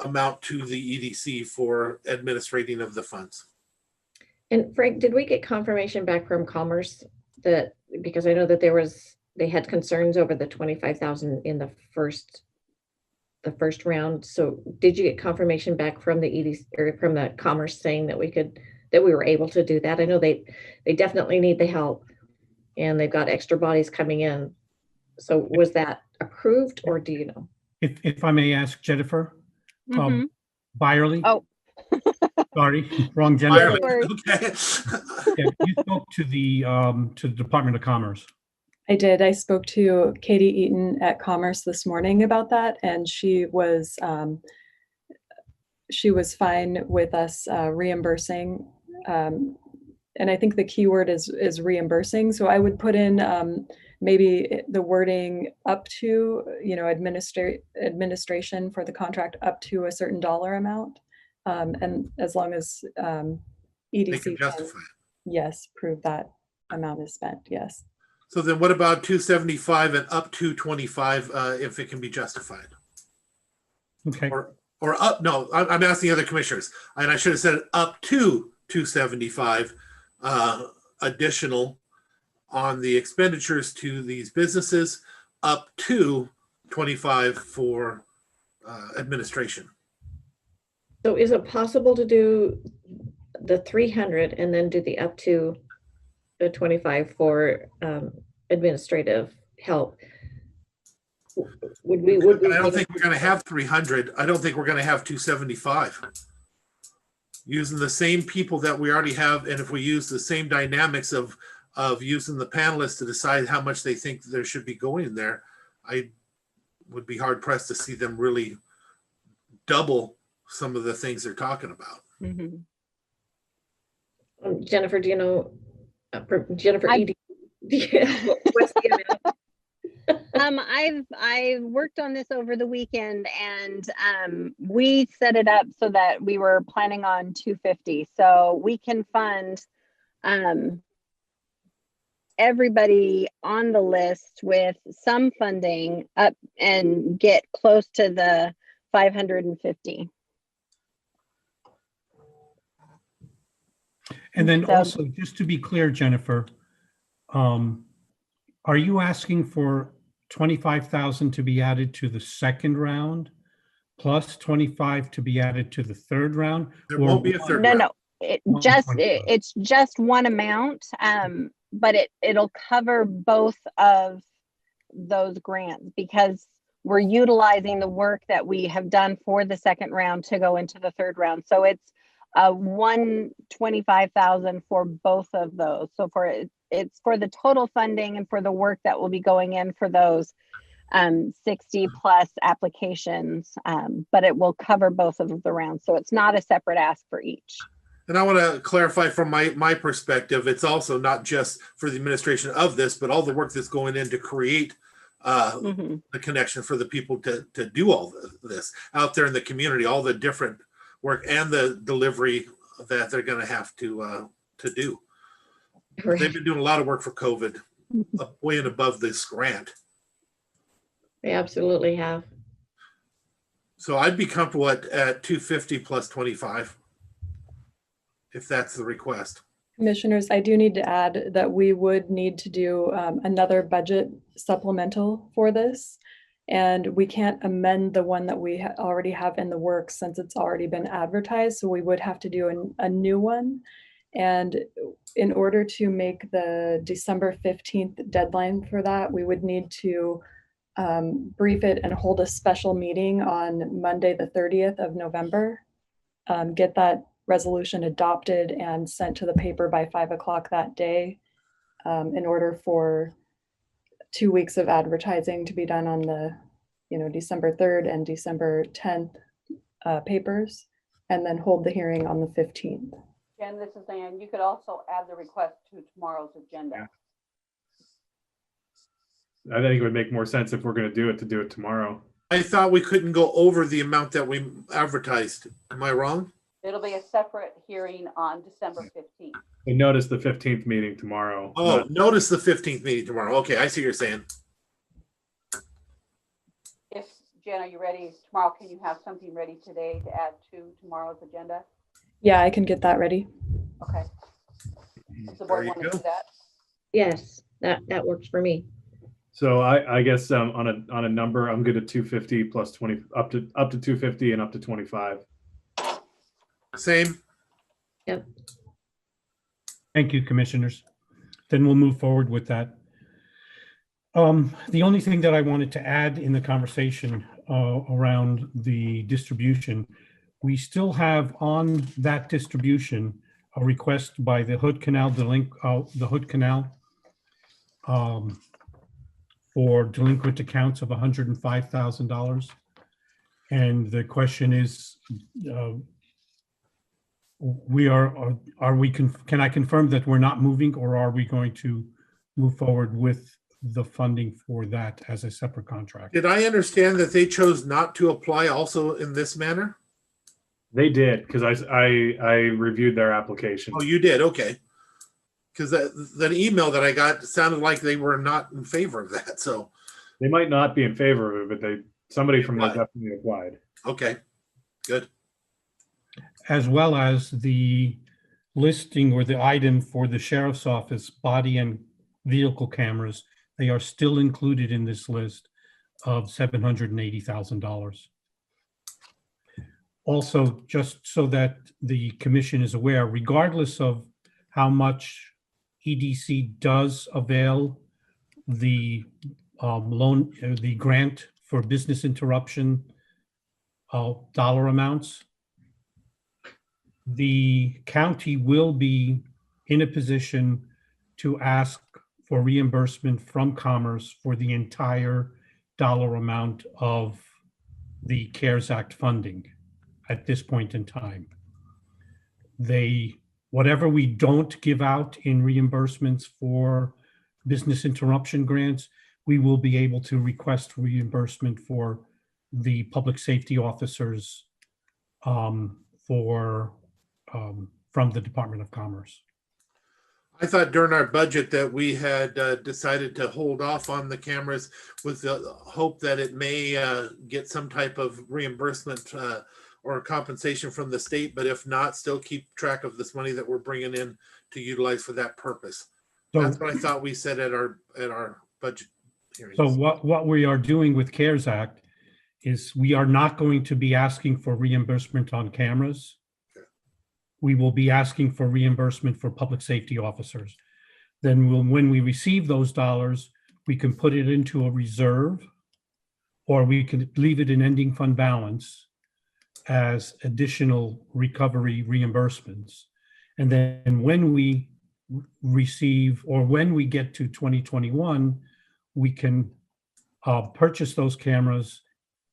[SPEAKER 8] amount to the EDC for administrating of the funds.
[SPEAKER 1] And Frank, did we get confirmation back from Commerce that, because I know that they had concerns over the 25,000 in the first round. So did you get confirmation back from the EDC or from the Commerce saying that we were able to do that? I know they definitely need the help and they've got extra bodies coming in. So was that approved, or do you know?
[SPEAKER 6] If I may ask, Jennifer,
[SPEAKER 16] Mm-hmm.
[SPEAKER 6] Byerly.
[SPEAKER 16] Oh,
[SPEAKER 6] sorry, wrong Jennifer.
[SPEAKER 8] Okay.
[SPEAKER 6] Yeah, you spoke to the Department of Commerce.
[SPEAKER 12] I did. I spoke to Katie Eaton at Commerce this morning about that, and she was fine with us reimbursing. And I think the key word is reimbursing. So I would put in maybe the wording up to, administration for the contract up to a certain dollar amount. And as long as EDC
[SPEAKER 8] they can justify it.
[SPEAKER 12] yes, prove that amount is spent, yes.
[SPEAKER 8] So then what about 275 and up to 25 if it can be justified?
[SPEAKER 6] Okay.
[SPEAKER 8] Or up, no, I'm asking other commissioners. And I should have said up to 275 additional on the expenditures to these businesses, up to 25 for administration.
[SPEAKER 1] So is it possible to do the 300 and then do the up to the 25 for administrative help? Would we
[SPEAKER 8] I don't think we're going to have 300. I don't think we're going to have 275. Using the same people that we already have, and if we use the same dynamics of using the panelists to decide how much they think there should be going there, I would be hard pressed to see them really double some of the things they're talking about.
[SPEAKER 16] Mm-hmm.
[SPEAKER 1] Jennifer, do you know, Jennifer, what's the amount?
[SPEAKER 16] I've worked on this over the weekend, and we set it up so that we were planning on 250. So we can fund everybody on the list with some funding up and get close to the 550.
[SPEAKER 6] And then also, just to be clear, Jennifer, are you asking for 25,000 to be added to the second round, plus 25 to be added to the third round?
[SPEAKER 8] There won't be a third round.
[SPEAKER 16] No, it's just one amount, but it'll cover both of those grants because we're utilizing the work that we have done for the second round to go into the third round. So it's 125,000 for both of those. So it's for the total funding and for the work that will be going in for those 60 plus applications, but it will cover both of the rounds. So it's not a separate ask for each.
[SPEAKER 8] And I want to clarify from my perspective, it's also not just for the administration of this, but all the work that's going in to create the connection for the people to do all this out there in the community, all the different work and the delivery that they're going to have to do. Right. They've been doing a lot of work for COVID, way and above this grant.
[SPEAKER 1] They absolutely have.
[SPEAKER 8] So I'd be comfortable at 250 plus 25, if that's the request.
[SPEAKER 12] Commissioners, I do need to add that we would need to do another budget supplemental for this. And we can't amend the one that we already have in the works since it's already been advertised. So we would have to do a new one. And in order to make the December 15th deadline for that, we would need to brief it and hold a special meeting on Monday, the 30th of November, get that resolution adopted and sent to the paper by 5 o'clock that day in order for 2 weeks of advertising to be done on the, December 3rd and December 10th papers, and then hold the hearing on the 15th.
[SPEAKER 11] Jen, this is Ann. You could also add the request to tomorrow's agenda.
[SPEAKER 4] I think it would make more sense if we're going to do it tomorrow.
[SPEAKER 8] I thought we couldn't go over the amount that we advertised. Am I wrong?
[SPEAKER 11] It'll be a separate hearing on December 15th.
[SPEAKER 4] And notice the 15th meeting tomorrow.
[SPEAKER 8] Oh, notice the 15th meeting tomorrow. Okay, I see what you're saying.
[SPEAKER 11] If, Jen, are you ready? Tomorrow, can you have something ready today to add to tomorrow's agenda?
[SPEAKER 12] Yeah, I can get that ready.
[SPEAKER 11] Okay. Does the board want to do that?
[SPEAKER 1] Yes, that works for me.
[SPEAKER 4] So I guess on a number, I'm good at 250 plus 20, up to 250 and up to 25.
[SPEAKER 8] Same.
[SPEAKER 1] Yep.
[SPEAKER 6] Thank you, commissioners. Then we'll move forward with that. The only thing that I wanted to add in the conversation around the distribution, we still have on that distribution a request by the Hood Canal for delinquent accounts of $105,000. And the question is, can I confirm that we're not moving, or are we going to move forward with the funding for that as a separate contract?
[SPEAKER 8] Did I understand that they chose not to apply also in this manner?
[SPEAKER 4] They did, because I reviewed their application.
[SPEAKER 8] Oh, you did? Okay. because that email that I got sounded like they were not in favor of that. So
[SPEAKER 4] They might not be in favor of it, but somebody from there definitely applied.
[SPEAKER 8] okay, good.
[SPEAKER 6] As well as the listing or the item for the sheriff's office body and vehicle cameras. They are still included in this list of $780,000. Also, just so that the commission is aware, regardless of how much EDC does avail the loan, the grant for business interruption dollar amounts, the county will be in a position to ask for reimbursement from Commerce for the entire dollar amount of the CARES Act funding at this point in time. Whatever we don't give out in reimbursements for business interruption grants, we will be able to request reimbursement for the public safety officers from the Department of Commerce.
[SPEAKER 8] I thought during our budget that we had decided to hold off on the cameras with the hope that it may get some type of reimbursement or compensation from the state, but if not, still keep track of this money that we're bringing in to utilize for that purpose. So that's what I thought we said at our budget hearings.
[SPEAKER 6] So what we are doing with CARES Act is we are not going to be asking for reimbursement on cameras. We will be asking for reimbursement for public safety officers. Then when we receive those dollars, we can put it into a reserve, or we can leave it in ending fund balance as additional recovery reimbursements. And then when we receive, or when we get to 2021, we can purchase those cameras.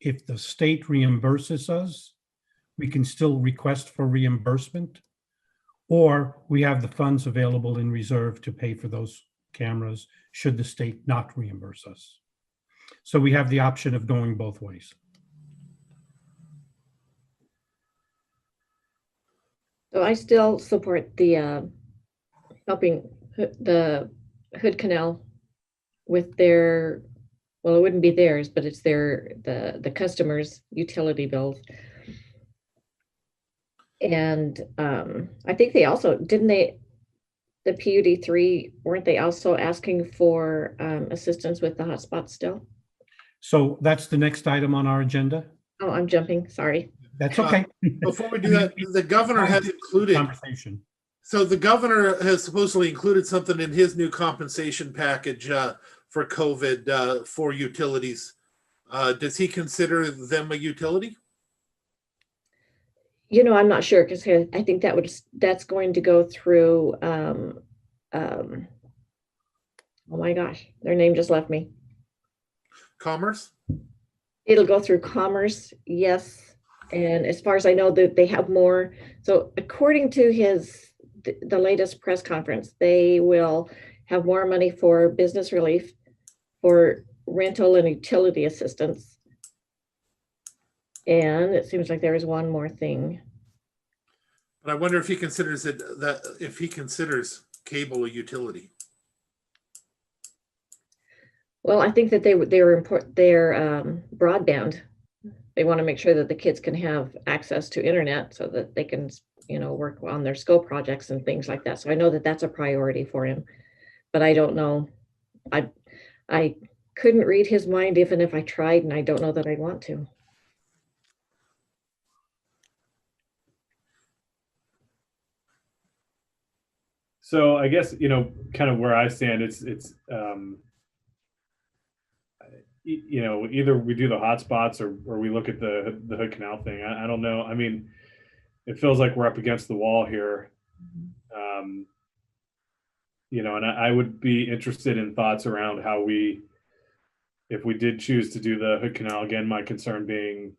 [SPEAKER 6] If the state reimburses us, we can still request for reimbursement, or we have the funds available in reserve to pay for those cameras should the state not reimburse us. So we have the option of going both ways.
[SPEAKER 1] So I still support the helping the Hood Canal with their, well, it wouldn't be theirs, but it's the customers' utility bills. And I think they also, the PUD3, weren't they also asking for assistance with the hotspots still?
[SPEAKER 6] So that's the next item on our agenda.
[SPEAKER 1] Oh, I'm jumping, sorry.
[SPEAKER 6] That's okay.
[SPEAKER 8] Before we do that, the governor has included
[SPEAKER 6] conversation.
[SPEAKER 8] So the governor has supposedly included something in his new compensation package for COVID for utilities. Does he consider them a utility?
[SPEAKER 1] You know, I'm not sure, because I think that's going to go through, oh my gosh, their name just left me.
[SPEAKER 8] Commerce?
[SPEAKER 1] It'll go through Commerce, yes. And as far as I know, that they have more. So according to the latest press conference, they will have more money for business relief, for rental and utility assistance. And it seems like there is one more thing.
[SPEAKER 8] But I wonder if he considers cable a utility.
[SPEAKER 1] Well, I think that they're important. Their broadband. They want to make sure that the kids can have access to internet so that they can, work on their school projects and things like that. So I know that that's a priority for him, but I don't know. I couldn't read his mind even if I tried, and I don't know that I want to.
[SPEAKER 4] So I guess, kind of where I stand, it's either we do the hotspots or we look at the Hood Canal thing. I don't know. I mean, it feels like we're up against the wall here. And I would be interested in thoughts around how if we did choose to do the Hood Canal, again, my concern being,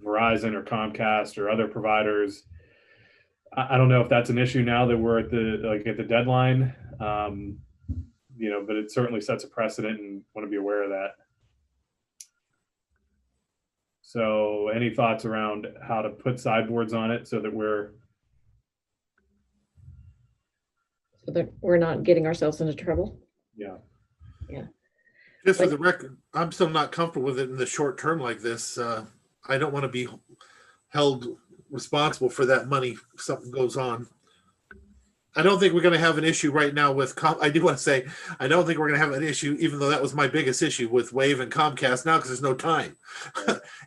[SPEAKER 4] Verizon or Comcast or other providers. I don't know if that's an issue now that we're at the deadline, but it certainly sets a precedent and want to be aware of that. So any thoughts around how to put sideboards on it so that we're
[SPEAKER 1] so that we're not getting ourselves into trouble.
[SPEAKER 4] Yeah.
[SPEAKER 1] Yeah.
[SPEAKER 8] Just for the record, I'm still not comfortable with it in the short term like this. I don't want to be held responsible for that money if something goes on. I don't think we're going to have an issue right now with I do want to say, I don't think we're going to have an issue, even though that was my biggest issue with Wave and Comcast now, because there's no time.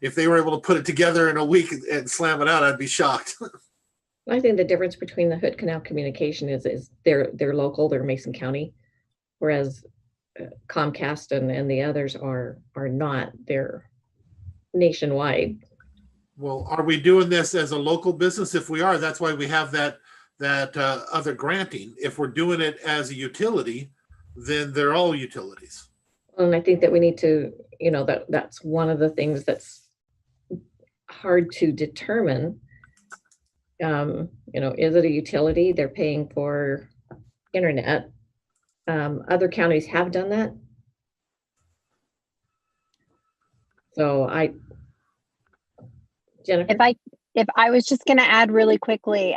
[SPEAKER 8] If they were able to put it together in a week and slam it out, I'd be shocked.
[SPEAKER 1] I think the difference between the Hood Canal Communication is they're local, they're Mason County, whereas Comcast and the others are not. They're nationwide.
[SPEAKER 8] Well, are we doing this as a local business? If we are, that's why we have that other granting. If we're doing it as a utility, then they're all utilities.
[SPEAKER 1] And I think that we need to, that's one of the things that's hard to determine. Is it a utility? They're paying for internet. Other counties have done that. So Jennifer?
[SPEAKER 16] If I was just going to add really quickly,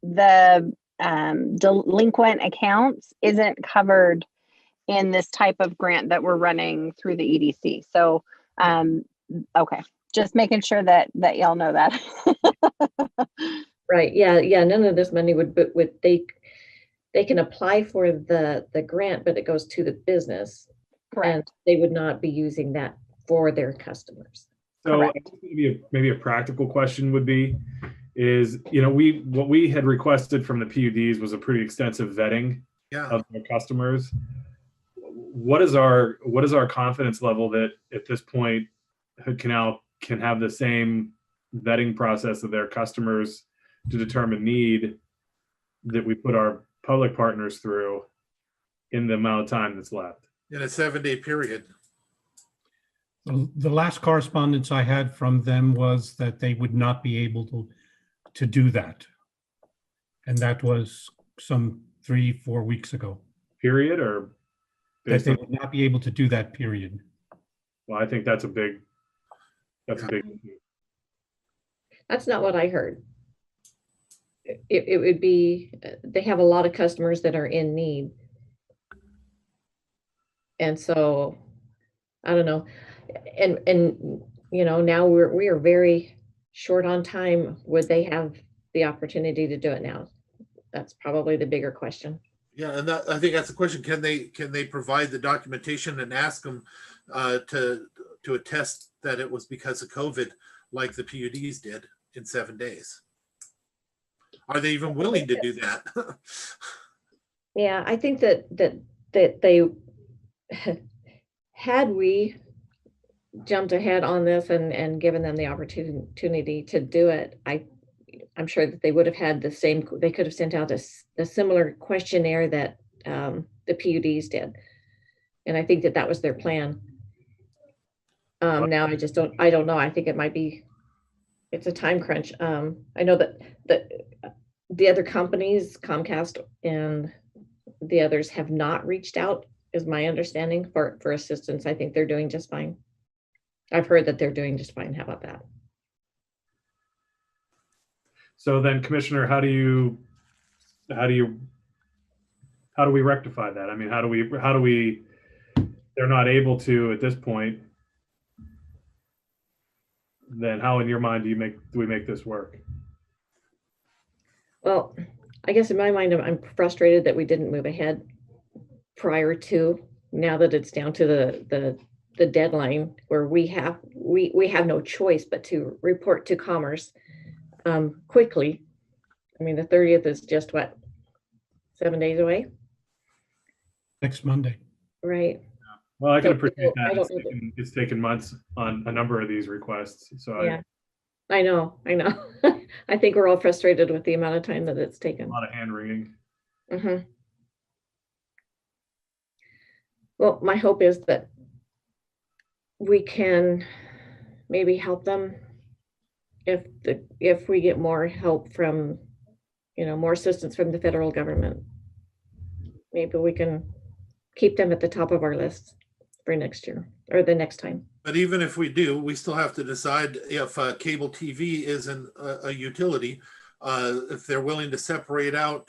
[SPEAKER 16] the delinquent accounts isn't covered in this type of grant that we're running through the EDC. So, okay, just making sure that y'all know that.
[SPEAKER 1] Right. Yeah. None of this money would they can apply for the grant, but it goes to the business.
[SPEAKER 16] Correct.
[SPEAKER 1] And they would not be using that for their customers.
[SPEAKER 4] So maybe a practical question would be, what we had requested from the PUDs was a pretty extensive vetting of their customers. What is our confidence level that at this point Hood Canal can have the same vetting process of their customers to determine need that we put our public partners through in the amount of time that's left?
[SPEAKER 8] In a 7-day period.
[SPEAKER 6] The last correspondence I had from them was that they would not be able to do that. And that was some 3-4 weeks ago.
[SPEAKER 4] Period, or?
[SPEAKER 6] That they would not be able to do that, period.
[SPEAKER 4] Well, I think that's a big issue.
[SPEAKER 1] That's not what I heard. It would be, they have a lot of customers that are in need. And so, I don't know. And now we are very short on time. Would they have the opportunity to do it now? That's probably the bigger question.
[SPEAKER 8] Yeah, and I think that's the question. Can they provide the documentation and ask them to attest that it was because of COVID, like the PUDs did in 7 days? Are they even willing to do that?
[SPEAKER 1] Yeah, I think that they had we jumped ahead on this and given them the opportunity to do it, I'm sure that they would have had they could have sent out a similar questionnaire that the PUDs did. And I think that was their plan. Now I don't know. I think it might be, it's a time crunch. I know that the other companies, Comcast and the others, have not reached out, is my understanding, for assistance. I think they're doing just fine. I've heard that they're doing just fine. How about that?
[SPEAKER 4] So then, Commissioner, how do we rectify that? I mean, how do we they're not able to at this point, then how in your mind do we make this work?
[SPEAKER 1] Well, I guess in my mind, I'm frustrated that we didn't move ahead prior to, now that it's down to the deadline where we have no choice but to report to Commerce quickly. I mean, the 30th is just what, 7 days away?
[SPEAKER 6] Next Monday.
[SPEAKER 1] Right.
[SPEAKER 4] Well, I can appreciate that. It's taken months on a number of these requests. So
[SPEAKER 1] yeah, I know. I think we're all frustrated with the amount of time that it's taken.
[SPEAKER 4] A lot of hand wringing.
[SPEAKER 1] Mm-hmm. Well, my hope is that we can maybe help them if we get more help from, more assistance from the federal government. Maybe we can keep them at the top of our list for next year or the next time.
[SPEAKER 8] But even if we do, we still have to decide if cable TV isn't a utility, if they're willing to separate out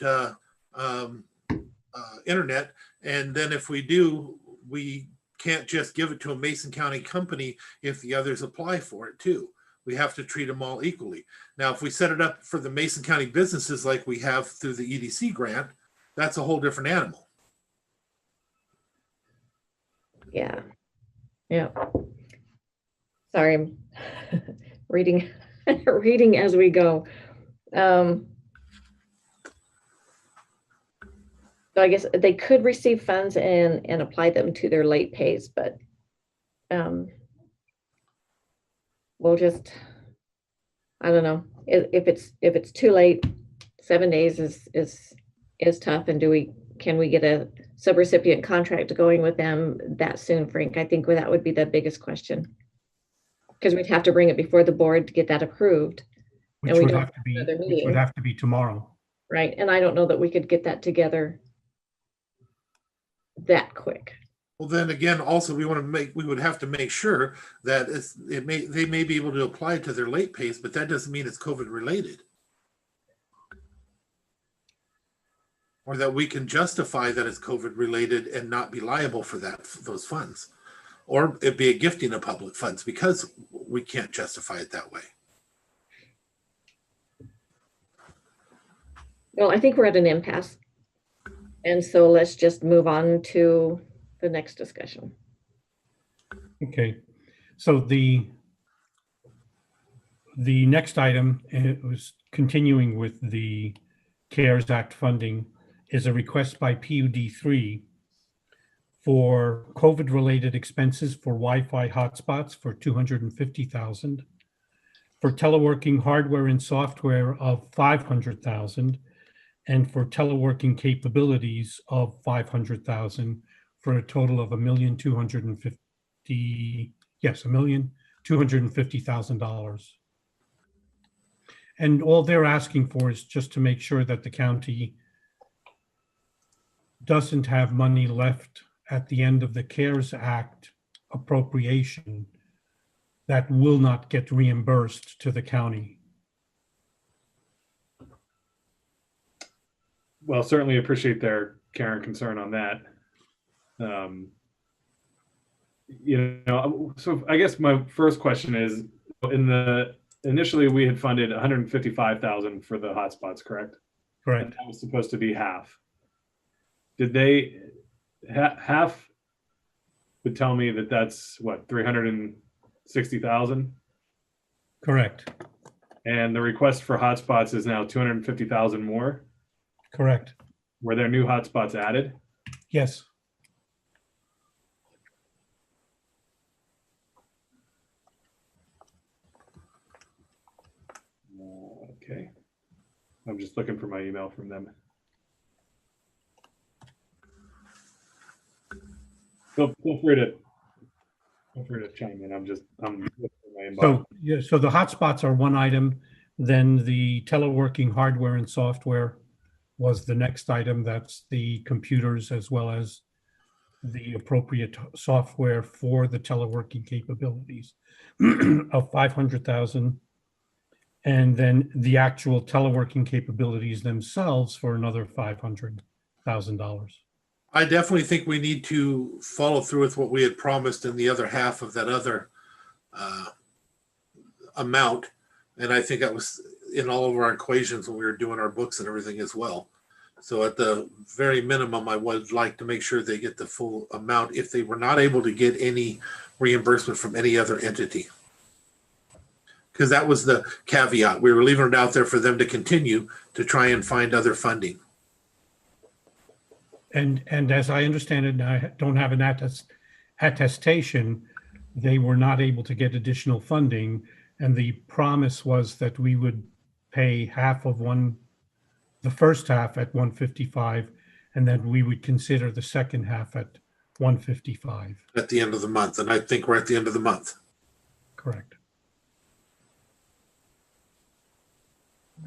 [SPEAKER 8] internet. And then if we do, we can't just give it to a Mason County company if the others apply for it too. We have to treat them all equally. Now, if we set it up for the Mason County businesses like we have through the EDC grant, that's a whole different animal.
[SPEAKER 1] Yeah. Yeah. Sorry, I'm reading reading as we go. So I guess they could receive funds and apply them to their late pays, but we'll just, I don't know, if it's too late. 7 days is tough. And can we get a subrecipient contract going with them that soon, Frank? I think that would be the biggest question, because we'd have to bring it before the board to get that approved.
[SPEAKER 6] Which would have to be tomorrow.
[SPEAKER 1] Right. And I don't know that we could get that together that quick.
[SPEAKER 8] Well, then again, also we would have to make sure that they may be able to apply to their late pays, but that doesn't mean it's COVID related. Or that we can justify that it's COVID related and not be liable for those funds. Or it'd be a gifting of public funds, because we can't justify it that way.
[SPEAKER 1] Well, I think we're at an impasse. And so let's just move on to the next discussion.
[SPEAKER 6] Okay. So the next item, it was continuing with the CARES Act funding, is a request by PUD3 for COVID-related expenses for Wi-Fi hotspots for $250,000, for teleworking hardware and software of $500,000, and for teleworking capabilities of $500,000, for a total of $1,250,000. And all they're asking for is just to make sure that the county doesn't have money left at the end of the CARES Act appropriation that will not get reimbursed to the county.
[SPEAKER 4] Well, certainly appreciate their care and concern on that. So I guess my first question is, initially we had funded $155,000 for the hotspots, correct?
[SPEAKER 6] Correct.
[SPEAKER 4] And that was supposed to be half. Did they half would tell me that that's what, 360,000?
[SPEAKER 6] Correct.
[SPEAKER 4] And the request for hotspots is now 250,000 more?
[SPEAKER 6] Correct.
[SPEAKER 4] Were there new hotspots added?
[SPEAKER 6] Yes.
[SPEAKER 4] Okay. I'm just looking for my email from them. Feel free to chime in. I'm looking for my inbox.
[SPEAKER 6] So yeah, so the hotspots are one item. Then the teleworking hardware and software was the next item. That's the computers as well as the appropriate software for the teleworking capabilities of 500,000. And then the actual teleworking capabilities themselves for another $500,000.
[SPEAKER 8] I definitely think we need to follow through with what we had promised in the other half of that other amount. And I think that was in all of our equations when we were doing our books and everything as well. So at the very minimum, I would like to make sure they get the full amount if they were not able to get any reimbursement from any other entity. Because that was the caveat. We were leaving it out there for them to continue to try and find other funding.
[SPEAKER 6] And as I understand it, and I don't have an attestation, they were not able to get additional funding. And the promise was that we would pay half of the first half at 155, and then we would consider the second half at 155.
[SPEAKER 8] At the end of the month. And I think we're at the end of the month.
[SPEAKER 6] Correct.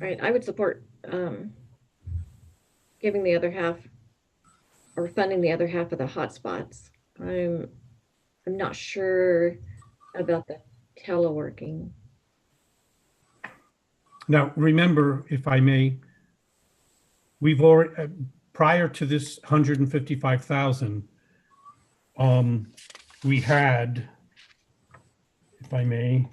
[SPEAKER 1] Right. I would support giving the other half or funding the other half of the hotspots. I'm not sure about the teleworking.
[SPEAKER 6] Now, remember, if I may, we've already, prior to this 155,000, we had, if I may,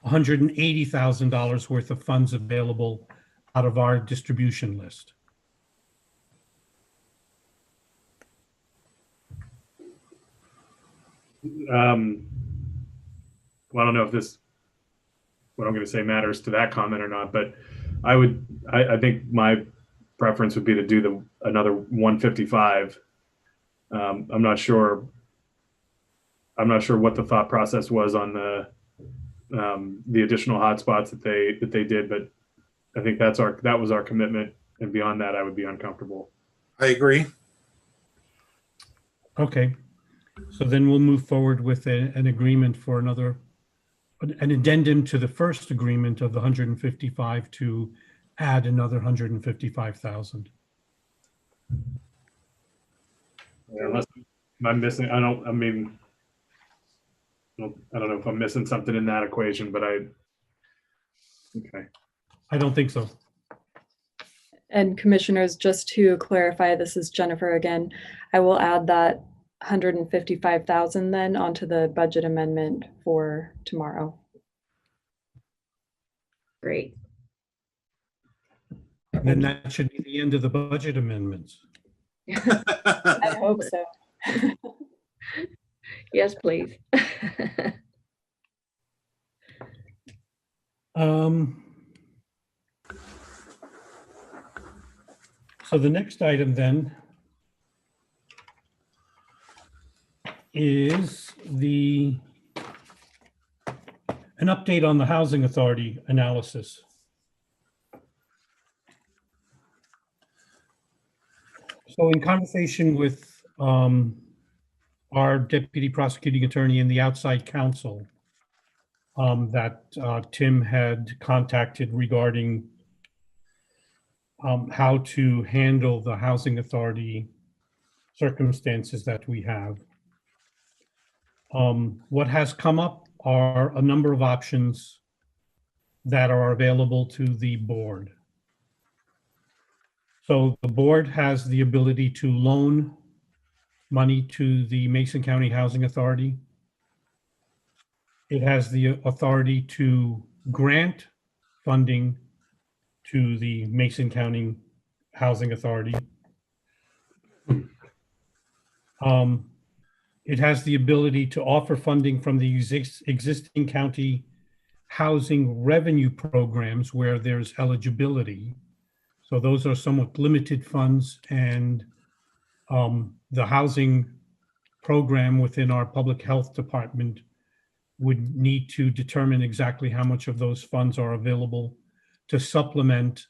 [SPEAKER 6] $180,000 worth of funds available out of our distribution list.
[SPEAKER 4] Well, I don't know if this, what I'm going to say matters to that comment or not, but I think my preference would be to do another 155. I'm not sure what the thought process was on the additional hotspots that they did, but I think that was our commitment, and beyond that, I would be uncomfortable.
[SPEAKER 8] I agree.
[SPEAKER 6] Okay, so then we'll move forward with an agreement for an addendum to the first agreement of the 155 to add another 155,000.
[SPEAKER 4] Unless I'm missing, I don't know if I'm missing something in that equation, but okay.
[SPEAKER 6] I don't think so.
[SPEAKER 12] And commissioners, just to clarify, this is Jennifer again. I will add that 155,000 then onto the budget amendment for tomorrow.
[SPEAKER 1] Great.
[SPEAKER 6] Then that should be the end of the budget amendments.
[SPEAKER 12] I hope so.
[SPEAKER 1] Yes, please.
[SPEAKER 6] So the next item then is an update on the Housing Authority analysis. So in conversation with our deputy prosecuting attorney and the outside counsel that Tim had contacted regarding how to handle the Housing Authority circumstances that we have. What has come up are a number of options that are available to the board. So the board has the ability to loan money to the Mason County Housing Authority. It has the authority to grant funding to the Mason County Housing Authority. It has the ability to offer funding from the existing county housing revenue programs where there's eligibility. So those are somewhat limited funds, and the housing program within our public health department would need to determine exactly how much of those funds are available to supplement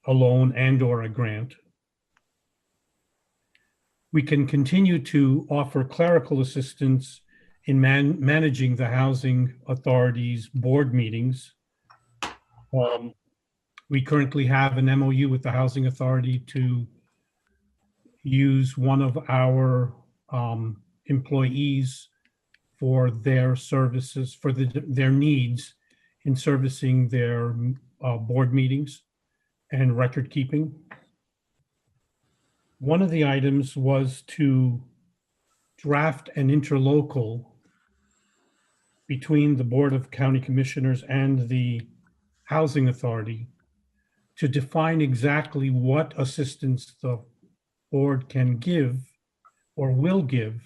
[SPEAKER 6] a loan and or a grant. We can continue to offer clerical assistance in managing the Housing Authority's board meetings. We currently have an MOU with the Housing Authority to use one of our employees for their services, for their needs in servicing their board meetings and record keeping. One of the items was to draft an interlocal between the Board of County Commissioners and the Housing Authority to define exactly what assistance the board can give or will give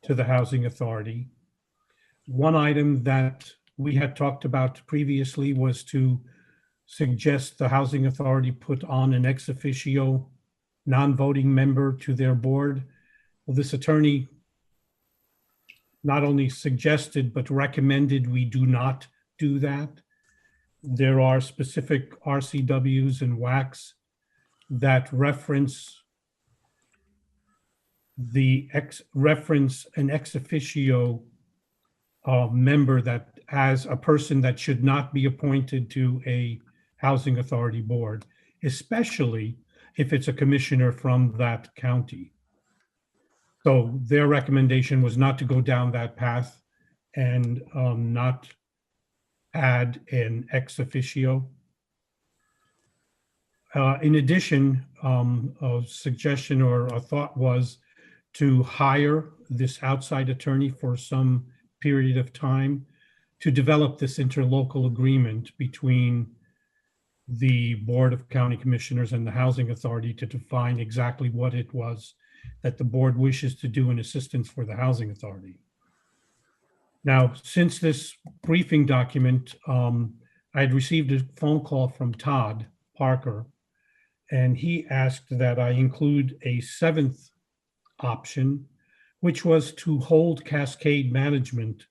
[SPEAKER 6] to the Housing Authority. One item that we had talked about previously was to suggest the Housing Authority put on an ex officio non-voting member to their board. Well, this attorney not only suggested, but recommended we do not do that. There are specific RCWs and WACs that reference an ex officio member that as a person that should not be appointed to a Housing Authority board, especially if it's a commissioner from that county. So their recommendation was not to go down that path and not add an ex officio. In addition, a suggestion or a thought was to hire this outside attorney for some period of time to develop this interlocal agreement between the Board of County Commissioners and the Housing Authority to define exactly what it was that the board wishes to do in assistance for the Housing Authority. Now, since this briefing document, I had received a phone call from Todd Parker, and he asked that I include a seventh option, which was to hold Cascade Management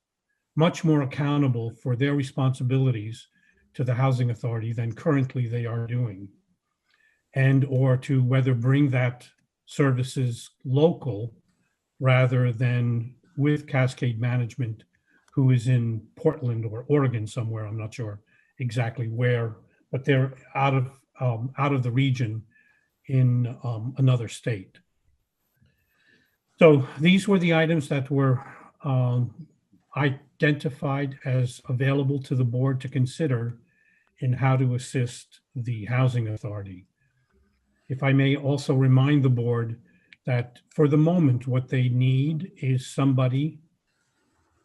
[SPEAKER 6] much more accountable for their responsibilities to the Housing Authority than currently they are doing, and or to whether bring that services local rather than with Cascade Management, who is in Portland or Oregon somewhere. I'm not sure exactly where, but they're out of the region in another state. So these were the items that were identified as available to the board to consider in how to assist the Housing Authority. If I may also remind the board that for the moment, what they need is somebody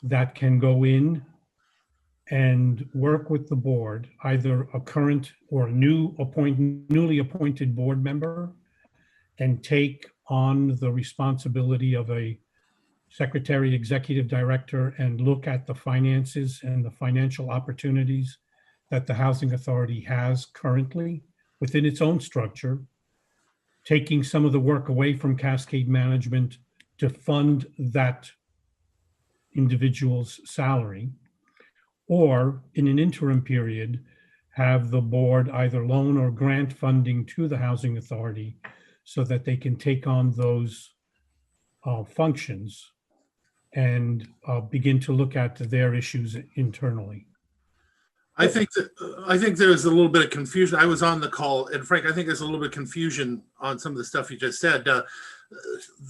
[SPEAKER 6] that can go in and work with the board, either a current or newly appointed board member, and take on the responsibility of a secretary, executive director, and look at the finances and the financial opportunities that the Housing Authority has currently within its own structure, taking some of the work away from Cascade Management to fund that individual's salary, or in an interim period, have the board either loan or grant funding to the Housing Authority so that they can take on those functions and begin to look at their issues internally.
[SPEAKER 8] I think there's a little bit of confusion. I was on the call, and Frank, I think there's a little bit of confusion on some of the stuff you just said.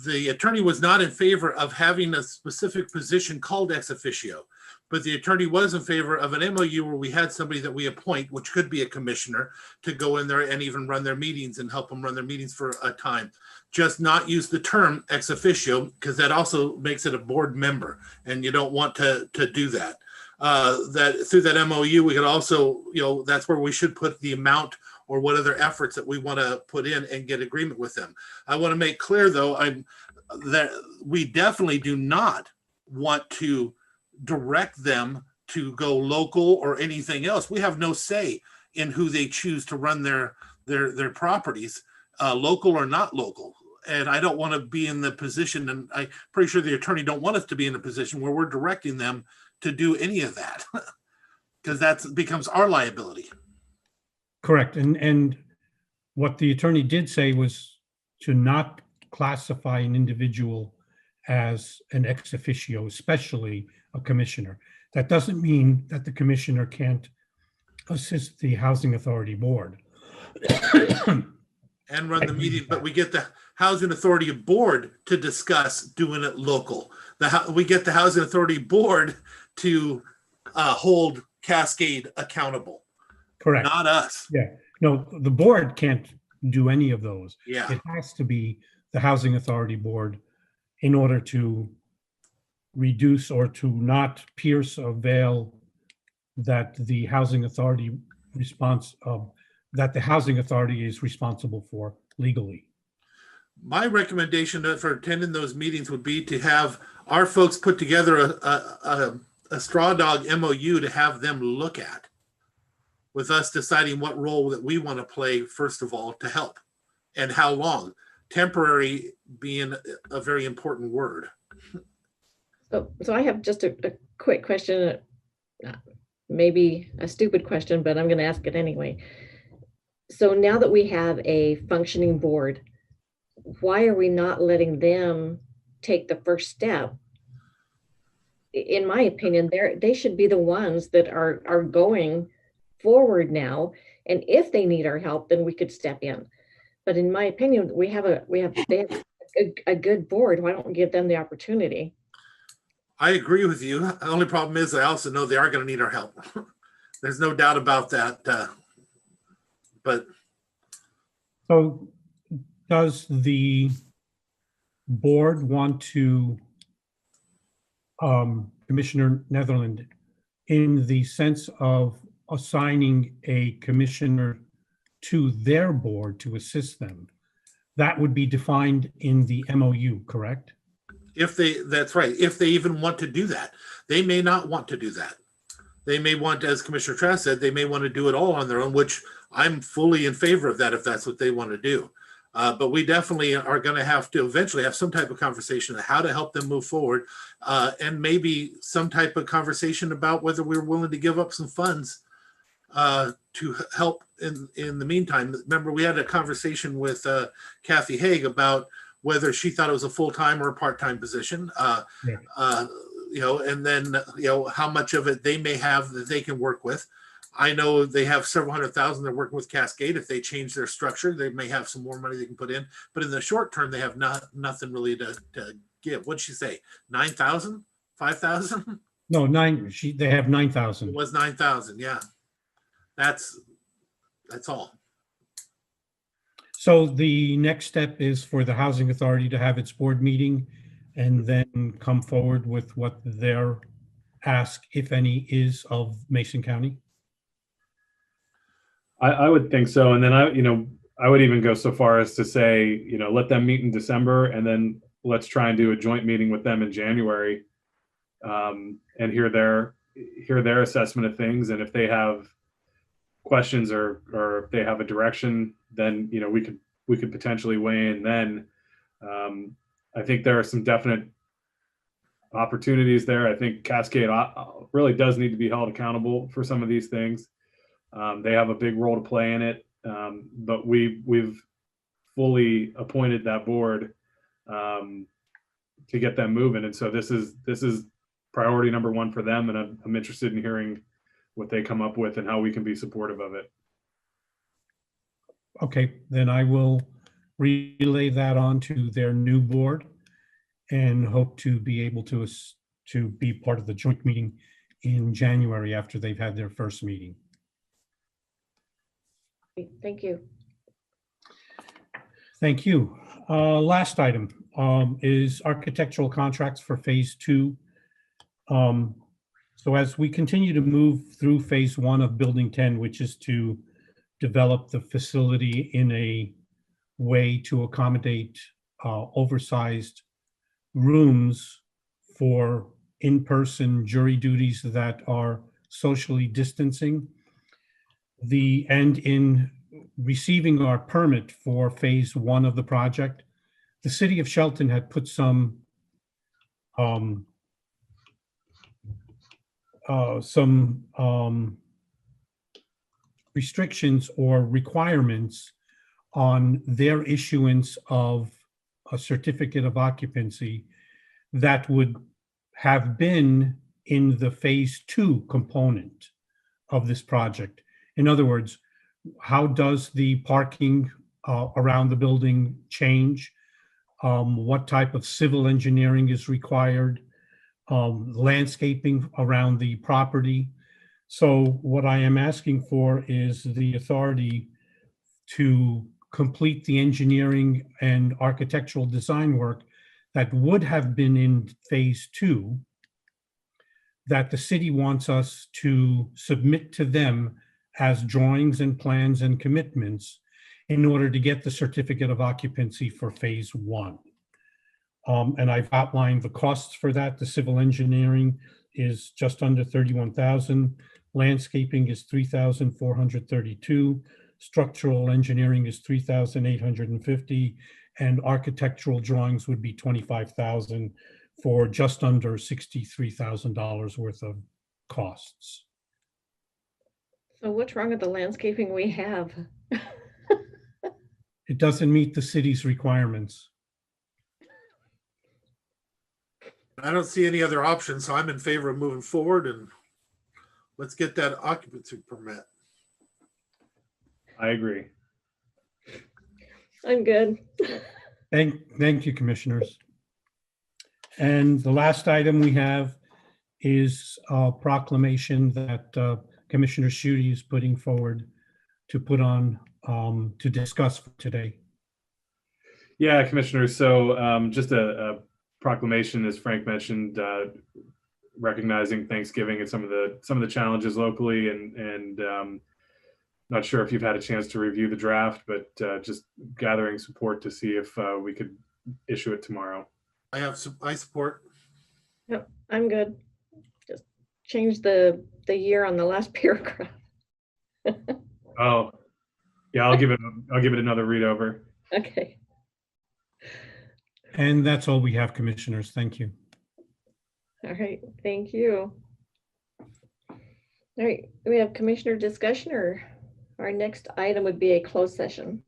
[SPEAKER 8] The attorney was not in favor of having a specific position called ex officio, but the attorney was in favor of an MOU where we had somebody that we appoint, which could be a commissioner, to go in there and even run their meetings and help them run their meetings for a time. Just not use the term ex officio, because that also makes it a board member, and you don't want to do that. That through that MOU, we could also, that's where we should put the amount or what other efforts that we want to put in and get agreement with them. I want to make clear, though, that we definitely do not want to direct them to go local or anything else. We have no say in who they choose to run their properties, local or not local. And I don't want to be in the position, and I'm pretty sure the attorney don't want us to be in a position where we're directing them to do any of that, because that becomes our liability.
[SPEAKER 6] Correct. And what the attorney did say was to not classify an individual as an ex officio, especially a commissioner. That doesn't mean that the commissioner can't assist the Housing Authority board.
[SPEAKER 8] And run the meeting, but we get the Housing Authority board to discuss doing it local. We get the Housing Authority board to hold Cascade accountable.
[SPEAKER 6] Correct.
[SPEAKER 8] Not us.
[SPEAKER 6] Yeah. No, the board can't do any of those.
[SPEAKER 8] Yeah.
[SPEAKER 6] It has to be the Housing Authority board in order to reduce or to not pierce a veil that the Housing Authority that the Housing Authority is responsible for legally.
[SPEAKER 8] My recommendation for attending those meetings would be to have our folks put together a straw dog MOU to have them look at, with us deciding what role that we want to play, first of all, to help, and how long. Temporary being a very important word.
[SPEAKER 1] So I have just a quick question, maybe a stupid question, but I'm going to ask it anyway. So now that we have a functioning board, why are we not letting them take the first step? In my opinion, they should be the ones that are going forward now. And if they need our help, then we could step in. But in my opinion, they have a good board. Why don't we give them the opportunity?
[SPEAKER 8] I agree with you. The only problem is I also know they are going to need our help. There's no doubt about that. But
[SPEAKER 6] So does the board want to, Commissioner Netherland, in the sense of assigning a commissioner to their board to assist them, that would be defined in the MOU, correct?
[SPEAKER 8] If they, that's right, if they even want to do that. They may not want to do that. They may want, as Commissioner Trask said, they may want to do it all on their own, which I'm fully in favor of that if that's what they want to do. But we definitely are going to have to eventually have some type of conversation on how to help them move forward, and maybe some type of conversation about whether we're willing to give up some funds to help in the meantime. Remember, we had a conversation with Kathy Haig about whether she thought it was a full-time or a part-time position, you know, and then, you know, how much of it they may have that they can work with. I know they have several $100,000 they're working with Cascade. If they change their structure, they may have some more money they can put in. But in the short term, they have nothing really to give. What'd she say? 9,000? 5,000?
[SPEAKER 6] No, they have 9,000.
[SPEAKER 8] It was 9,000. Yeah, that's all.
[SPEAKER 6] So the next step is for the Housing Authority to have its board meeting and then come forward with what their ask, if any, is of Mason County.
[SPEAKER 4] I would think so. And then I would even go so far as to say, let them meet in December, and then let's try and do a joint meeting with them in January, and hear their assessment of things. And if they have questions or if they have a direction, then we could potentially weigh in then. I think there are some definite opportunities there. I think Cascade really does need to be held accountable for some of these things. They have a big role to play in it, but we've fully appointed that board to get them moving, and so this is priority number one for them, and I'm interested in hearing what they come up with and how we can be supportive of it.
[SPEAKER 6] Okay, then I will relay that on to their new board and hope to be able to be part of the joint meeting in January after they've had their first meeting.
[SPEAKER 1] Thank you.
[SPEAKER 6] Thank you. Last item is architectural contracts for phase 2. So as we continue to move through phase 1 of building 10, which is to develop the facility in a way to accommodate oversized rooms for in-person jury duties that are socially distancing, and in receiving our permit for phase 1 of the project, the city of Shelton had put some restrictions or requirements on their issuance of a certificate of occupancy that would have been in the phase 2 component of this project. In other words, how does the parking around the building change? What type of civil engineering is required? Landscaping around the property. So what I am asking for is the authority to complete the engineering and architectural design work that would have been in phase 2, that the city wants us to submit to them as drawings and plans and commitments in order to get the certificate of occupancy for phase 1. And I've outlined the costs for that. The civil engineering is just under $31,000. Landscaping is $3,432. Structural engineering is $3,850. And architectural drawings would be $25,000 for just under $63,000 worth of costs.
[SPEAKER 1] So what's wrong with the landscaping we have?
[SPEAKER 6] It doesn't meet the city's requirements.
[SPEAKER 8] I don't see any other options, so I'm in favor of moving forward, and let's get that occupancy permit.
[SPEAKER 4] I agree.
[SPEAKER 1] I'm good.
[SPEAKER 6] Thank you, commissioners. And the last item we have is a proclamation that Commissioner Schutte is putting forward to put on to discuss for today?
[SPEAKER 4] Yeah, Commissioner. So just a proclamation, as Frank mentioned, recognizing Thanksgiving and some of the challenges locally, and not sure if you've had a chance to review the draft, but just gathering support to see if we could issue it tomorrow.
[SPEAKER 8] I support.
[SPEAKER 1] Yep, I'm good. Just change the year on the last paragraph.
[SPEAKER 4] Oh, yeah, I'll give it another read over.
[SPEAKER 1] Okay.
[SPEAKER 6] And that's all we have, commissioners. Thank you.
[SPEAKER 1] All right, thank you. All right, we have commissioner discussion, or our next item would be a closed session.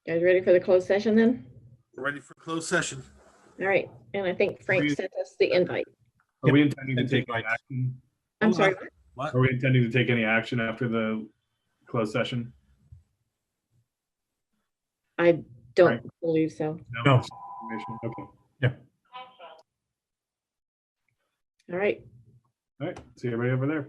[SPEAKER 1] Guys ready for the closed session then?
[SPEAKER 8] We're ready for closed session.
[SPEAKER 1] All right, and I think Frank sent us the invite.
[SPEAKER 4] Are we intending to take any action?
[SPEAKER 1] I'm sorry.
[SPEAKER 8] What?
[SPEAKER 4] Are we intending to take any action after the closed session?
[SPEAKER 1] I don't believe so.
[SPEAKER 6] No.
[SPEAKER 4] Okay.
[SPEAKER 6] Yeah.
[SPEAKER 1] All right.
[SPEAKER 4] All right. See everybody over there.